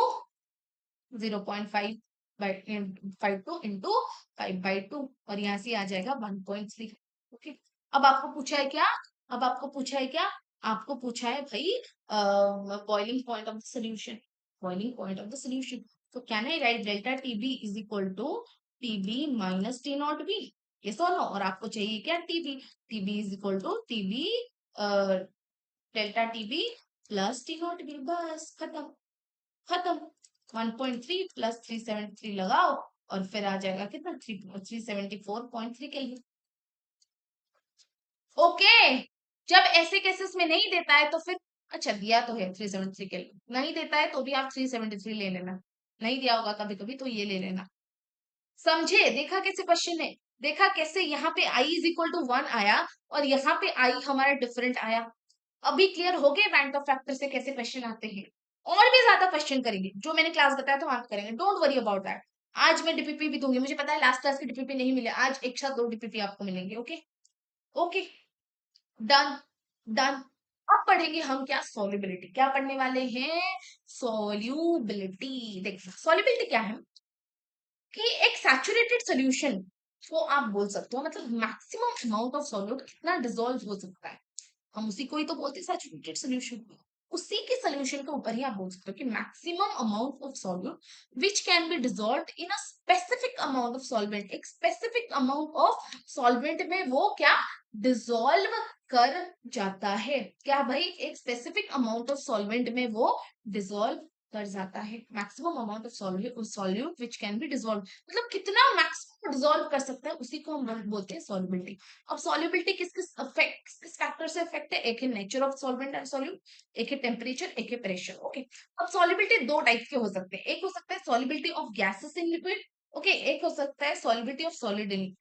0.5 बाई 52 इंटू 5/2, और यहाँ से आ जाएगा 1.3। ओके, अब आपको पूछा है क्या, अब आपको पूछा है क्या, आपको पूछा है भाई boiling point of the solution, boiling point of the solution. तो can I write delta TB is equal to TB minus T not B, yes और नो, और आपको चाहिए क्या, TB, TB is equal to TB delta TB plus T not B, बस खत्म, खत्म। 1.3 प्लस 373 लगाओ, और फिर आ जाएगा कितना, 374.3 केल्विन, ओके, जब ऐसे केसेस में नहीं देता है तो फिर अच्छा दिया तो है 373 के लिए, नहीं देता है तो भी आप 373 ले लेना, नहीं दिया होगा कभी कभी तो ये ले लेना। समझे? देखा कैसे क्वेश्चन है, देखा कैसे यहाँ पे i इज इक्वल टू 1 आया और यहाँ पे i हमारा डिफरेंट आया। अभी क्लियर हो गए बैंक ऑफ फैक्टर से कैसे क्वेश्चन आते हैं। और भी ज्यादा क्वेश्चन करेंगे, जो मैंने क्लास बताया था वहां पे करेंगे, डोंट वरी अबाउट दैट। आज मैं डीपीपी भी दूंगी, मुझे पता है लास्ट क्लास के डीपीपी नहीं मिले, आज एक साथ 2 डीपीपी आपको मिलेंगे। Okay okay, done done. अब पढ़ेंगे हम क्या, सॉल्युबिलिटी। क्या पढ़ने वाले हैं, सॉल्युबिलिटी। देखिए सॉल्युबिलिटी क्या है कि एक सैचुरेटेड सोल्यूशन को आप बोल सकते हो, मतलब मैक्सिमम अमाउंट ऑफ सॉल्यूट कितना डिसॉल्व हो सकता है, हम उसी को ही तो बोलते हैं सैचुरेटेड सोल्यूशन। उसी के सोल्यूशन के ऊपर ही आप बोल सकते हो कि maximum amount of solute which can be dissolved in a specific amount of solvent. एक स्पेसिफिक अमाउंट ऑफ सॉल्वेंट में वो क्या डिसॉल्व कर जाता है। क्या भाई, एक स्पेसिफिक अमाउंट ऑफ सॉल्वेंट में वो डिसॉल्व कर जाता है। Maximum amount of solute which can be dissolve, मतलब कितना मैक्सिमम डिसॉल्व कर सकता है उसी को हम बोलते हैं सॉल्युबिलिटी। अब सॉल्युबिलिटी किस फैक्टर से इफेक्ट है, एक है nature of solvent and solute, एक है टेम्परेचर, एक है प्रेशर। ओके, अब सॉल्युबिलिटी दो टाइप के हो सकते हैं, एक हो सकता है solubility of gases in liquid, okay, एक हो सकता है solubility of solid in.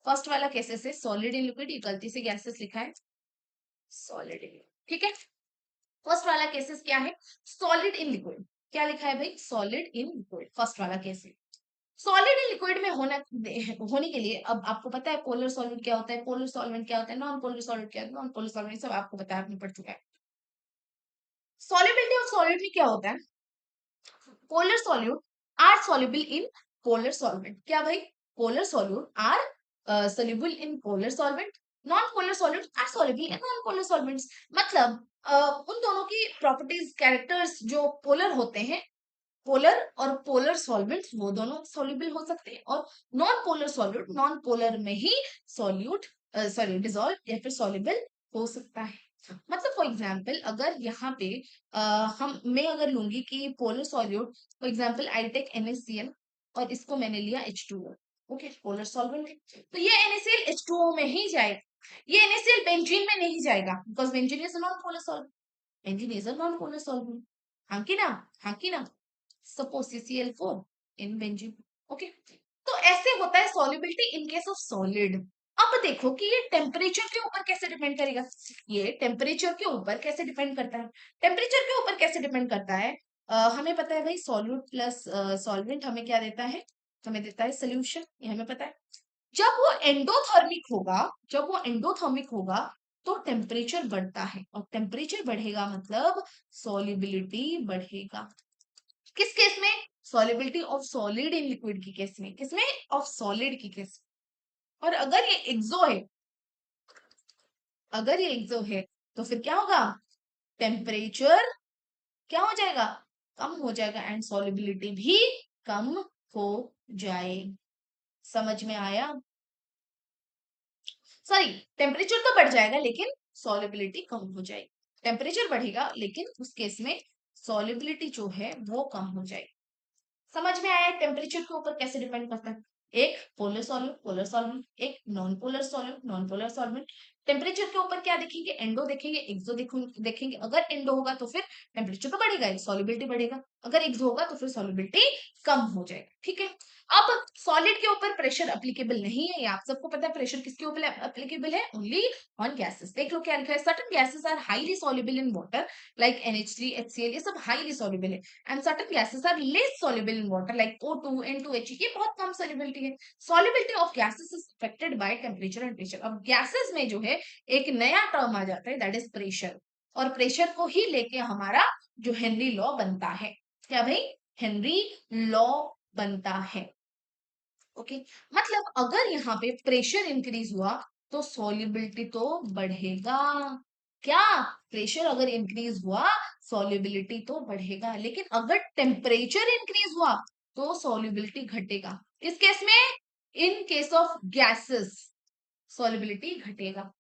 First वाला केसेस है सॉलिड इन लिक्विड, ये गलती से गैसेस लिखा है, सॉलिड इन, ठीक है। फर्स्ट वाला केसेस क्या है, सॉलिड इन लिक्विड। क्या लिखा है भाई, सॉलिड इन लिक्विड, फर्स्ट वाला केस है। सॉलिड इन लिक्विड में होने के लिए, अब आपको पता है पोलर सॉल्वेंट क्या होता है, पोलर सॉल्वेंट क्या होता है, नॉन पोलर सॉल्वेंट क्या होता है, नॉन पोलर सॉल्वेंट सब आपको पता है, आपने पढ़ चुका है। सॉल्युबिलिटी ऑफ सॉलिड में क्या होता है, polar solute are soluble in polar solvent. क्या भाई, polar solute are soluble in polar solvent, non polar solute are soluble in non polar solvents. मतलब उन दोनों की प्रॉपर्टीज कैरेक्टर्स जो पोलर होते हैं, पोलर और पोलर सॉल्वेंट्स वो दोनों सॉल्युबल हो सकते हैं, और non polar solute non polar में ही सॉल्यूट सॉरी डिसॉल्व या फिर सॉल्युबल हो सकता है। मतलब फॉर एग्जांपल अगर यहाँ पे हम मैं अगर लूंगी कि polar solute, for example I take NaCl और इसको मैंने लिया H2O, ओके, पोलर सॉल्वेंट है, तो ये NaCl H2O में ही जाएगा, ये NaCl बेंजीन में नहीं जाएगा, because benzene is non polar solvent, benzene is non polar solvent. हाँ की ना, हाँ की ना, suppose CCl4 in benzene. Okay, तो ऐसे होता है solubility in case of solid. अब देखो कि ये टेम्परेचर के ऊपर कैसे डिपेंड करेगा, ये टेम्परेचर के ऊपर कैसे डिपेंड करता है, टेम्परेचर के ऊपर कैसे डिपेंड करता है। हमें पता है भाई सॉल्यूट प्लस सॉल्वेंट हमें क्या देता है, हमें देता है सोल्यूशन, ये हमें पता है। जब वो एंडोथर्मिक होगा, जब वो एंडोथर्मिक होगा तो टेम्परेचर बढ़ता है, और टेम्परेचर बढ़ेगा मतलब सॉल्युबिलिटी बढ़ेगा। किस केस में, solubility of solid in liquid की केस में, किसमें, ऑफ सॉलिड की केस में। और अगर ये एक्सो है, अगर ये एक्सो है तो फिर क्या होगा, टेम्परेचर क्या हो जाएगा, कम हो जाएगा, एंड सॉल्युबिलिटी भी कम हो जाए। समझ में आया, सॉरी, टेम्परेचर तो बढ़ जाएगा लेकिन सॉल्युबिलिटी कम हो जाएगी, टेम्परेचर बढ़ेगा लेकिन उस केस में सॉल्युबिलिटी जो है वो कम हो जाएगी। समझ में आया टेम्परेचर के ऊपर कैसे डिपेंड करता है, एक पोलर सॉल्वेंट, एक non polar solvent, non polar solvent. Temperature के ऊपर क्या देखेंगे, एंडो देखेंगे, एक्सो देखेंगे। अगर एंडो होगा तो फिर टेम्परेचर तो बढ़ेगा, सॉल्युबिलिटी बढ़ेगा, अगर एक्सो होगा तो फिर सॉल्युबिलिटी कम हो जाएगा, ठीक है। अब सॉलिड के ऊपर प्रेशर अप्लीकेबल नहीं है, ये आप सबको पता है, प्रेशर किसके ऊपर अप्लीकेबल है, ओनली ऑन गैसेस। देख लो क्या लिखा है, certain gases are highly soluble in water like NH3 HCl, ये सब हाईली सॉल्युबल है, and certain gases are less soluble in water like O2 N2H, ये बहुत कम solubility है। solubility of gases is affected by temperature and pressure। अब gases में जो है एक नया टर्म आ जाता है, दैट इज प्रेशर, और प्रेशर को ही लेके हमारा जो हेनरी लॉ बनता है। क्या भाई, हेनरी लॉ बनता है। ओके, मतलब अगर यहाँ पे प्रेशर इंक्रीज हुआ तो सॉल्युबिलिटी तो बढ़ेगा। क्या, प्रेशर अगर इंक्रीज हुआ सॉल्युबिलिटी तो बढ़ेगा, लेकिन अगर टेम्परेचर इंक्रीज हुआ तो सॉल्युबिलिटी घटेगा। किस केस में, इन केस ऑफ गैसेस सॉल्युबिलिटी घटेगा।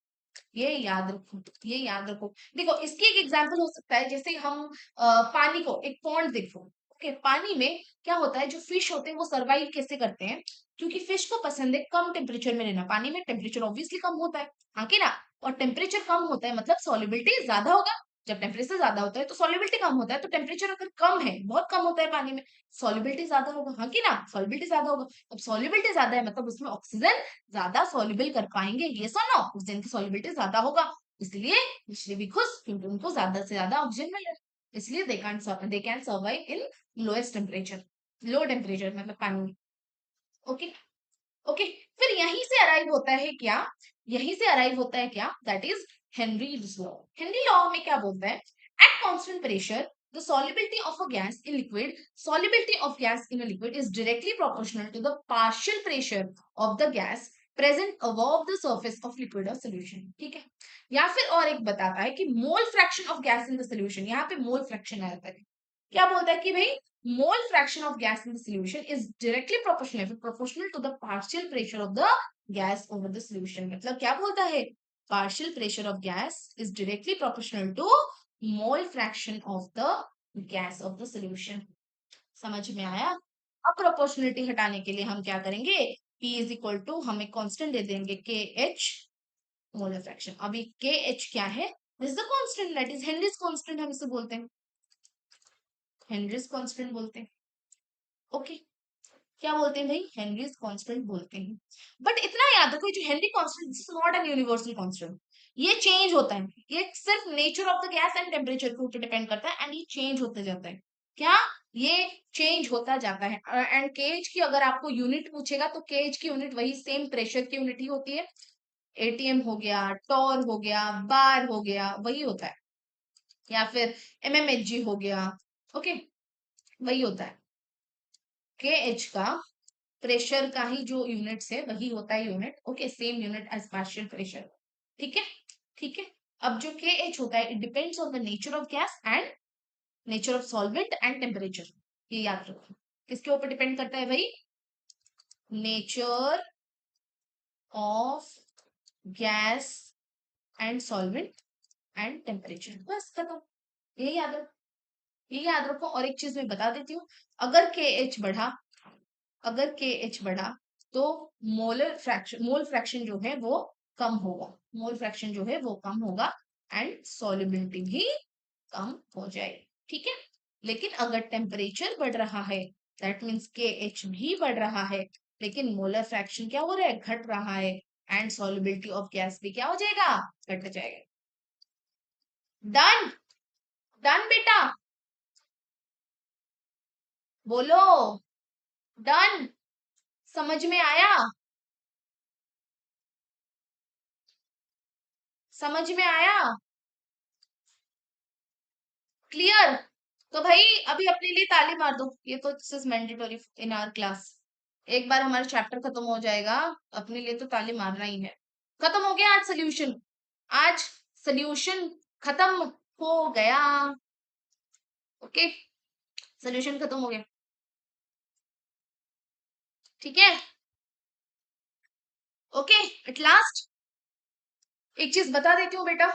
ये याद रखो, ये याद रखो। देखो इसकी एक एग्जांपल हो सकता है, जैसे हम पानी को एक पॉन्ड देखो, ओके, पानी में क्या होता है, जो फिश होते हैं वो सर्वाइव कैसे करते हैं, क्योंकि फिश को पसंद है कम टेम्परेचर में रहना। पानी में टेम्परेचर ऑब्वियसली कम होता है, हाँ कि ना, और टेम्परेचर कम होता है मतलब सॉल्युबिलिटी ज्यादा होगा। जब टेम्परेचर ज्यादा होता है तो सॉल्युबिलिटी कम होता है, तो टेम्परेचर अगर कम है, बहुत कम होता है पानी में, सॉल्युबिलिटी ज्यादा होगा, हाँ कि ना, सॉल्युबिलिटी ज्यादा होगा। अब सॉल्युबिलिटी ज्यादा है मतलब उसमें ऑक्सीजन ज्यादा सॉल्युबल कर पाएंगे, ये सुनो, ऑक्सीजन की सॉल्युबिलिटी ज्यादा होगा, इसलिए मछली भी खुश, क्योंकि उनको ज्यादा से ज्यादा ऑक्सीजन मिल रहा है, इसलिए they can survive in lowest temperature, low temperature मतलब पानी में। ओके, ओके, फिर यहीं से अराइव होता है क्या, यहीं से अराइव होता है क्या, that is Henry's law. Henry law में क्या बोलता है, at constant pressure the solubility of a gas in liquid, solubility of gas in a liquid is directly proportional to the partial pressure of the gas present above the surface of liquid or solution। ठीक है, या फिर और एक बताता है कि mole fraction of gas in the solution, यहाँ पे मोल फ्रैक्शन आता है, क्या बोलता है कि भाई mole fraction of gas in the solution is directly proportional to the partial pressure of the gas over the solution। मतलब क्या बोलता है, partial pressure of gas is directly proportional to mole fraction of the gas of the solution। समझ में आया। अब प्रोपोर्शनलिटी हटाने के लिए हम क्या करेंगे, P इज इक्वल टू हम एक कांस्टेंट दे देंगे के एच मोलर फ्रैक्शन। अभी के एच क्या है, this is the constant, that is Henrys constant, हम इसे बोलते हैं, हेनरीज कांस्टेंट बोलते हैं। ओके, क्या बोलते हैं भाई, हेनरीज कांस्टेंट बोलते हैं। बट इतना याद रखो, जो Henry constant is not an universal constant, ये चेंज होता है, ये सिर्फ nature of the gas and temperature के ऊपर डिपेंड करता है, एंड ये चेंज होते जाता है, क्या, ये चेंज होता जाता है। एंड केज की अगर आपको यूनिट पूछेगा तो केज की यूनिट वही सेम प्रेशर की यूनिट ही होती है, एटीएम हो गया, टॉर हो गया, बार हो गया, वही होता है, या फिर एमएमएचजी हो गया, ओके, वही होता है। के एच का प्रेशर का ही जो यूनिट्स है वही होता है unit, okay, same unit as partial pressure. ठीक है, ठीक है। अब जो के एच होता है, it depends on the nature of gas and nature of solvent and temperature, ये याद रखो। किसके ऊपर डिपेंड करता है भाई, nature of gas and solvent and temperature, बस खत्म, यही याद रखो, यही याद रखो। और एक चीज मैं बता देती हूँ, अगर के एच बढ़ा, अगर के एच बढ़ा तो मोल फ्रैक्शन जो है वो कम होगा, मोल फ्रैक्शन जो है वो कम होगा, एंड सॉल्युबिलिटी भी कम हो जाएगी। ठीक है, लेकिन अगर टेम्परेचर बढ़ रहा है, दैट मीन्स के एच भी बढ़ रहा है, लेकिन मोलर फ्रैक्शन क्या हो रहा है, घट रहा है, एंड सॉल्युबिलिटी ऑफ गैस भी क्या हो जाएगा, घट जाएगा। डन, डन बेटा, बोलो, डन, समझ में आया, समझ में आया, क्लियर। तो भाई अभी अपने लिए ताली मार दो, ये तो this is mandatory in our class, एक बार हमारा चैप्टर खत्म हो जाएगा, अपने लिए तो ताली मारना ही है। खत्म हो गया आज सोल्यूशन, आज सोल्यूशन खत्म हो गया, ओके, सोल्यूशन खत्म हो गया, ठीक है, ओके। एट लास्ट एक चीज बता देती हूँ बेटा,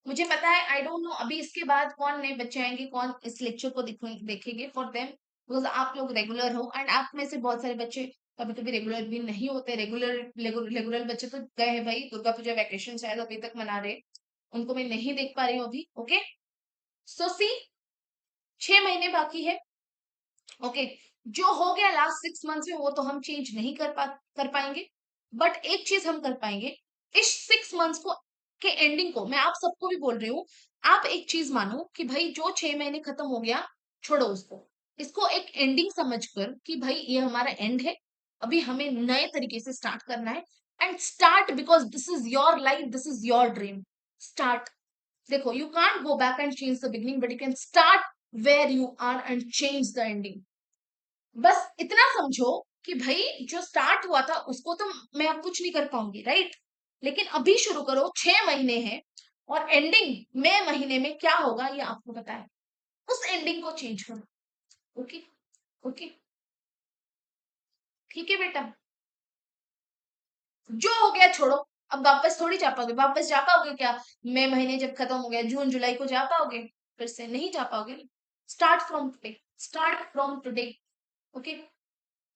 मुझे पता है, आई डोंट नो अभी इसके बाद कौन नए बच्चे आएंगे, कौन इस लेक्चर को देखेंगे, फॉर देम, बिकॉज आप लोग रेगुलर हो, एंड आप में से बहुत सारे बच्चे कभी कभी रेगुलर भी नहीं होते, रेगुलर बच्चे तो गए हैं भाई, दुर्गा पूजा वैकेशन शायद अभी तक मना रहे, उनको मैं नहीं देख पा रही हूँ अभी, ओके। सो सी, 6 महीने बाकी है, ओके, जो हो गया लास्ट 6 मंथ्स में वो तो हम चेंज नहीं कर पाएंगे, बट एक चीज हम कर पाएंगे, इस 6 मंथ्स को के एंडिंग को मैं आप सबको भी बोल रही हूँ, आप एक चीज मानो कि भाई जो 6 महीने खत्म हो गया, छोड़ो उसको, इसको एक एंडिंग समझकर कि भाई ये हमारा एंड है, अभी हमें नए तरीके से स्टार्ट करना है, and start because this is your life, this is your dream, start. देखो, you can't go back and change the beginning, but you can start where you are and change the ending. बस इतना समझो कि भाई जो स्टार्ट हुआ था उसको तो मैं अब कुछ नहीं कर पाऊंगी, राइट, लेकिन अभी शुरू करो, 6 महीने हैं, और एंडिंग मई महीने में क्या होगा ये आपको पता है, उस एंडिंग को चेंज करो, ओके, ओके, ठीक है बेटा, जो हो गया छोड़ो, अब वापस थोड़ी जा पाओगे, वापस जा पाओगे क्या, मई महीने जब खत्म हो गया, जून जुलाई को जा पाओगे, फिर से नहीं जा पाओगे, start from today, start from today. Okay,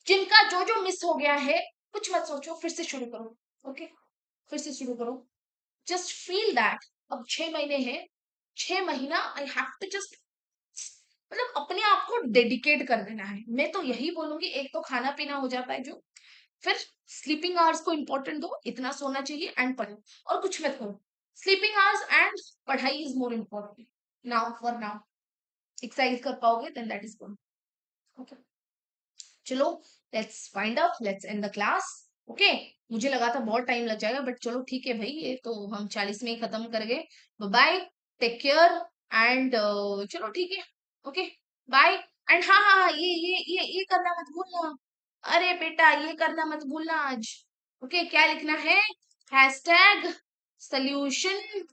जिनका जो जो मिस हो गया है, कुछ मत सोचो, फिर से शुरू करो। ओके, फिर से शुरू करो। जस्ट फील दैट अब 6 महीने हैं, 6 महीना आई हैव टू जस्ट, मतलब अपने आप को डेडिकेट कर देना है। मैं तो यही बोलूंगी, एक तो खाना पीना हो जाता है जो, फिर स्लीपिंग आवर्स को इंपॉर्टेंट दो, इतना सोना चाहिए, एंड पढ़ो, और कुछ मत करो। स्लीपिंग आवर्स एंड पढ़ाई is more important now, for now. Exercise कर पाओगे then that is good. Okay, चलो, let's find out, let's end the class. Okay, मुझे लगा था बहुत टाइम लग जाएगा, बट चलो ठीक है भाई, ये तो हम 40 में ही खत्म कर गए। बाय, टेक केयर, एंड चलो ठीक है। Okay, bye. एंड हाँ हाँ हाँ, ये करना मत भूलना। अरे बेटा, ये करना मत भूलना आज। ओके, क्या लिखना है? Hashtag solution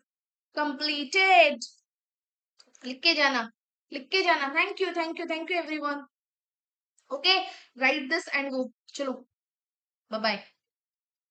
completed. लिख के जाना, लिख के जाना। Thank you, thank you, thank you everyone. Okay, right this and go. चलो, बाय बाय।